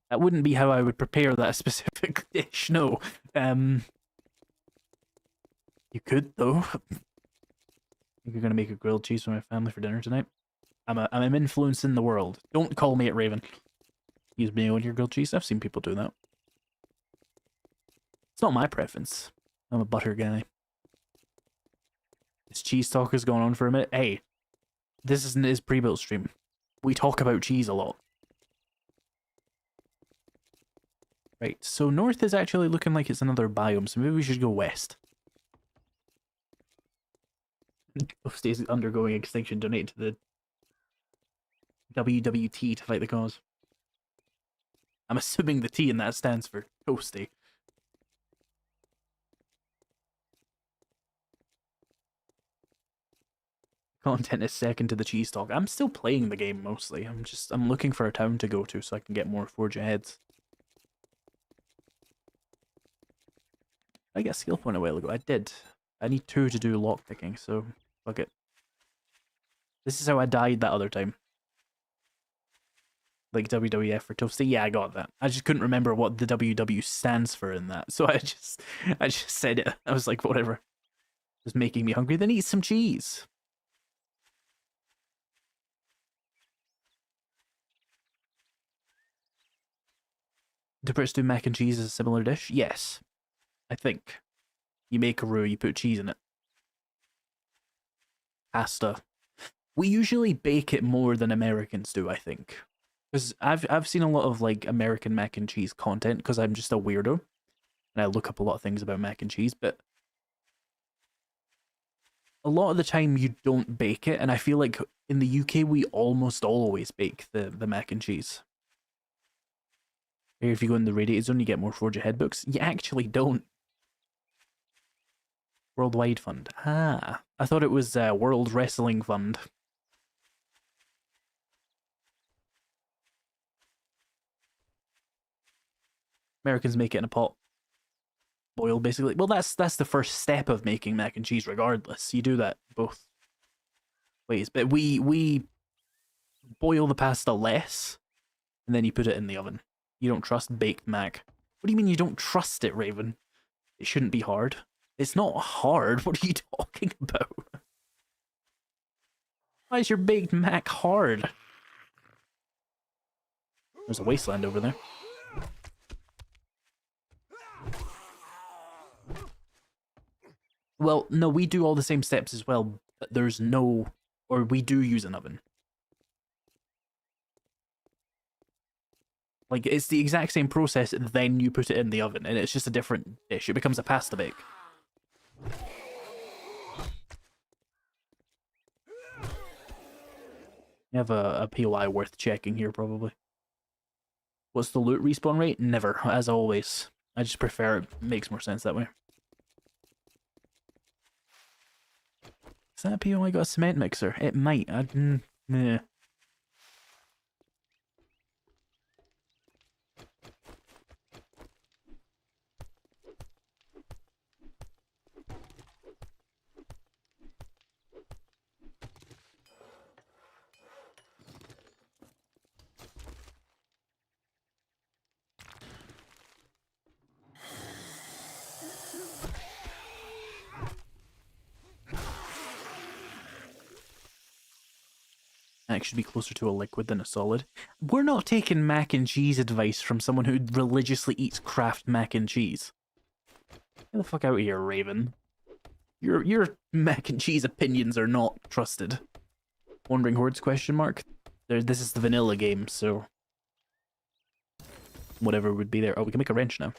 That wouldn't be how I would prepare that specific dish, no. You could, though. Think you're gonna make a grilled cheese for my family for dinner tonight? I'm an influence in the world. Don't call me at Raven. Use me on your grilled cheese. I've seen people do that. It's not my preference. I'm a butter guy. This cheese talk has gone on for a minute. Hey, this isn't his pre-built stream. We talk about cheese a lot. Right, so north is actually looking like it's another biome, so maybe we should go west. Ghosty is undergoing extinction. Donate to the WWT to fight the cause. I'm assuming the T in that stands for Ghosty. Content is second to the cheese talk. I'm still playing the game mostly. I'm looking for a town to go to so I can get more forge aheads. I got a skill point a while ago. I did. I need 2 to do lockpicking, so fuck it. This is how I died that other time. Like WWF for Toasty. Yeah, I got that. I just couldn't remember what the WW stands for in that, so I just said it. I was like, whatever. It's making me hungry. Then eat some cheese. Do Brits do mac and cheese as a similar dish? Yes. I think. You make a roux, you put cheese in it. Pasta. We usually bake it more than Americans do, I think. Because I've seen a lot of like American mac and cheese content because I'm just a weirdo. And I look up a lot of things about mac and cheese, but a lot of the time you don't bake it, and I feel like in the UK we almost always bake the mac and cheese. If you go in the radiated zone, you get more Forge Ahead books. You actually don't. Worldwide Fund. Ah, I thought it was World Wrestling Fund. Americans make it in a pot. Boil, basically. Well, that's the first step of making mac and cheese, regardless. You do that both ways. But we boil the pasta less, and then you put it in the oven. You don't trust baked mac. What do you mean you don't trust it, Raven? It shouldn't be hard. It's not hard. What are you talking about? Why is your baked mac hard? There's a wasteland over there. Well, no, we do all the same steps as well, but there's no... Or we do use an oven. Like, it's the exact same process, then you put it in the oven, and it's just a different dish. It becomes a pasta bake. You have a POI worth checking here, probably. What's the loot respawn rate? Never, as always. I just prefer it. Makes more sense that way. Is that POI got a cement mixer? It might. Meh. Should be closer to a liquid than a solid. We're not taking mac and cheese advice from someone who religiously eats Kraft mac and cheese. Get the fuck out of here, Raven. Your mac and cheese opinions are not trusted. Wandering Hordes question mark? This is the vanilla game, so whatever would be there. Oh, we can make a wrench now.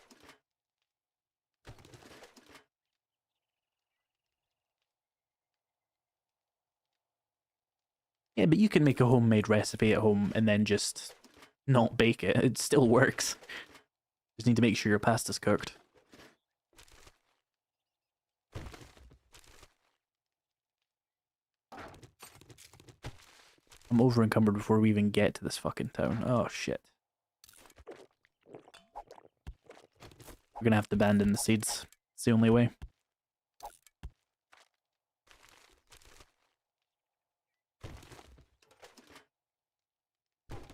Yeah, but you can make a homemade recipe at home and then just not bake it. It still works. Just need to make sure your pasta's cooked. I'm over encumbered before we even get to this fucking town. Oh shit. We're gonna have to abandon the seeds. It's the only way.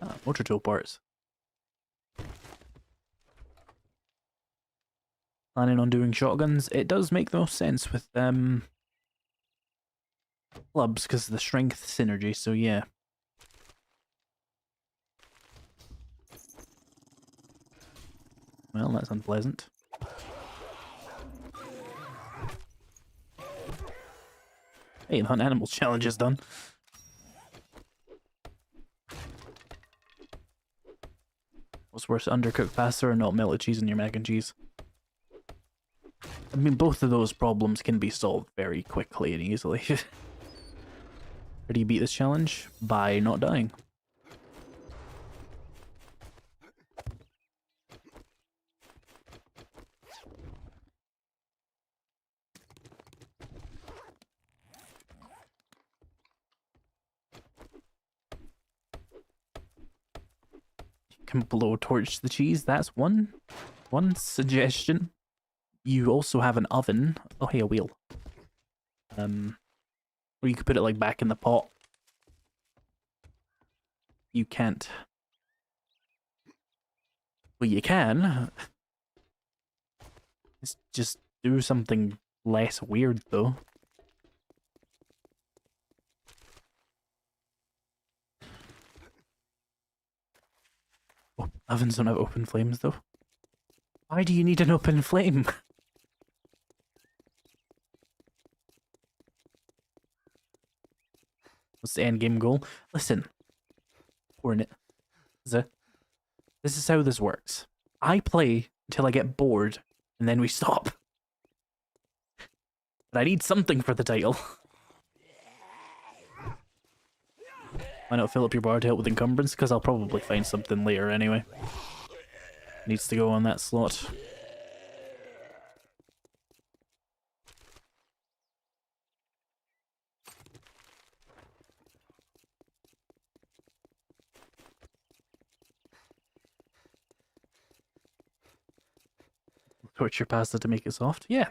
Ah, motor tool parts. Planning on doing shotguns? It does make the most sense with clubs because of the strength synergy, so yeah. Well, that's unpleasant. Hey, the Hunt Animals challenge is done. What's worse, undercooked pasta or not melted cheese in your mac and cheese? I mean, both of those problems can be solved very quickly and easily. How do you beat this challenge? By not dying. You can blowtorch the cheese. That's one suggestion. You also have an oven. Oh, hey, a wheel. Or you could put it like back in the pot. You can't. Well, you can. It's just do something less weird, though. Oh, ovens don't have open flames, though. Why do you need an open flame? What's the end game goal? Listen, Hornet. This is how this works. I play until I get bored, and then we stop. But I need something for the title. Why not fill up your bar to help with encumbrance? Because I'll probably find something later anyway. Needs to go on that slot. Torch your pasta to make it soft? Yeah.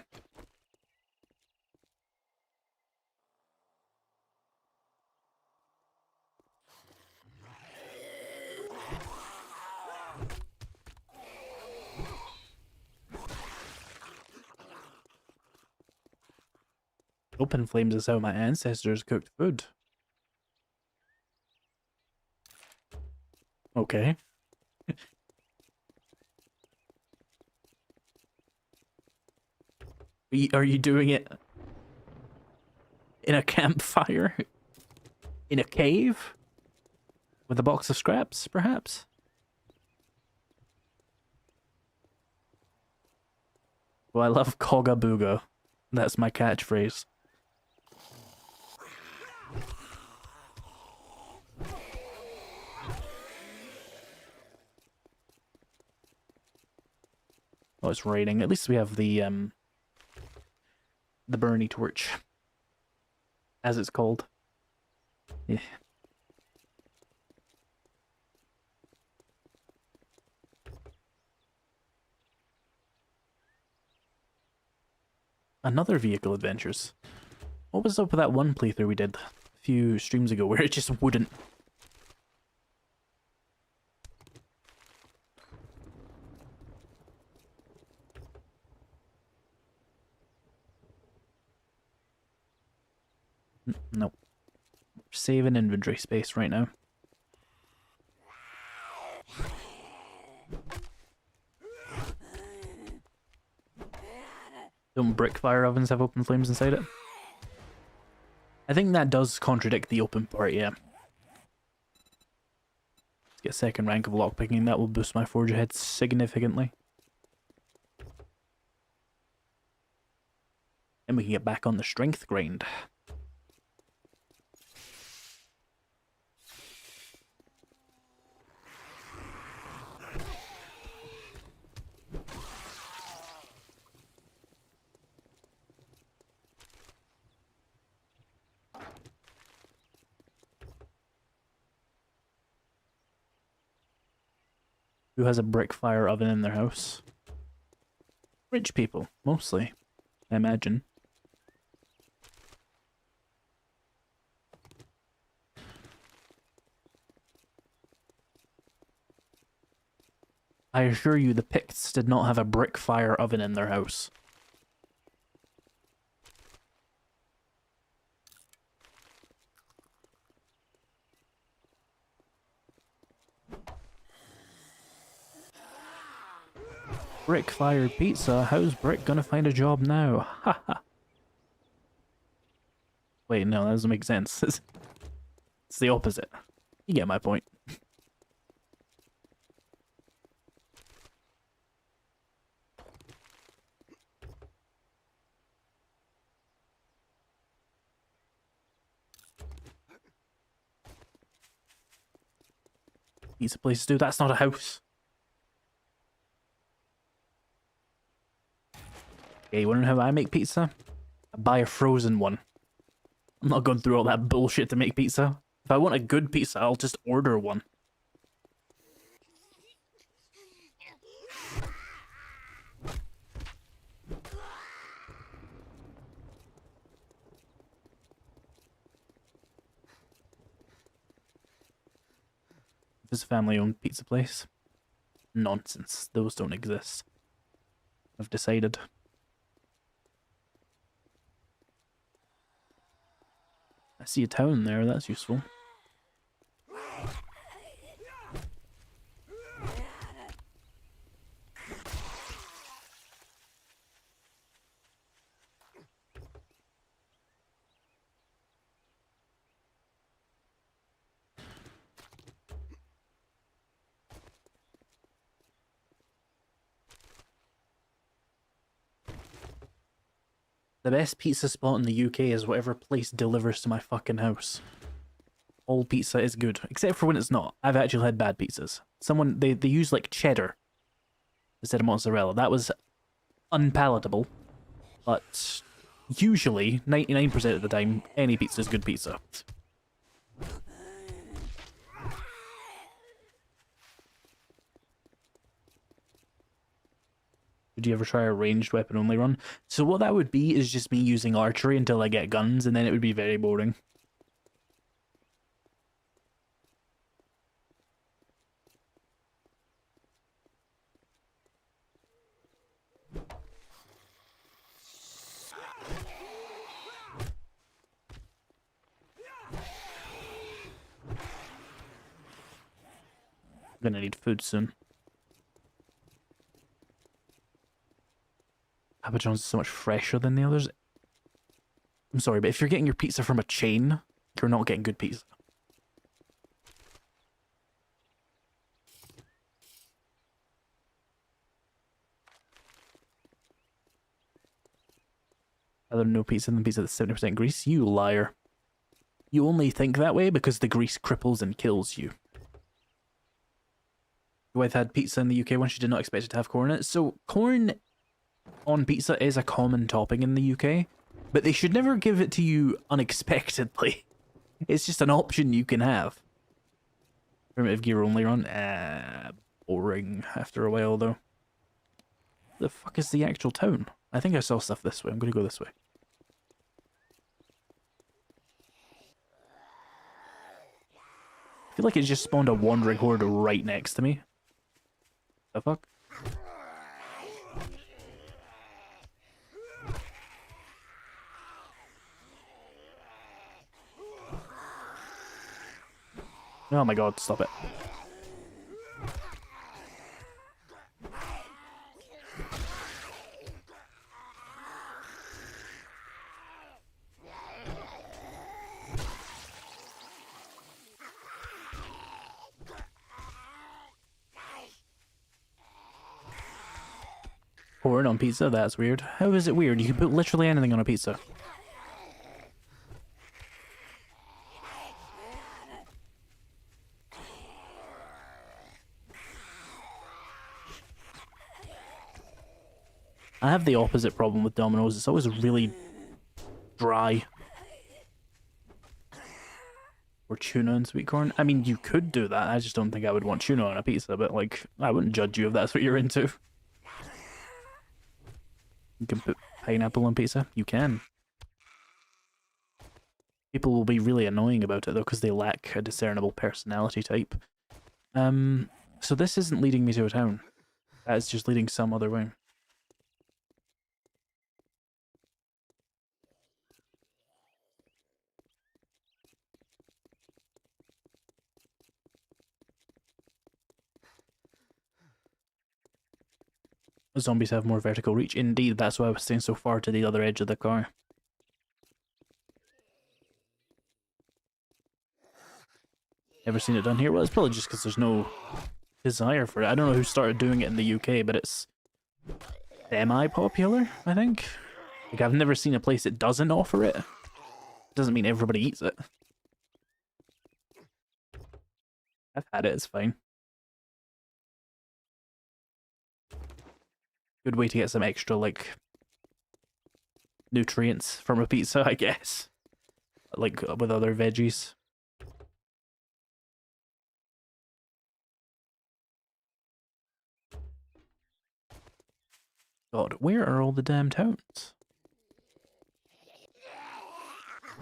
Open flames is how my ancestors cooked food. Okay. Are you doing it in a campfire? In a cave? With a box of scraps, perhaps? Well, I love Cogga Booga. That's my catchphrase. Oh, it's raining. At least we have the Bernie torch, as it's called. Yeah. Another vehicle adventures. What was up with that one playthrough we did a few streams ago where it just wouldn't? Nope. Saving inventory space right now. Don't brick fire ovens have open flames inside it? I think that does contradict the open part, yeah. Let's get second rank of lockpicking, that will boost my forge ahead significantly. And we can get back on the strength grind. Who has a brick fire oven in their house? Rich people, mostly, I imagine. I assure you the Picts did not have a brick fire oven in their house. Brick fired pizza? How's Brick gonna find a job now? Haha. Wait, no, that doesn't make sense. It's the opposite. You get my point. Pizza place to do. That's not a house. Okay, you wanna know how I make pizza? I buy a frozen one. I'm not going through all that bullshit to make pizza. If I want a good pizza, I'll just order one. If it's a family-owned pizza place. Nonsense. Those don't exist. I've decided. I see a town there, that's useful. The best pizza spot in the UK is whatever place delivers to my fucking house. All pizza is good, except for when it's not. I've actually had bad pizzas. They use like cheddar instead of mozzarella. That was unpalatable, but usually, 99% of the time, any pizza is good pizza. Would you ever try a ranged weapon only run? So what that would be is just me using archery until I get guns, and then it would be very boring. I'm gonna need food soon. Papa John's is so much fresher than the others. I'm sorry, but if you're getting your pizza from a chain, you're not getting good pizza. Rather no pizza than pizza that's 70% grease? You liar. You only think that way because the grease cripples and kills you. My wife had pizza in the UK when she did not expect it to have corn in it. So corn on pizza is a common topping in the UK, but they should never give it to you unexpectedly. It's just an option you can have. Primitive gear only run? Boring after a while though. The fuck is the actual town? I think I saw stuff this way. I'm gonna go this way. I feel like it just spawned a wandering horde right next to me. The fuck? Oh my god, stop it. Corn on pizza? That's weird. How is it weird? You can put literally anything on a pizza. I have the opposite problem with Domino's. It's always really dry. Or tuna and sweet corn. I mean, you could do that. I just don't think I would want tuna on a pizza, but like, I wouldn't judge you if that's what you're into. You can put pineapple on pizza? You can. People will be really annoying about it though, because they lack a discernible personality type. So this isn't leading me to a town. That is just leading some other way. Zombies have more vertical reach. Indeed, that's why I was staying so far to the other edge of the car. Never seen it done here. Well, it's probably just because there's no desire for it. I don't know who started doing it in the UK, but it's semi-popular, I think. Like, I've never seen a place that doesn't offer it. Doesn't mean everybody eats it. I've had it, it's fine. Good way to get some extra, like, nutrients from a pizza, I guess. Like, with other veggies. God, where are all the damn towns?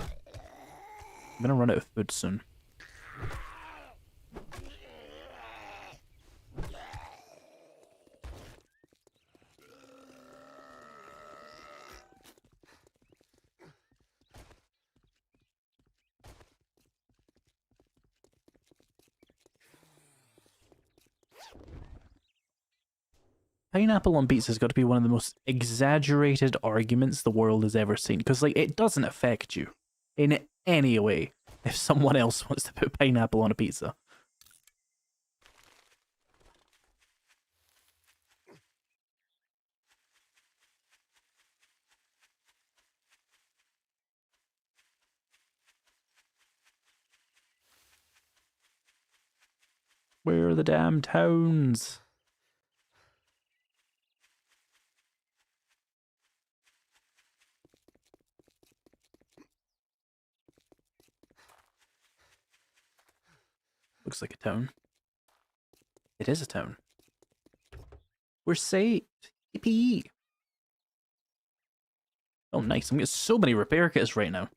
I'm gonna run out of food soon. Pineapple on pizza has got to be one of the most exaggerated arguments the world has ever seen. Because, like, it doesn't affect you in any way if someone else wants to put pineapple on a pizza. Where are the damn towns? Looks like a town. It is a town. We're saved. Yippee. Oh, nice. I'm getting so many repair kits right now.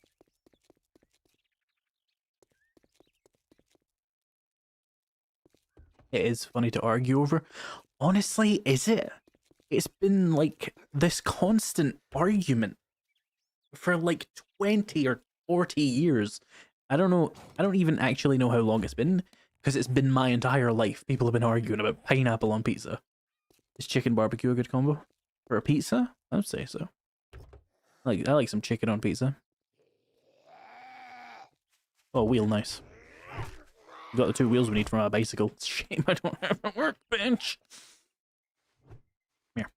It is funny to argue over. Honestly, is it? It's been like this constant argument for like 20 or 40 years. I don't know. I don't even actually know how long it's been, because it's been my entire life. People have been arguing about pineapple on pizza. Is chicken barbecue a good combo for a pizza? I would say so. I like some chicken on pizza. Oh, wheel, nice. We got the 2 wheels we need from our bicycle. It's a shame I don't have a workbench. Here.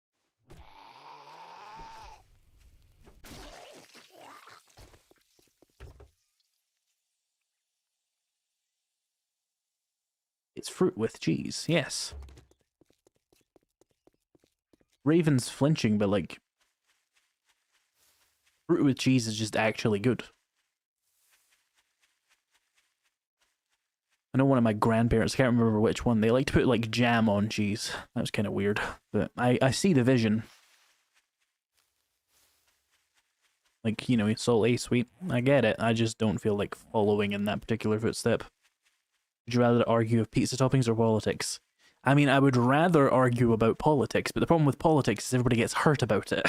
It's fruit with cheese, yes. Raven's flinching, but like, fruit with cheese is just actually good. I know one of my grandparents, I can't remember which one, they like to put like jam on cheese. That was kind of weird, but I see the vision. Like, you know, salty, sweet, I get it. I just don't feel like following in that particular footstep. Would you rather argue of pizza toppings or politics? I mean, I would rather argue about politics, but the problem with politics is everybody gets hurt about it.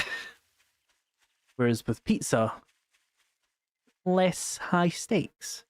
Whereas with pizza, less high stakes.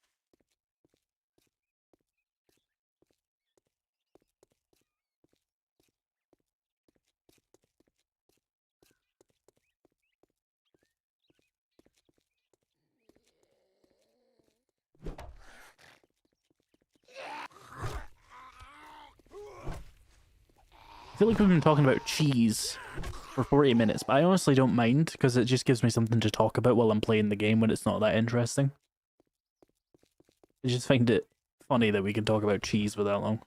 I feel like we've been talking about cheese for 40 minutes, but I honestly don't mind, because it just gives me something to talk about while I'm playing the game when it's not that interesting. I just find it funny that we can talk about cheese for that long.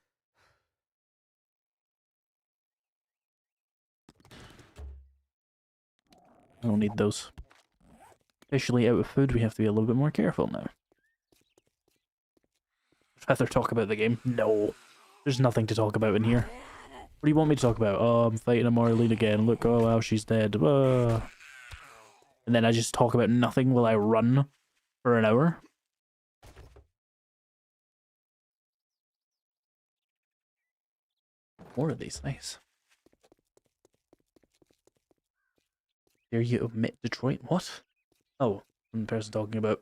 I don't need those. Officially out of food, we have to be a little bit more careful now. I'd rather talk about the game. No. There's nothing to talk about in here. What do you want me to talk about? Oh, I'm fighting a Marlene again. Look, oh wow, she's dead. And then I just talk about nothing while I run for an hour. More of these, nice. Dare you omit Detroit? What? Oh, one person talking about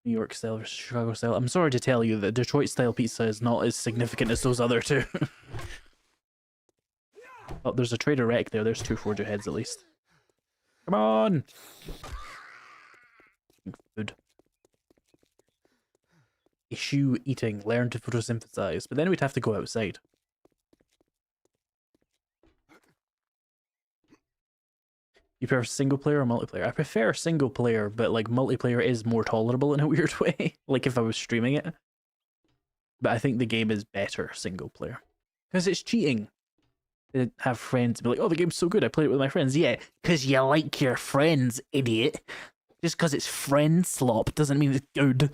New York style versus Chicago style. I'm sorry to tell you that Detroit style pizza is not as significant as those other two. Oh, there's a Trader Wreck there. There's 2 Forger heads at least. Come on! Food. Issue eating, learn to photosynthesize, but then we'd have to go outside. You prefer single player or multiplayer? I prefer single player, but like multiplayer is more tolerable in a weird way, like if I was streaming it. But I think the game is better single player. Because it's cheating. To have friends be like, oh, the game's so good, I played it with my friends. Yeah, because you like your friends, idiot. Just because it's friend slop doesn't mean it's good.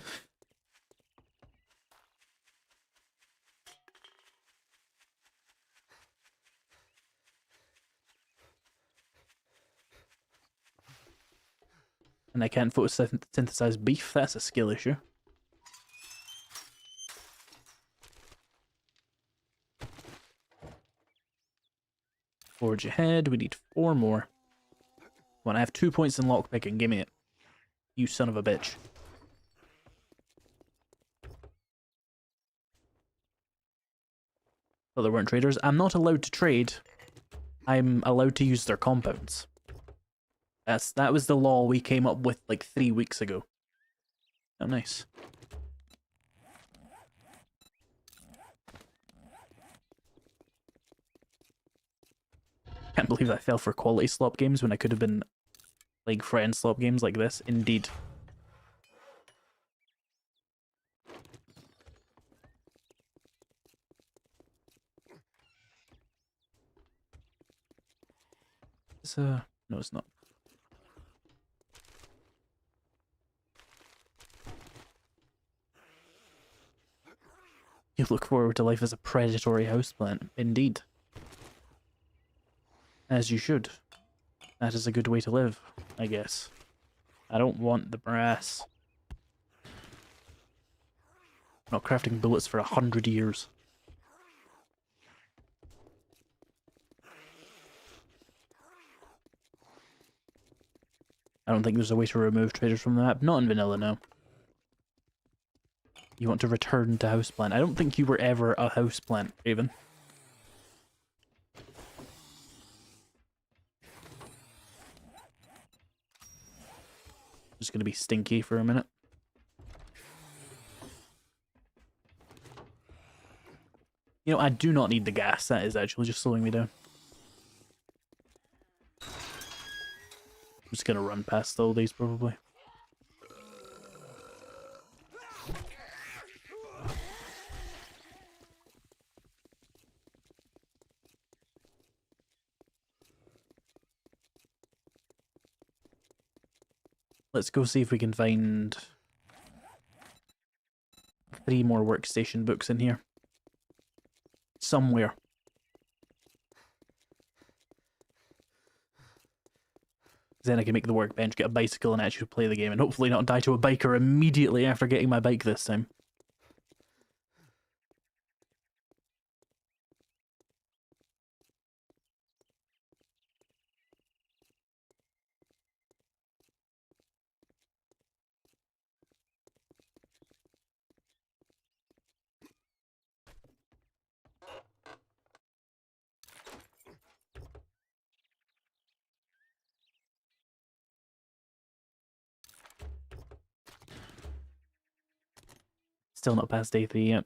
And I can't photosynthesize beef, that's a skill issue. Forge ahead, we need 4 more. When I have 2 points in lockpicking, give me it. You son of a bitch. But there weren't traders. I'm not allowed to trade. I'm allowed to use their compounds. That was the law we came up with like 3 weeks ago. Oh, nice. Can't believe I fell for quality slop games when I could have been like friend slop games like this. Indeed. It's no, it's not. You look forward to life as a predatory houseplant. Indeed. As you should. That is a good way to live, I guess. I don't want the brass. I'm not crafting bullets for 100 years. I don't think there's a way to remove traders from the map. Not in vanilla, no. You want to return to houseplant. I don't think you were ever a houseplant, Raven. Just gonna be stinky for a minute. You know, I do not need the gas. That is actually just slowing me down. I'm just gonna run past all these, probably. Let's go see if we can find 3 more workstation books in here. Somewhere. Then I can make the workbench, get a bicycle, and actually play the game, and hopefully not die to a biker immediately after getting my bike this time. Still not past day 3 yet.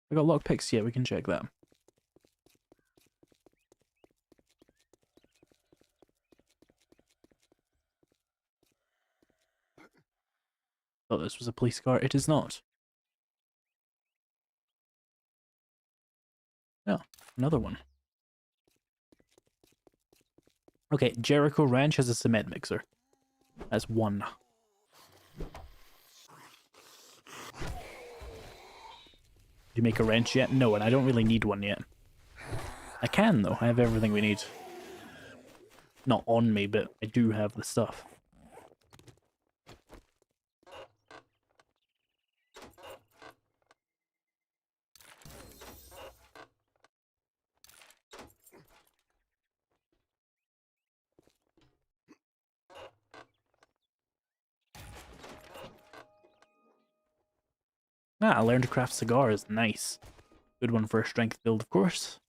We got lockpicks? Yeah, we can check that. Thought this was a police car. It is not. Oh, another one. Okay, Jericho Ranch has a cement mixer. That's 1. Do you make a wrench yet? No, and I don't really need one yet. I can, though. I have everything we need. Not on me, but I do have the stuff. Ah, I learned to craft cigars. Nice. Good one for a strength build, of course.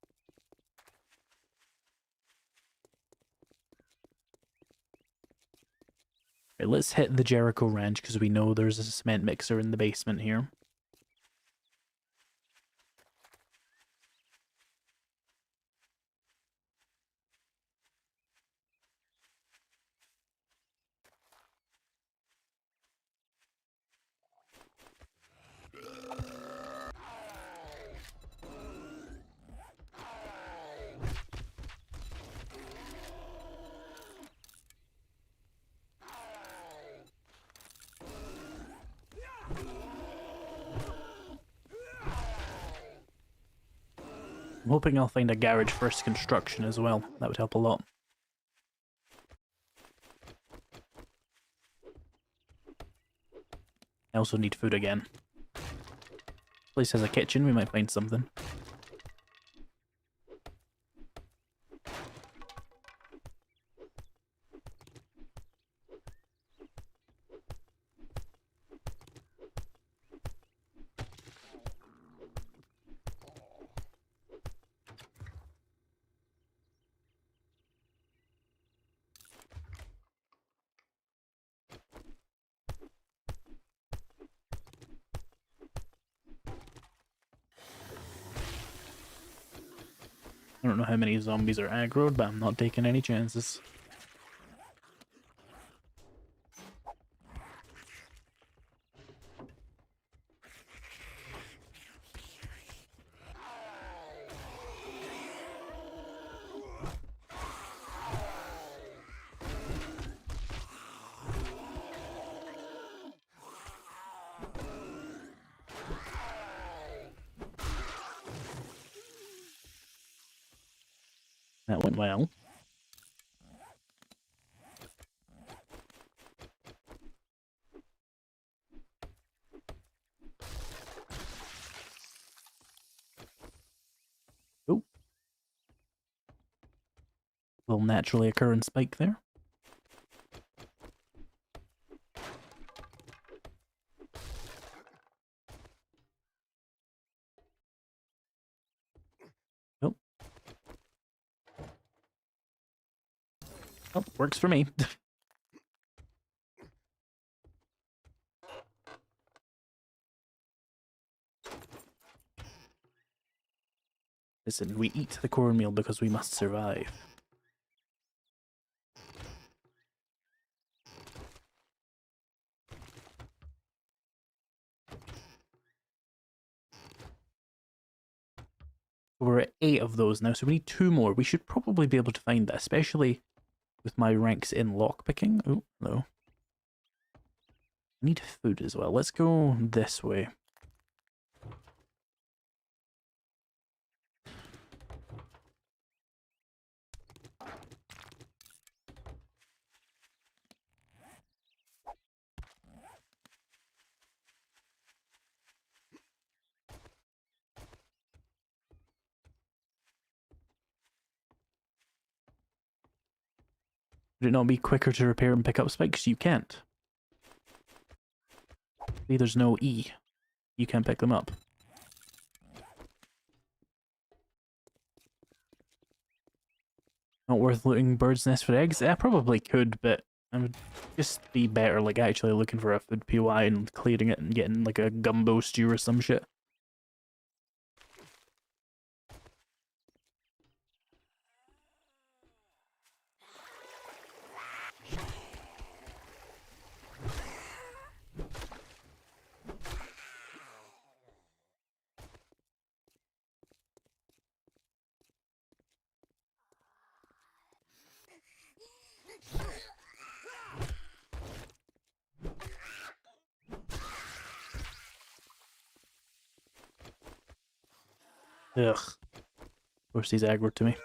Okay, let's hit the Jericho Ranch because we know there's a cement mixer in the basement here. I'm hoping I'll find a garage first construction as well. That would help a lot. I also need food again. This place has a kitchen, we might find something. I don't know how many zombies are aggroed, but I'm not taking any chances. That went well. Oh. Little naturally occurring spike there. Oh. Oh, works for me. Listen, we eat the cornmeal because we must survive. We're at 8 of those now, so we need 2 more. We should probably be able to find that, especially with my ranks in lockpicking. Oh, no. I need food as well. Let's go this way. Would it not be quicker to repair and pick up spikes? You can't. See, there's no E. You can't pick them up. Not worth looting bird's nest for eggs? I probably could, but I would just be better like actually looking for a food POI and clearing it and getting like a gumbo stew or some shit. Ugh. Of course he's aggro to me.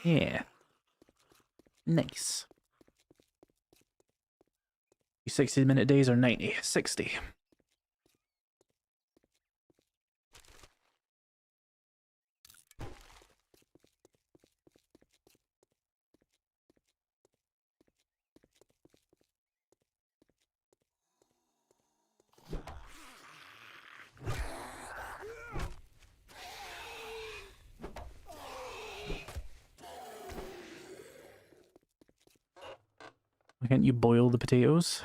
Yeah. Nice. 60-minute days or 90? 60. Can't you boil the potatoes?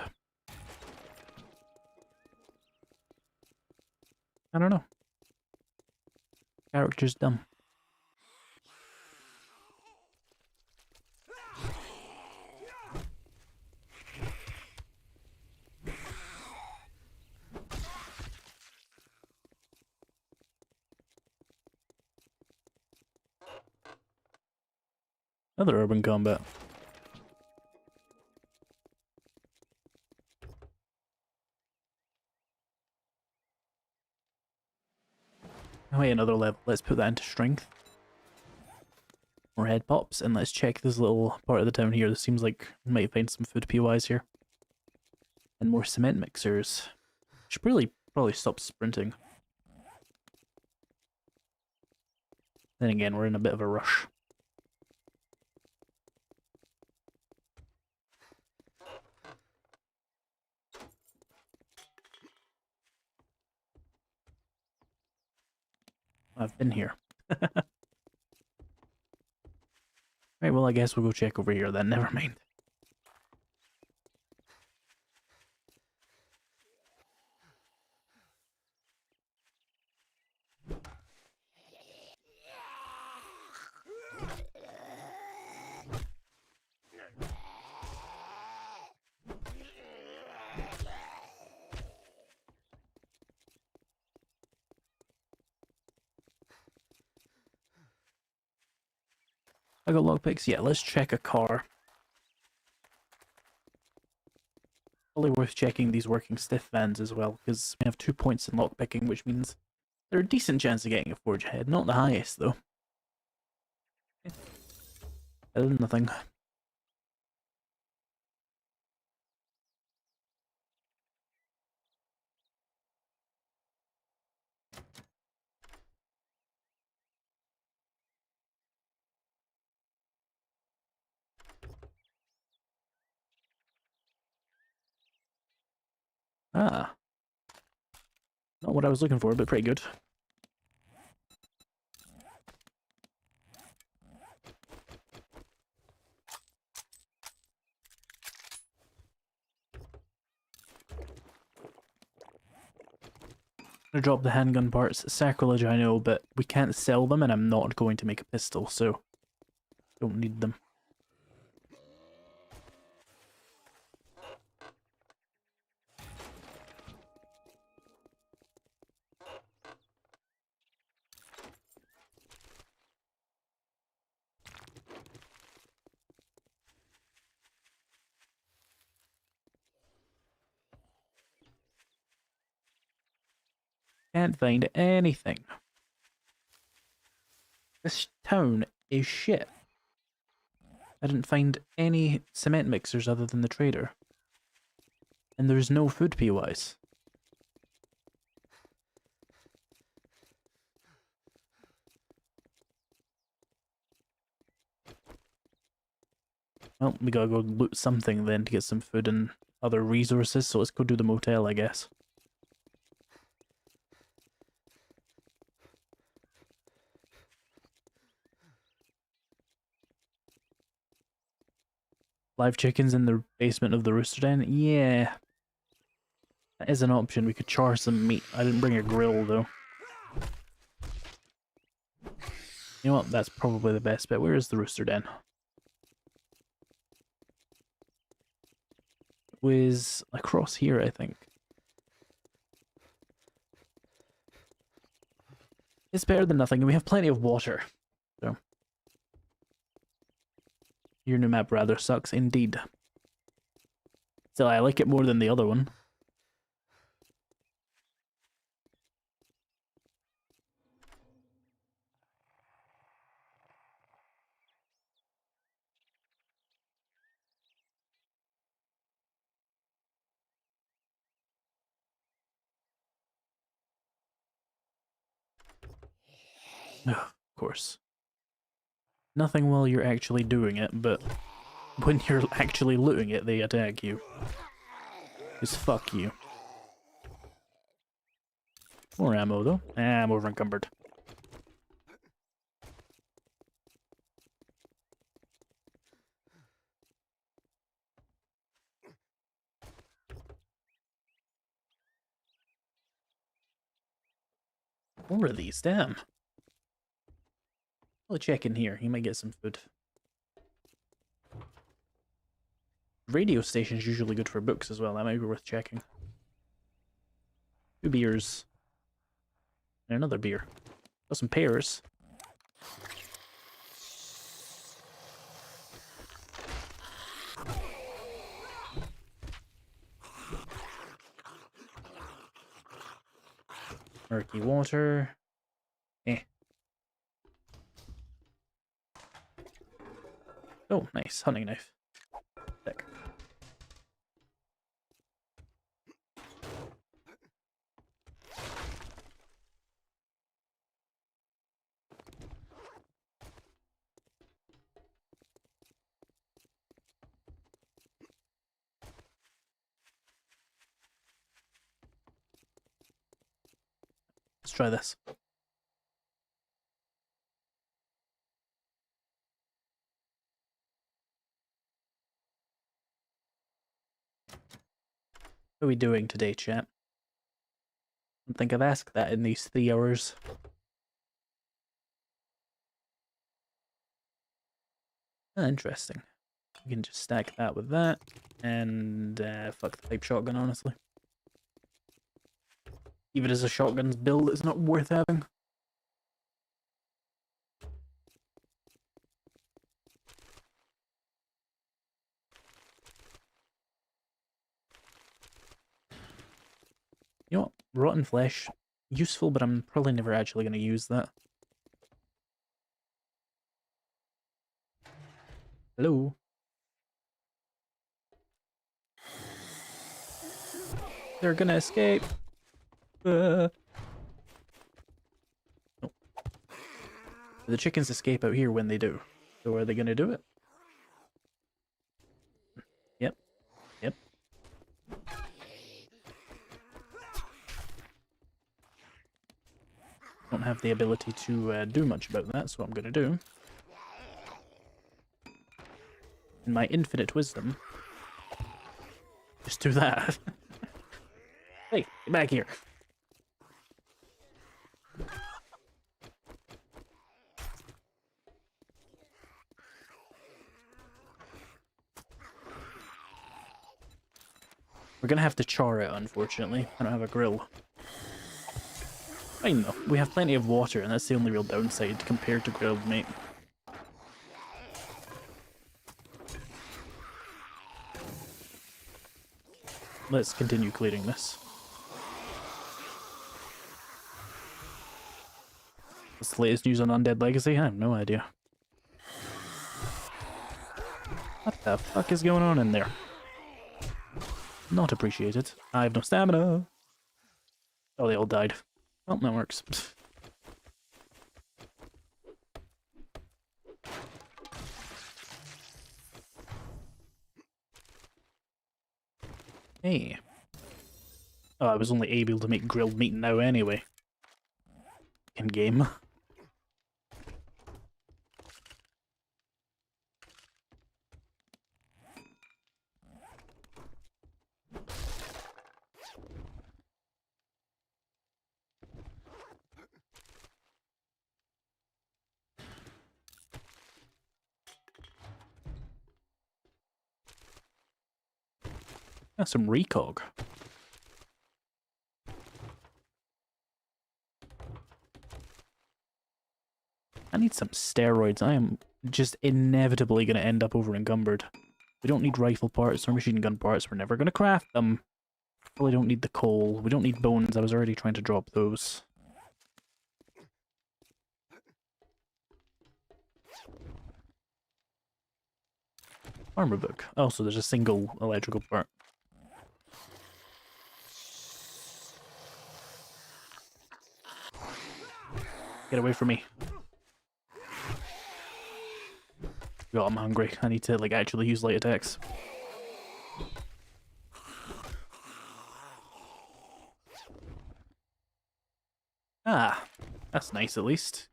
I don't know. Character's dumb. Another urban combat. Oh, hey, another level. Let's put that into strength. More head pops, and let's check this little part of the town here. This seems like we might find some food POIs here. And more cement mixers. Should really probably stop sprinting. Then again, we're in a bit of a rush. I've been here. Right, well, I guess we'll go check over here then. Never mind. I got lockpicks? Yeah, let's check a car. Probably worth checking these working stiff vans as well, because we have 2 points in lockpicking, which means they're a decent chance of getting a forge ahead. Not the highest, though. Better than nothing. Ah. Not what I was looking for, but pretty good. I'm gonna drop the handgun parts. Sacrilege, I know, but we can't sell them, and I'm not going to make a pistol, so don't need them. Can't find anything. This town is shit. I didn't find any cement mixers other than the trader. And there's no food POIs. Well, we gotta go loot something then to get some food and other resources, so let's go do the motel, I guess. Live chickens in the basement of the rooster den? Yeah. That is an option. We could char some meat. I didn't bring a grill, though. You know what? That's probably the best bet. Where is the rooster den? It was across here, I think. It's better than nothing, and we have plenty of water. So. Your new map rather sucks, indeed. Still, I like it more than the other one. Ugh, of course. Nothing while you're actually doing it, but when you're actually looting it, they attack you. Just fuck you. More ammo, though. Ah, I'm over encumbered. More of these, damn. I'll check in here. You might get some food. Radio station's usually good for books as well. That might be worth checking. 2 beers. And another beer. Got some pears. Murky water. Oh, nice. Hunting knife. Sick. Let's try this. What are we doing today, chat? I don't think I've asked that in these 3 hours. Ah, interesting. We can just stack that with that, and fuck the pipe shotgun, honestly. Even as a shotgun's build, it's not worth having. You know what? Rotten flesh. Useful, but I'm probably never actually going to use that. Hello? They're gonna escape. No. The chickens escape out here when they do. So are they gonna do it? Yep. Yep. Don't have the ability to do much about that, so what I'm gonna do, in my infinite wisdom, just do that. Hey, get back here. We're gonna have to char it, unfortunately. I don't have a grill. Fine though, we have plenty of water, and that's the only real downside compared to grilled meat. Let's continue clearing this. What's the latest news on Undead Legacy? I have no idea. What the fuck is going on in there? Not appreciated. I have no stamina. Oh, they all died. Well, that works. Hey. Oh, I was only able to make grilled meat now anyway. In game. That's some recog. I need some steroids. I am just inevitably going to end up over encumbered. We don't need rifle parts or machine gun parts. We're never going to craft them. Probably don't need the coal. We don't need bones. I was already trying to drop those. Armor book. Oh, so there's a single electrical part. Get away from me. God, I'm hungry. I need to, like, actually use light attacks. Ah, that's nice at least.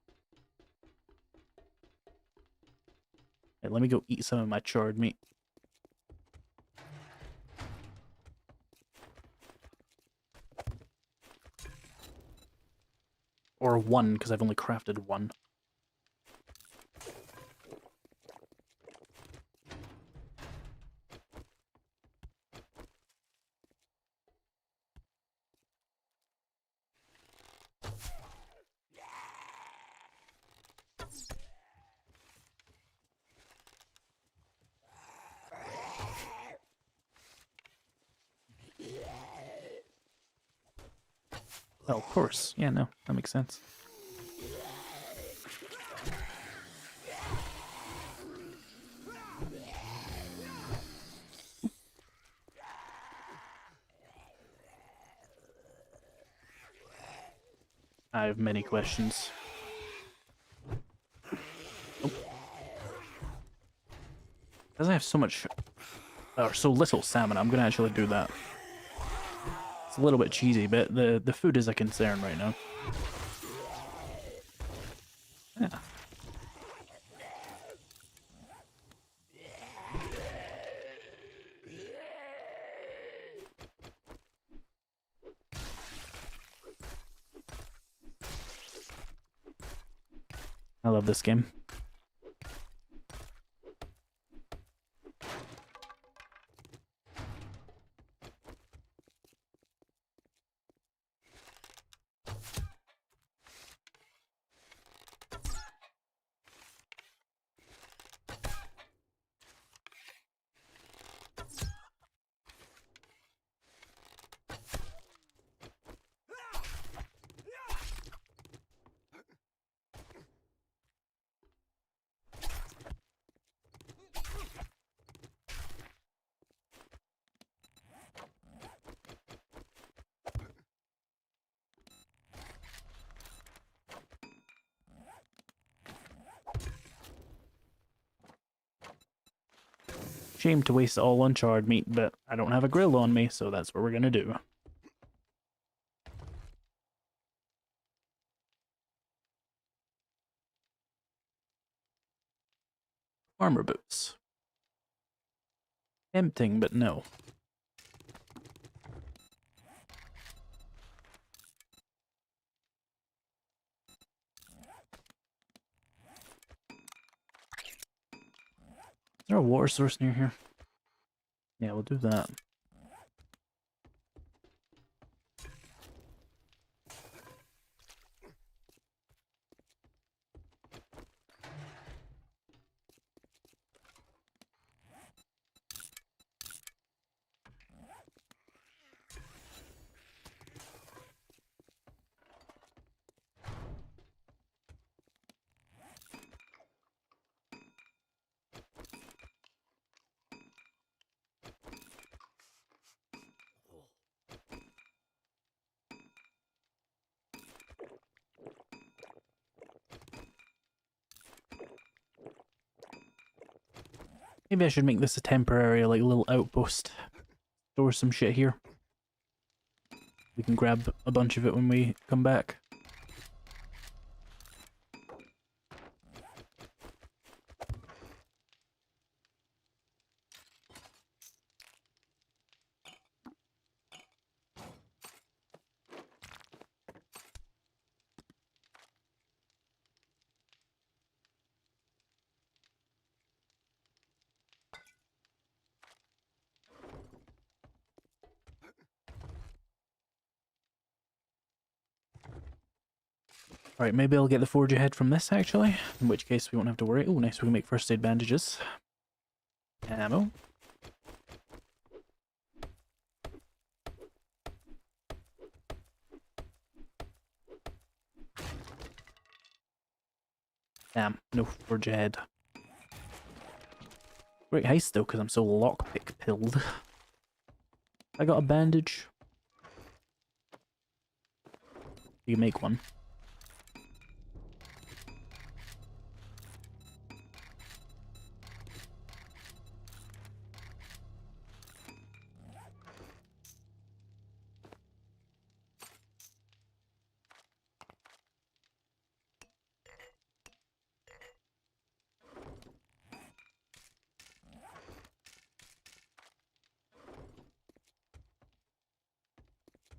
Right, let me go eat some of my charred meat. Or one, because I've only crafted one. Oh, of course. Yeah, no, that makes sense. I have many questions. Oh. Because I have so much, or so little salmon, I'm gonna actually do that. It's a little bit cheesy, but the food is a concern right now. Yeah. I love this game. Shame to waste it all on charred meat, but I don't have a grill on me, so that's what we're gonna do. Armor boots. Tempting, but no. Is there a water source near here? Yeah, we'll do that. Maybe I should make this a temporary, like, little outpost. Store some shit here. We can grab a bunch of it when we come back. Alright, maybe I'll get the forge ahead from this, actually. In which case we won't have to worry. Oh, nice, we can make first aid bandages. Ammo. Damn, no forge ahead. Great heist, though, because I'm so lockpick-pilled. I got a bandage. You can make one.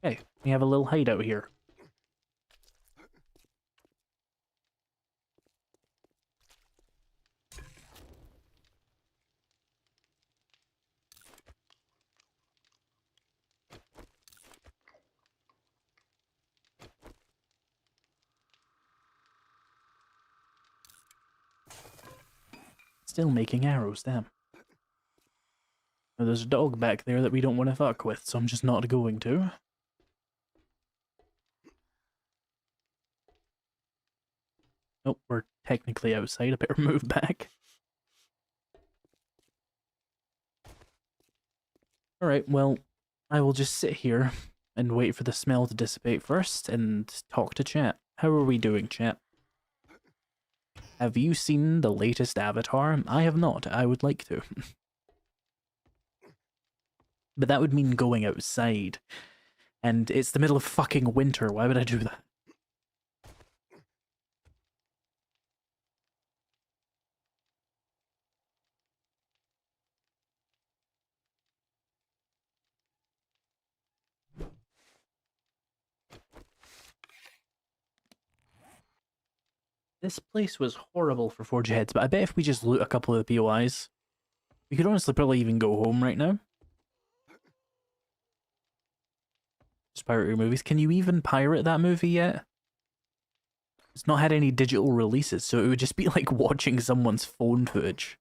Okay, we have a little hideout here. still making arrows, damn. Now, there's a dog back there that we don't want to fuck with, so I'm just not going to. Oh, we're technically outside. I better move back. Alright, well, I will just sit here and wait for the smell to dissipate first and talk to chat. How are we doing, chat? Have you seen the latest Avatar? I have not. I would like to. But that would mean going outside. And it's the middle of fucking winter. Why would I do that? This place was horrible for Forge Heads, but I bet if we just loot a couple of the POIs, we could honestly probably even go home right now. Just pirate your movies. Can you even pirate that movie yet? It's not had any digital releases, so it would just be like watching someone's phone footage.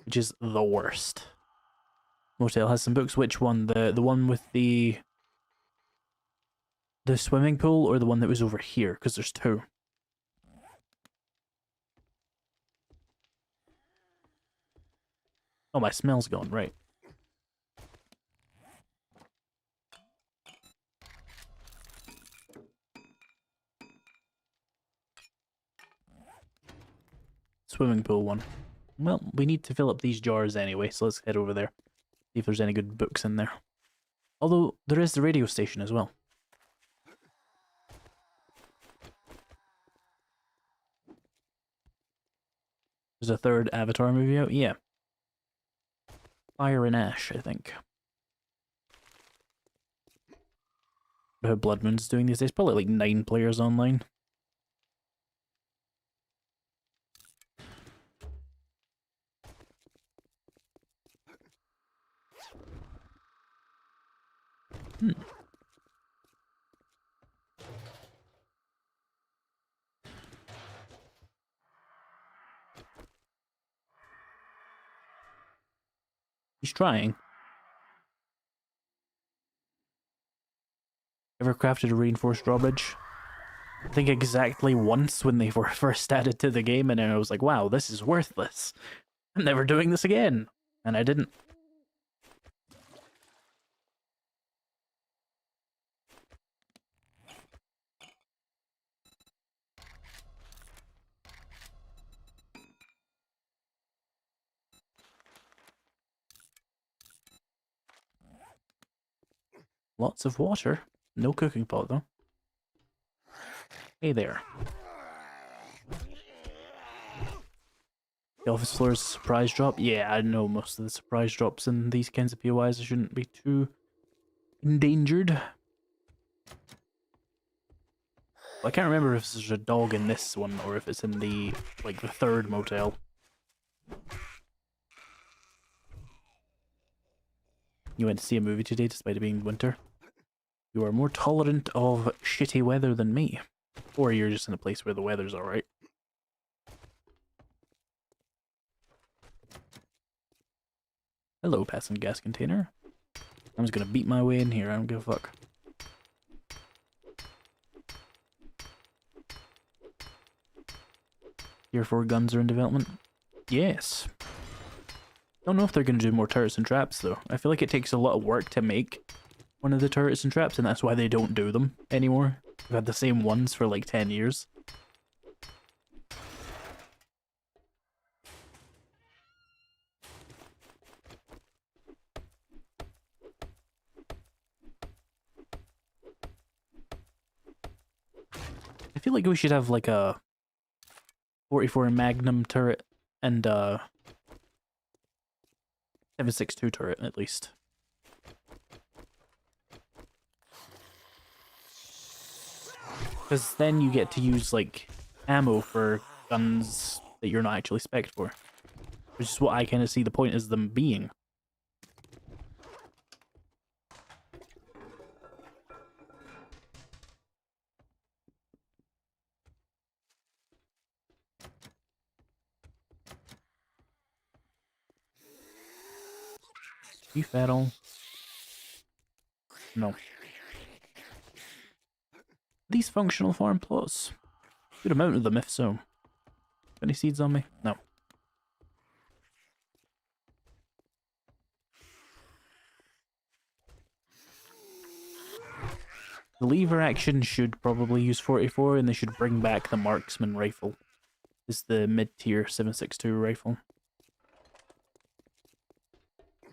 Which is the worst. Motel has some books. Which one? The one with the swimming pool, or the one that was over here? Because there's two. Oh, my smell's gone, right. Swimming pool one. Well, we need to fill up these jars anyway, so let's head over there. See if there's any good books in there. Although, there is the radio station as well. There's a third Avatar movie out? Yeah. Fire and Ash, I think. How Blood Moon's doing these days? Probably like 9 players online. He's trying. Ever crafted a reinforced drawbridge? I think exactly once when they were first added to the game, and then I was like, wow, this is worthless. I'm never doing this again. And I didn't. Lots of water. No cooking pot, though. Hey there. The office floor is a surprise drop? Yeah, I know most of the surprise drops in these kinds of POIs. I shouldn't be too endangered. Well, I can't remember if there's a dog in this one or if it's in the, like, the third motel. You went to see a movie today despite it being winter? You are more tolerant of shitty weather than me. Or you're just in a place where the weather's alright. Hello, passing gas container. I'm just gonna beat my way in here, I don't give a fuck. Tier 4 guns are in development? Yes. Don't know if they're gonna do more turrets and traps though. I feel like it takes a lot of work to make one of the turrets and traps, and that's why they don't do them anymore. We've had the same ones for like 10 years. I feel like we should have like a 44 Magnum turret and 7.62 turret at least. Because then you get to use like ammo for guns that you're not actually spec'd for. Which is what I kind of see the point as them being. You feral. No. These functional farm plots. Good amount of them, if so. Any seeds on me? No. The lever action should probably use 44, and they should bring back the marksman rifle. This is the mid-tier 7.62 rifle.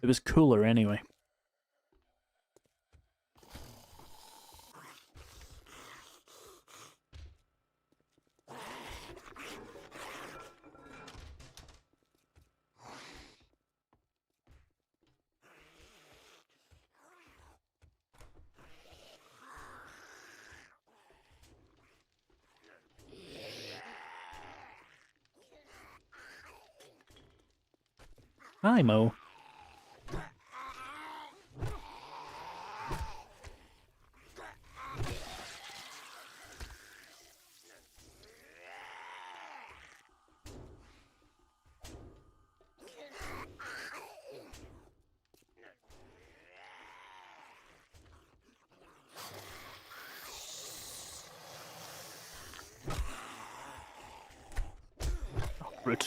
It was cooler anyway. Hi, Mo. Rude.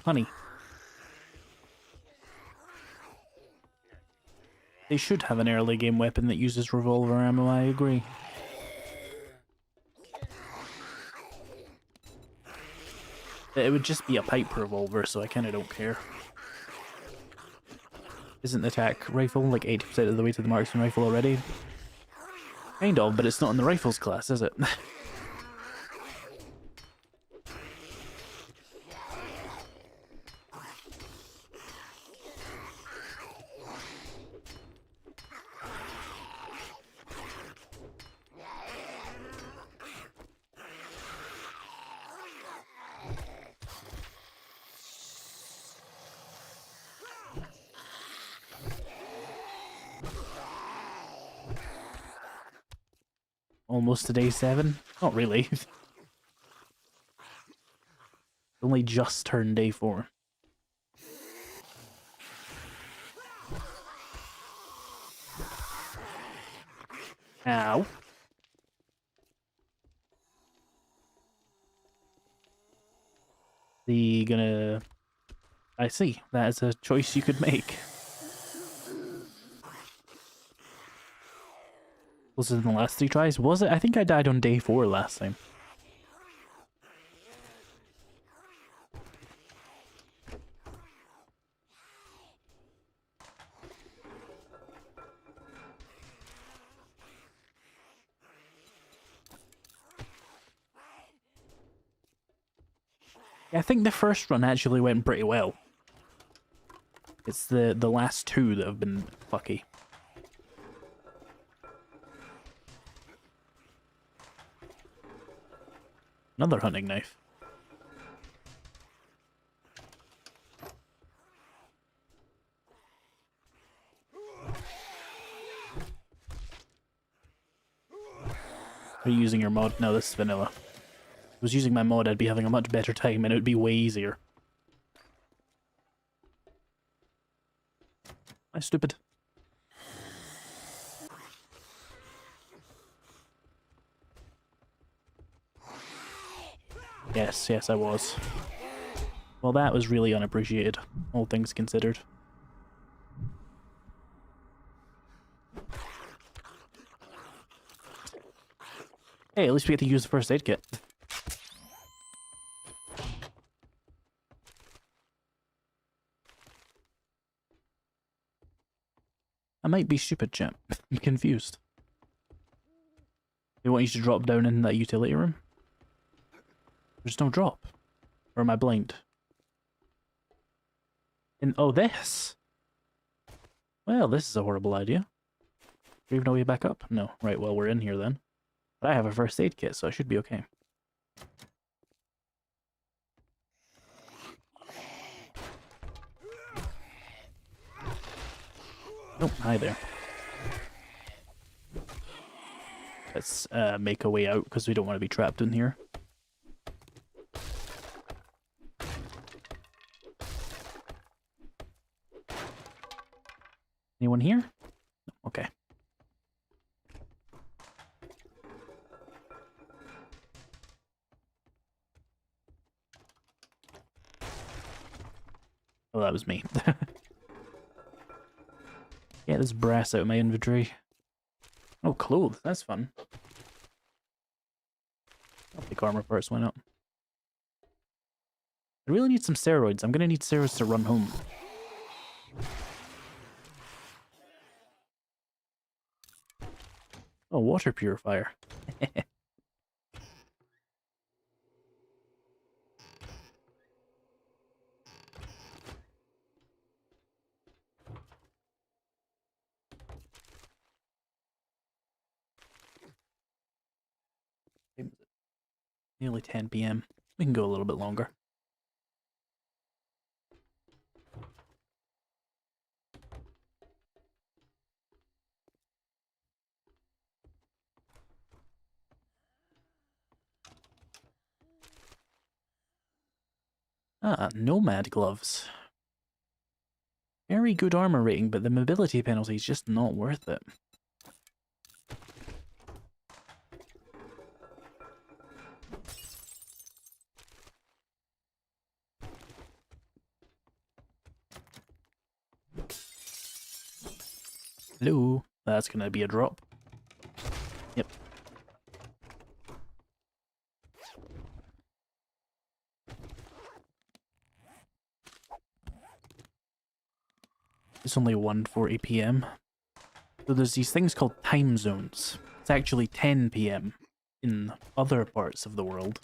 Honey. They should have an early game weapon that uses revolver ammo, I agree. It would just be a pipe revolver, so I kinda don't care. Isn't the attack rifle like 80% of the way to the marksman rifle already? Kind of, but it's not in the rifles class, is it? Almost to day 7? Not really. Only just turned day 4. Ow. I see. That is a choice you could make. Was it in the last 3 tries? Was it? I think I died on day 4 last time. I think the first run actually went pretty well. It's the last 2 that have been fucky. Another hunting knife. Are you using your mod? No, this is vanilla. If I was using my mod, I'd be having a much better time and it would be way easier. I'm stupid. Yes, yes, I was. Well, that was really unappreciated, all things considered. Hey, at least we get to use the first aid kit. I might be stupid, champ. I'm confused. They want you to drop down in that utility room? There's no drop. Or am I blind? Oh, this? Well, this is a horrible idea. Do we even know way back up? No. Right, well, we're in here then. But I have a first aid kit, so I should be okay. Oh, hi there. Let's make a way out, because we don't want to be trapped in here. Anyone here? Okay. Oh, that was me. Get this brass out of my inventory. Oh, clothes. That's fun. I'll take armor parts, why not? I really need some steroids. I'm gonna need steroids to run home. Oh, water purifier. Nearly 10 p.m. We can go a little bit longer. Ah, nomad gloves. Very good armor rating, but the mobility penalty is just not worth it. Hello? That's gonna be a drop. Yep. It's only 1:40 p.m. So there's these things called time zones. It's actually 10 p.m. in other parts of the world.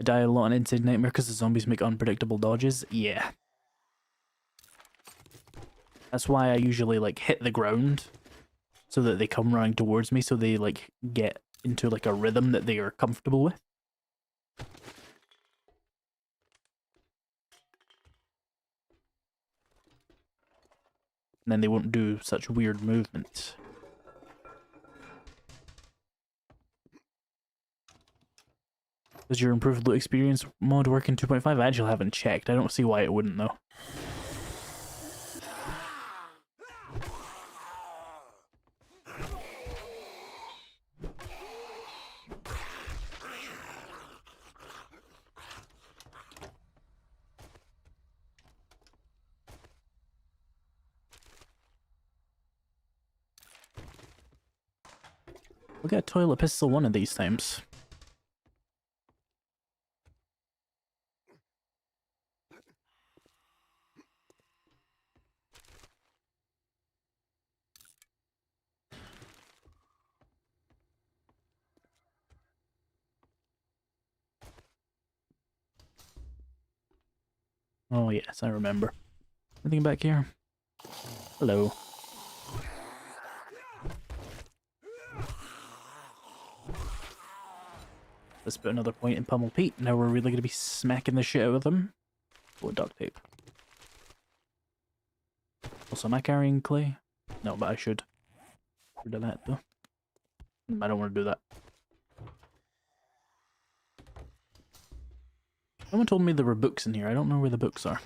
I die a lot in Inside Nightmare because the zombies make unpredictable dodges. Yeah. That's why I usually, like, hit the ground so that they come running towards me, so they, like, get into, like, a rhythm that they are comfortable with. And then they won't do such weird movements. Does your improved loot experience mod work in 2.5? I actually haven't checked. I don't see why it wouldn't, though. We'll get a toilet pistol one of these times. Oh yes, I remember. Anything back here? Hello. Let's put another point in Pummel Pete. Now we're really going to be smacking the shit out of them. Oh, duct tape. Also, am I carrying clay? No, but I should. Do that though. I don't want to do that. Someone told me there were books in here. I don't know where the books are.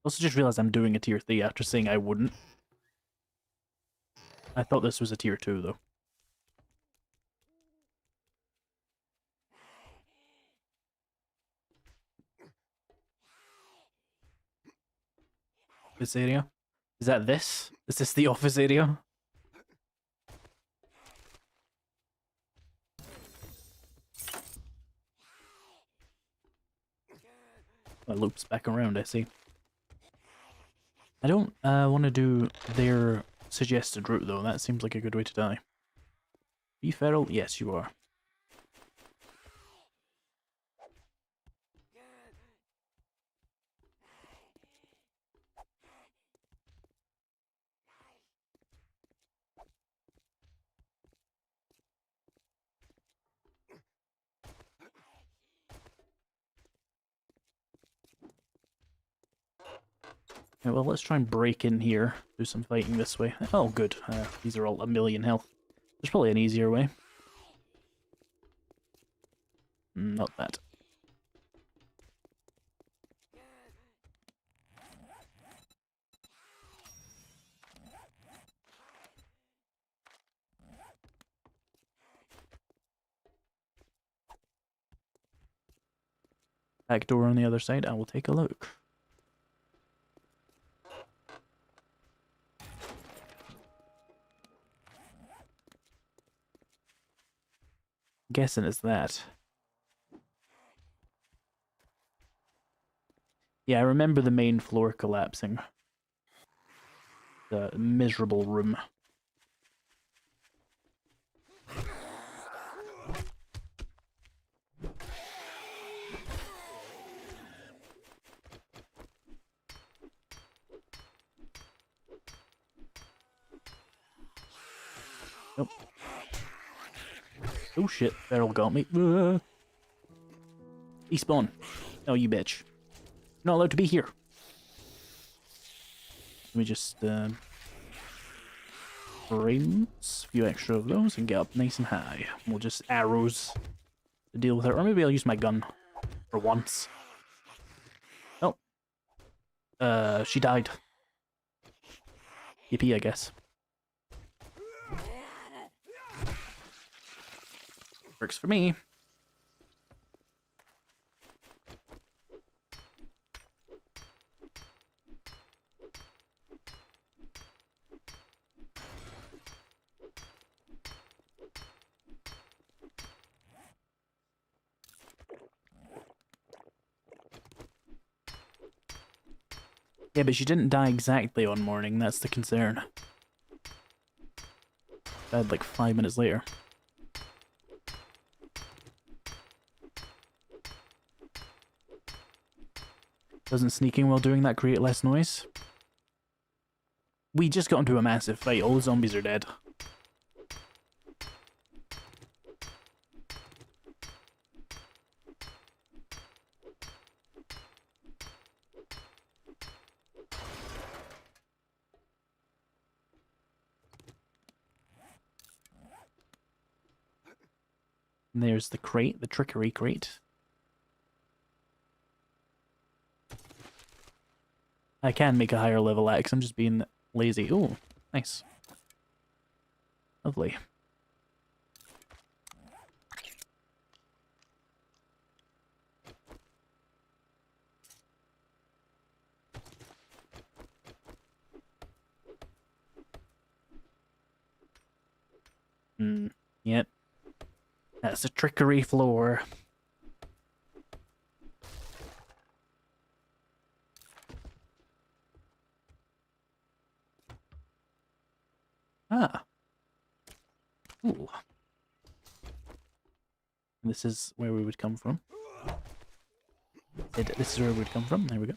Also just realized I'm doing a tier 3 after saying I wouldn't. I thought this was a tier 2 though. This area? Is that this? Is this the office area? It loops back around, I see. I don't want to do their suggested route though. That seems like a good way to die. Be feral? Yes, you are. Okay, well, let's try and break in here. Do some fighting this way. Oh, good. These are all 1,000,000 health. There's probably an easier way. Not that. Back door on the other side. I will take a look. Guessing it's that. Yeah, I remember the main floor collapsing. The miserable room. Nope. Oh shit, Feral got me. Despawn. Oh, you bitch. You're not allowed to be here. Let me just, frames, a few extra of those, and get up nice and high. We'll just arrows to deal with it. Or maybe I'll use my gun for once. Oh. She died. Yippee, I guess. Works for me. Yeah, but she didn't die exactly on morning, that's the concern. Died like 5 minutes later. Doesn't sneaking while doing that create less noise? We just got into a massive fight, all the zombies are dead. And there's the crate, the trickery crate. I can make a higher level axe, I'm just being lazy. Ooh, nice. Lovely. Yep. That's a trickery floor. Ah. Ooh. This is where we would come from. This is where we would come from. There we go.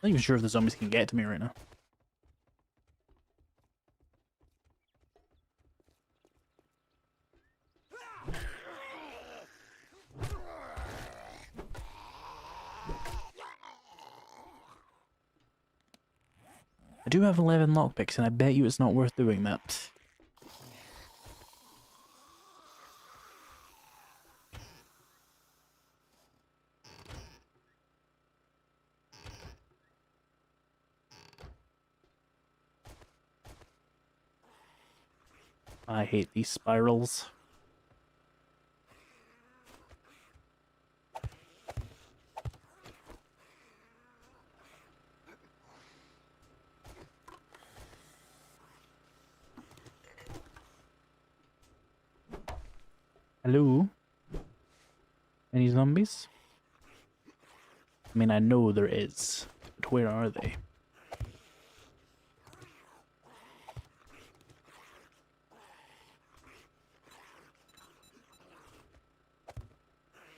Not even sure if the zombies can get to me right now. I do have 11 lockpicks, and I bet you it's not worth doing that. I hate these spirals. Hello? Any zombies? I mean, I know there is, but where are they?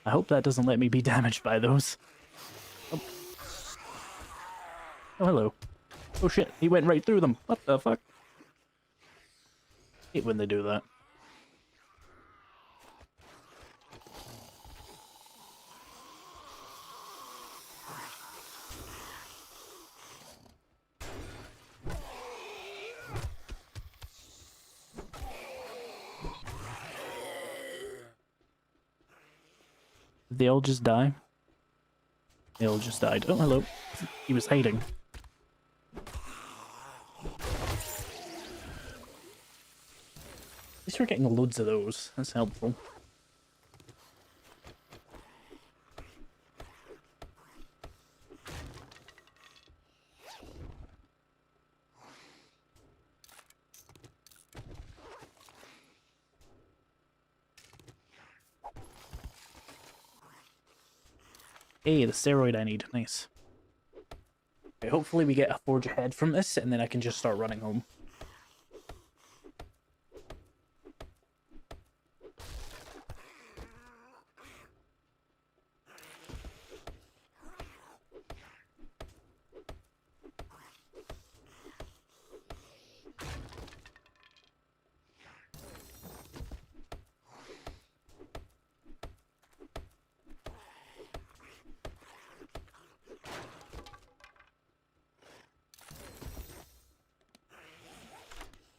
I hope that doesn't let me be damaged by those. Oh. Oh, hello. Oh shit, he went right through them. What the fuck? Hate when they do that. Did they all just die? They all just died. Oh, hello. He was hiding. At least we're getting loads of those. That's helpful. Hey, the steroid I need. Nice. Okay, hopefully we get a forge ahead from this, and then I can just start running home.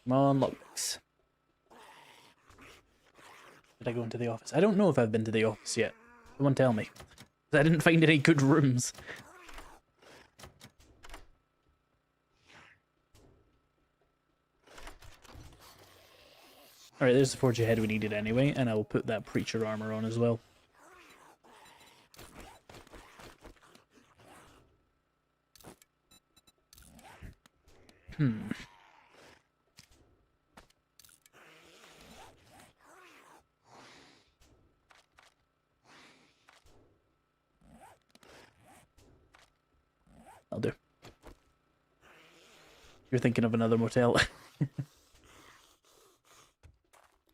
Come on, lockpicks. Did I go into the office? I don't know if I've been to the office yet. Someone tell me. I didn't find any good rooms. Alright, there's the forge ahead we needed anyway, and I will put that preacher armor on as well. I'll do. You're thinking of another motel.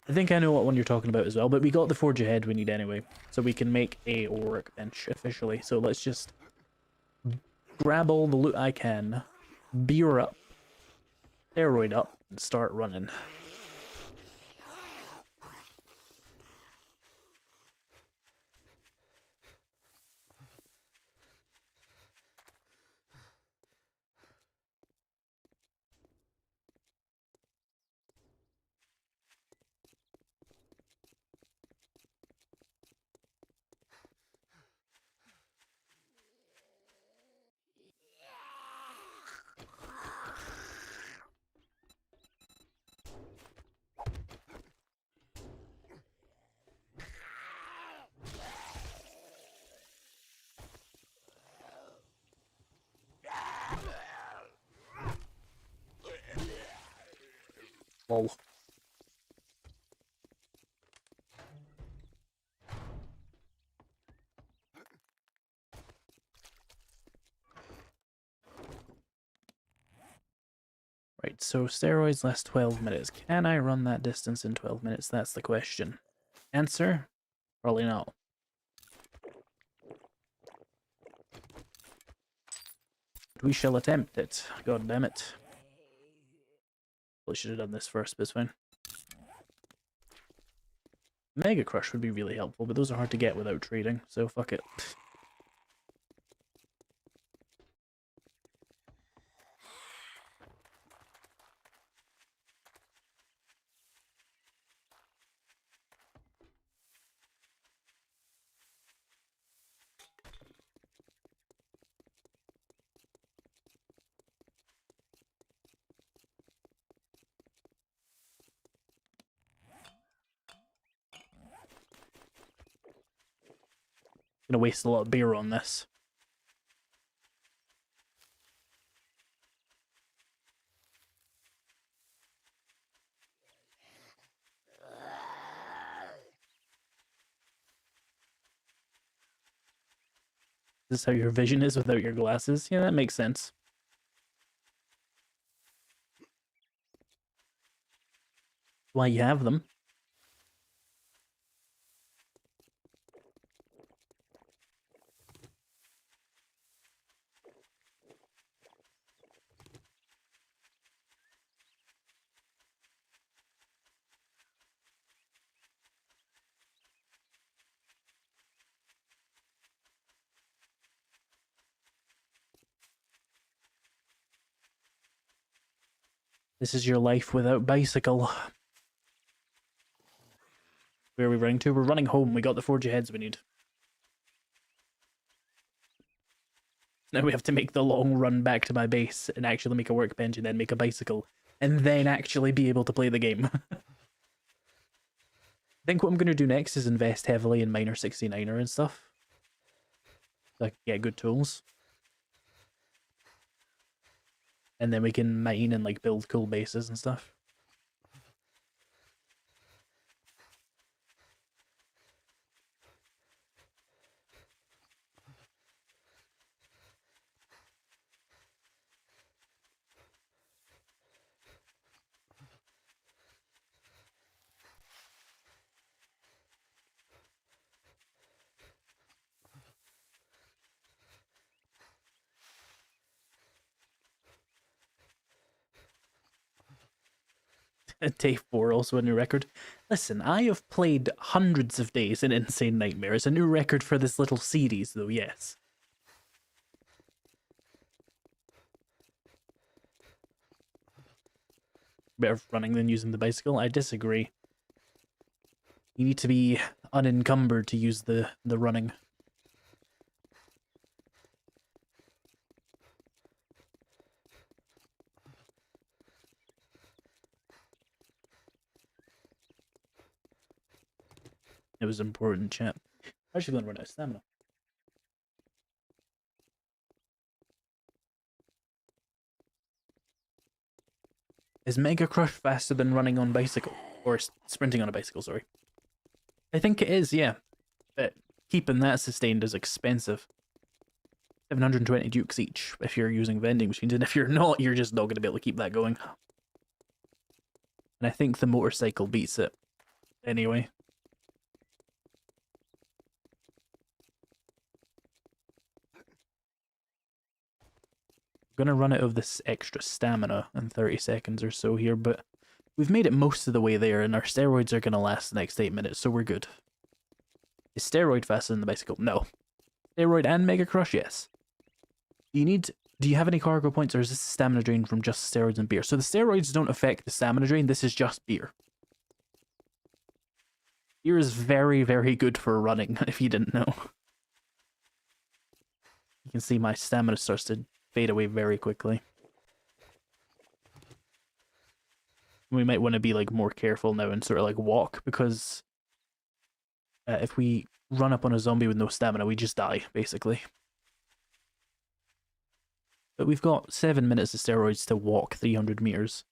I think I know what one you're talking about as well, but we got the forge ahead we need anyway, so we can make a workbench officially. So let's just grab all the loot I can, beer up, steroid up, and start running. Lol. Right, so steroids last 12 minutes. Can I run that distance in 12 minutes? That's the question. Answer? Probably not. But we shall attempt it. God damn it. Probably should have done this first, but it's fine. Mega Crush would be really helpful, but those are hard to get without trading, so fuck it. Gonna waste a lot of beer on this. Is this how your vision is without your glasses? Yeah, that makes sense. Why you have them. This is your life without bicycle. Where are we running to? We're running home. We got the 4G heads we need. Now we have to make the long run back to my base and actually make a workbench and then make a bicycle. And then actually be able to play the game. I think what I'm going to do next is invest heavily in Miner 69er and stuff. So I can get good tools. And then we can mine and like build cool bases and stuff. Day 4 also a new record. Listen, I have played hundreds of days in Insane Nightmare. It's a new record for this little series, though, yes. Better running than using the bicycle? I disagree. You need to be unencumbered to use the running. It was important, chat. I'm actually going to run out of stamina. Is Mega Crush faster than running on bicycle? Or sprinting on a bicycle, sorry. I think it is, yeah. But keeping that sustained is expensive. 720 dukes each if you're using vending machines, and if you're not, you're just not going to be able to keep that going. And I think the motorcycle beats it. Anyway. I'm gonna run out of this extra stamina in 30 seconds or so here, but we've made it most of the way there, and our steroids are gonna last the next 8 minutes, so we're good. Is steroid faster than the bicycle? No. Steroid and Mega Crush? Yes. Do you have any cargo points, or is this stamina drain from just steroids and beer? So the steroids don't affect the stamina drain, this is just beer. Beer is very, very good for running, if you didn't know. You can see my stamina starts to fade away very quickly. We might want to be like more careful now and sort of like walk, because if we run up on a zombie with no stamina, we just die, basically. But we've got 7 minutes of steroids to walk 300 meters.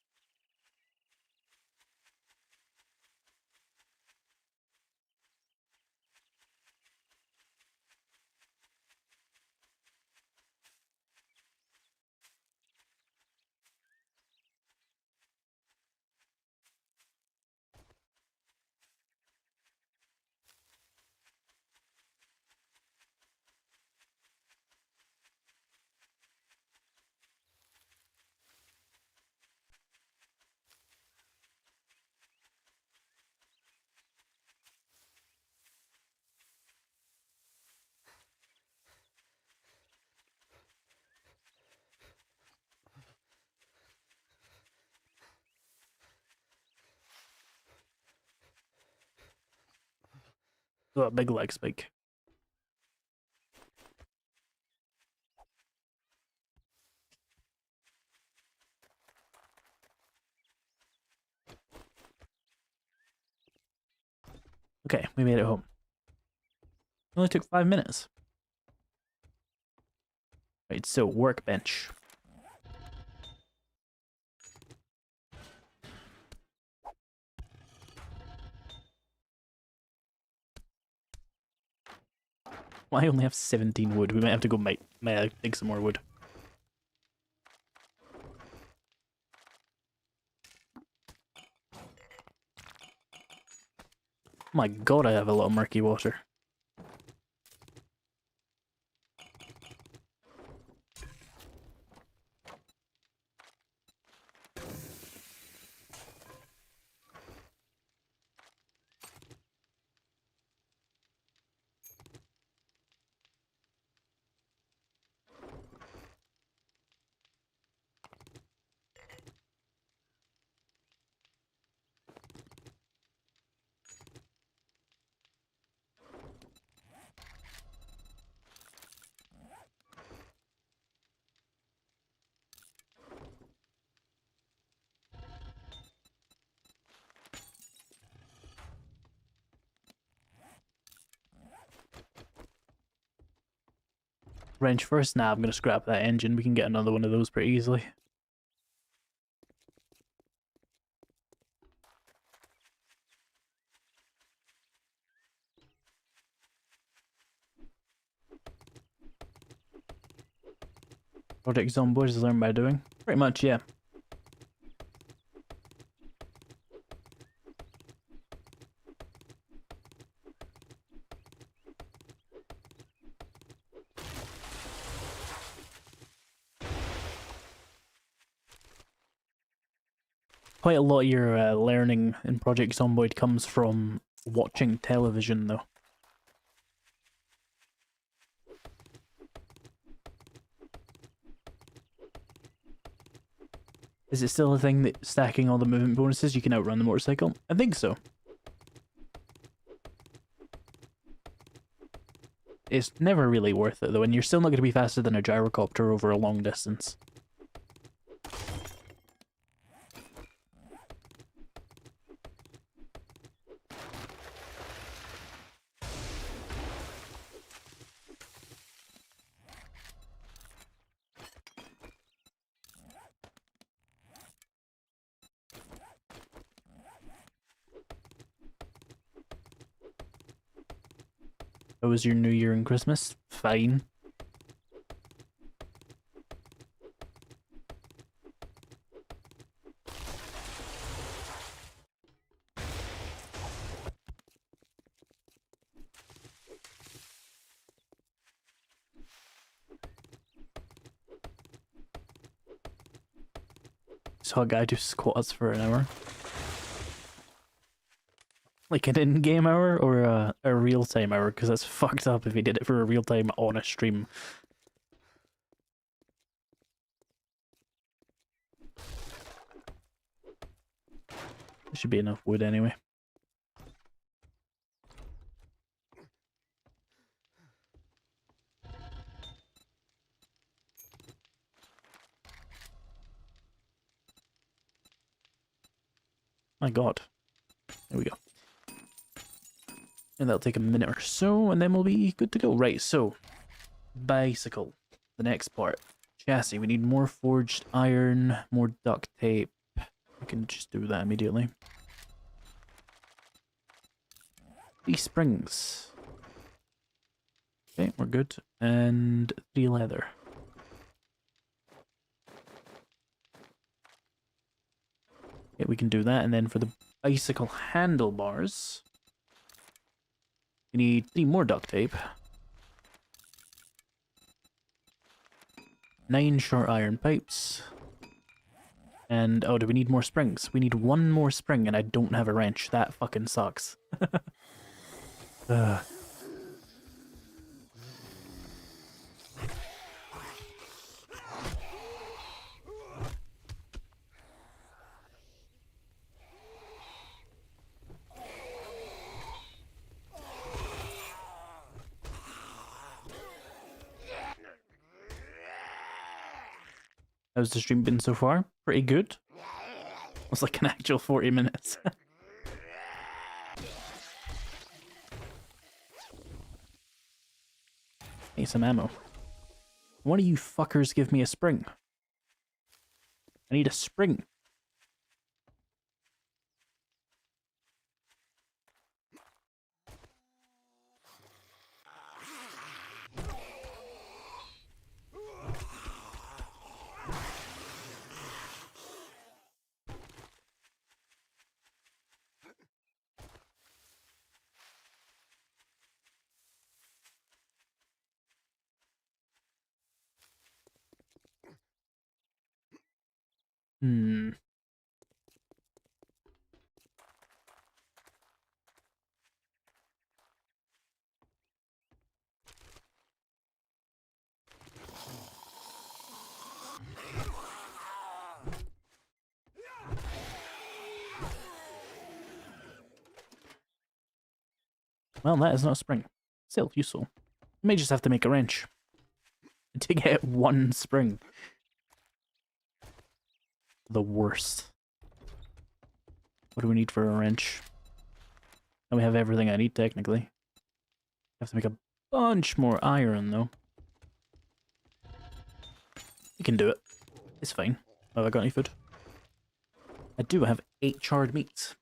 Oh, big leg spike. Okay, we made it home. It only took 5 minutes. Right, so workbench. Well, I only have 17 wood. We might have to go dig some more wood. Oh my god, I have a lot of murky water. wrench first? Nah, I'm gonna scrap that engine. We can get another one of those pretty easily. Project Zomboid is learned by doing. Pretty much, yeah. Quite a lot of your learning in Project Zomboid comes from watching television, though. Is it still a thing that stacking all the movement bonuses you can outrun the motorcycle? I think so. It's never really worth it though, and you're still not going to be faster than a gyrocopter over a long distance. How was your New Year and Christmas? Fine. Saw a guy do squats for an hour. Like an in-game hour or a real-time hour, because that's fucked up if he did it for a real-time on a stream. There should be enough wood anyway. My god. There we go. And that'll take a minute or so, and then we'll be good to go. Right, so, bicycle, the next part. Chassis, we need more forged iron, more duct tape. We can just do that immediately. These springs. Okay, we're good. And 3 leather. Okay, we can do that, and then for the bicycle handlebars, we need 3 more duct tape. 9 short iron pipes. And, oh, do we need more springs? We need 1 more spring, and I don't have a wrench. That fucking sucks. How's the stream been so far? Pretty good. It's like an actual 40 minutes. Need some ammo. One of you fuckers give me a spring. I need a spring. Hmm. Well, that is not a spring. Still useful. I may just have to make a wrench to get 1 spring. The worst. What do we need for a wrench? And we have everything I need, technically. I have to make a bunch more iron, though. You can do it. It's fine. Have I got any food? I do have 8 charred meats.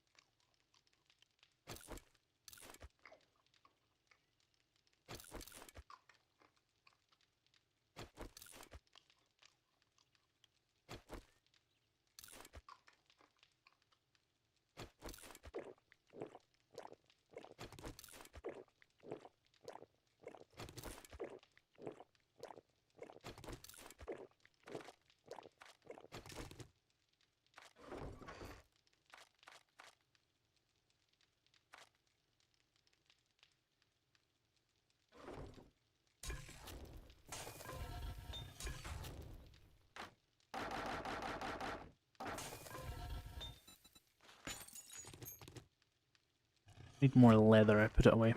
Need more leather, I put it away.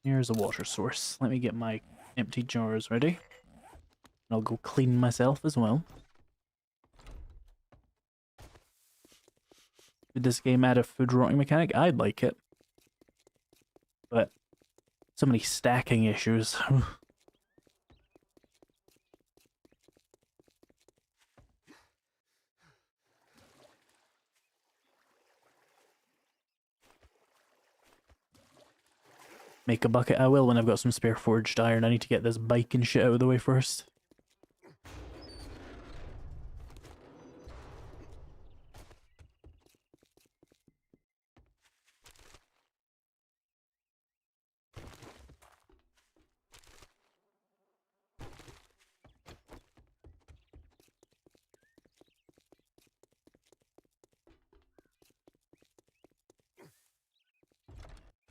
Here's a water source. Let me get my empty jars ready. And I'll go clean myself as well. Did this game add a food rotting mechanic? I'd like it. But so many stacking issues. Make a bucket, I will when I've got some spare forged iron. I need to get this bike and shit out of the way first.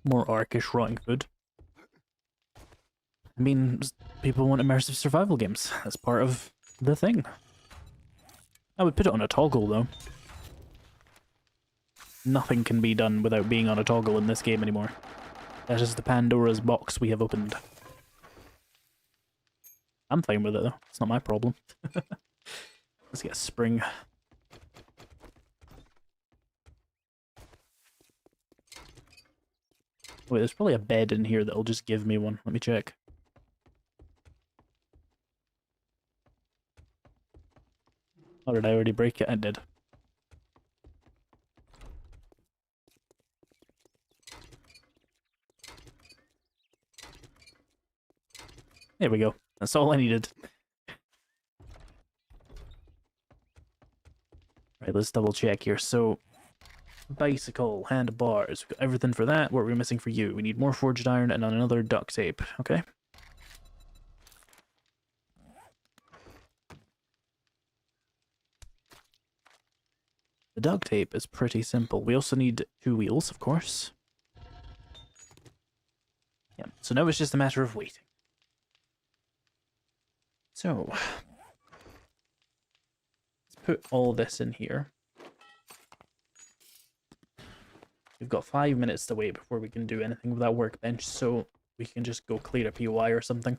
More orcish rotting food. I mean, people want immersive survival games. That's part of the thing. I would put it on a toggle, though. Nothing can be done without being on a toggle in this game anymore. That is the Pandora's box we have opened. I'm fine with it, though. It's not my problem. Let's get a spring. Wait, there's probably a bed in here that'll just give me one. Let me check. Or did I already break it? I did. There we go. That's all I needed. Right, let's double check here. So, bicycle, handlebars, we've got everything for that. What are we missing for you? We need more forged iron and another duct tape. Okay. The duct tape is pretty simple. We also need 2 wheels, of course. Yeah, so now it's just a matter of waiting. So, let's put all this in here. We've got 5 minutes to wait before we can do anything with that workbench, so we can just go clear a POI or something.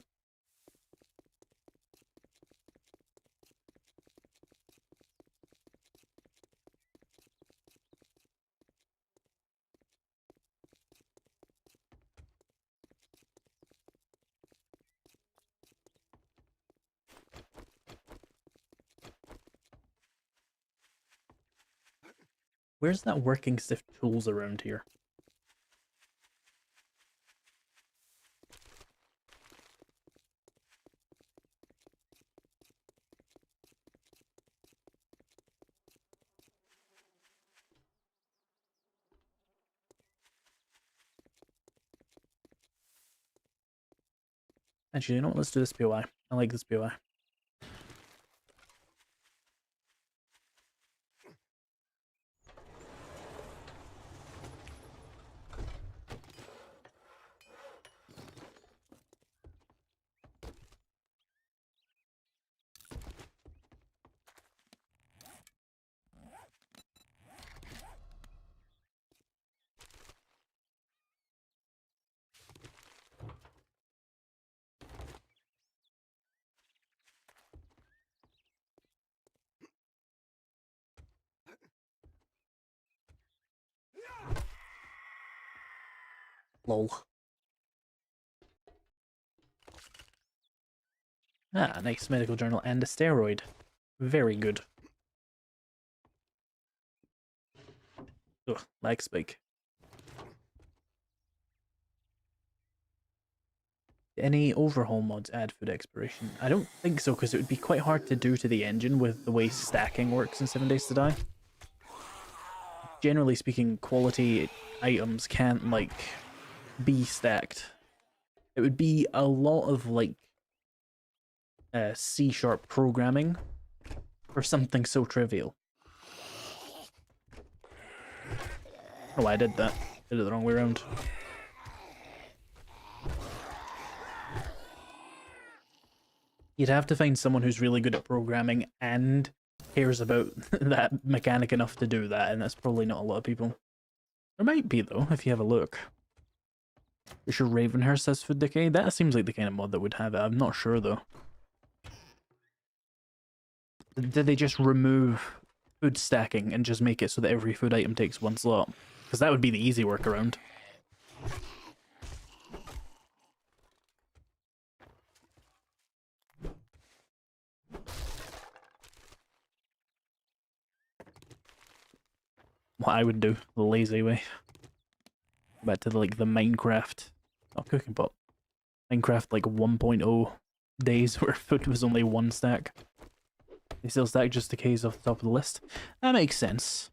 Where's that working stiff tools around here? Actually, you know what? Let's do this POI. I like this POI. Lol. Ah, nice medical journal and a steroid. Very good. Ugh, lag spike. Any overhaul mods add food expiration? I don't think so, because it would be quite hard to do to the engine with the way stacking works in 7 Days to Die. Generally speaking, quality items can't, like, be stacked. It would be a lot of, like, C# programming for something so trivial. Oh, I did that. Did it the wrong way around. You'd have to find someone who's really good at programming and cares about that mechanic enough to do that, and that's probably not a lot of people. There might be, though, if you have a look. You sure Ravenhurst has food decay? That seems like the kind of mod that would have it. I'm not sure, though. Did they just remove food stacking and just make it so that every food item takes one slot? Because that would be the easy workaround. What I would do, the lazy way. Back to like the Minecraft, not cooking pot. Minecraft like 1.0 days where food was only one stack. They still stack just decays off the top of the list. That makes sense.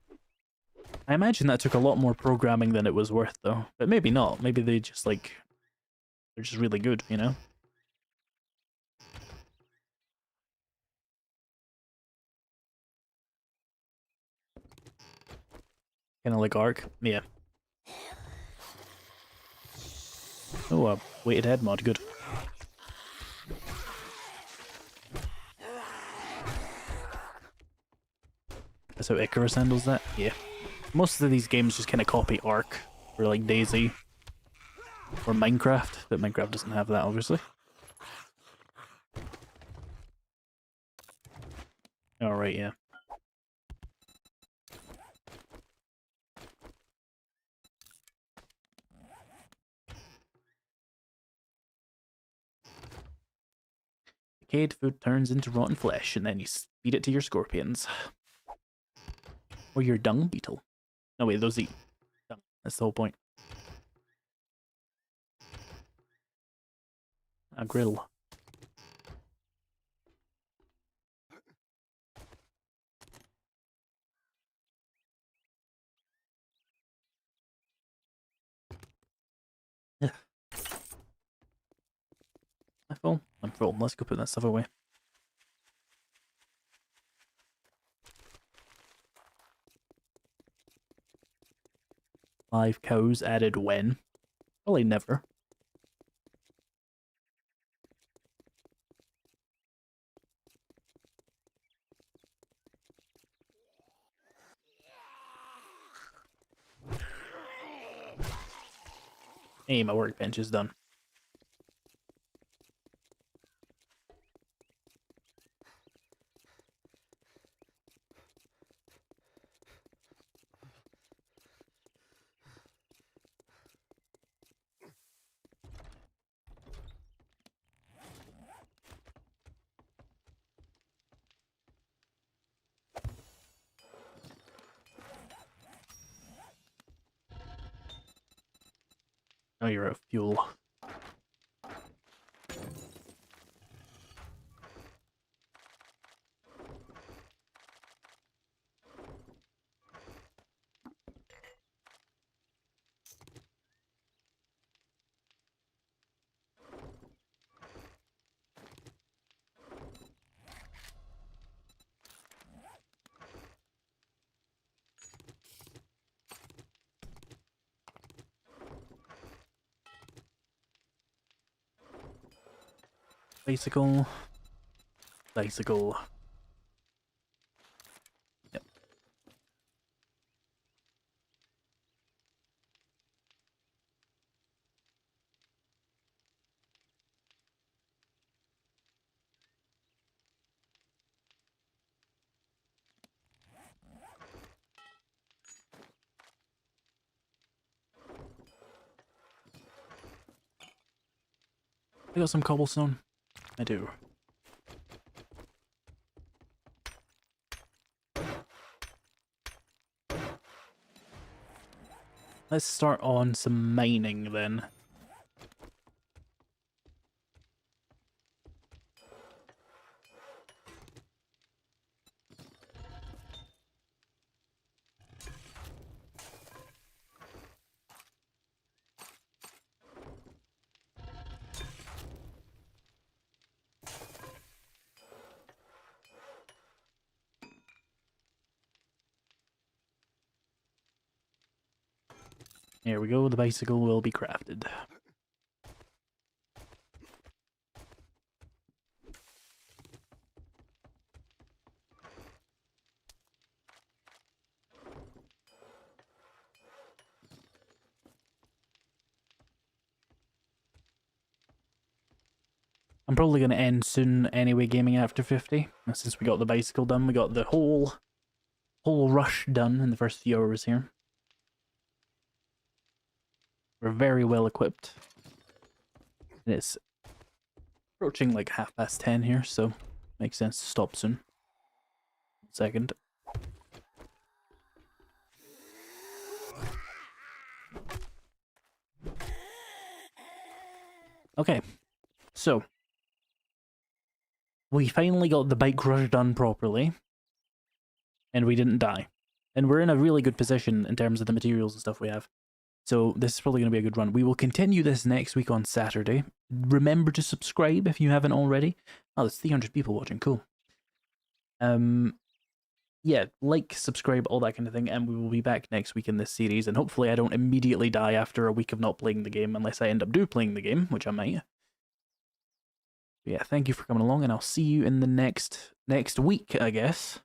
I imagine that took a lot more programming than it was worth, though. But maybe not. Maybe they just, like, they're just really good, you know? Kind of like Ark. Yeah. Oh, a weighted head mod. Good. That's how Icarus handles that? Yeah. Most of these games just kind of copy Ark, or like Daisy, or Minecraft, but Minecraft doesn't have that, obviously. Alright, yeah. Decayed food turns into rotten flesh, and then you feed it to your scorpions. Or your dung beetle. No, wait, those eat dung. That's the whole point. A grill. Yeah. I'm full. I'm full. Let's go put that stuff away. Live cows added when? Probably never. Hey, my workbench is done. Now you're out of fuel. Bicycle. Bicycle. Yep. I got some cobblestone? I do. Let's start on some mining then. Here we go, the bicycle will be crafted. I'm probably going to end soon anyway, gaming after 50. Since we got the bicycle done, we got the whole rush done in the first few hours here. We're very well equipped. And it's approaching like 10:30 here, so makes sense to stop soon. 1 second. Okay, so we finally got the bike rush done properly, and we didn't die. And we're in a really good position in terms of the materials and stuff we have. So this is probably going to be a good run. We will continue this next week on Saturday. Remember to subscribe if you haven't already. Oh, there's 300 people watching. Cool. Yeah, like, subscribe, all that kind of thing, and we will be back next week in this series, and hopefully I don't immediately die after a week of not playing the game, unless I end up playing the game, which I might. But yeah, thank you for coming along, and I'll see you in the next week, I guess.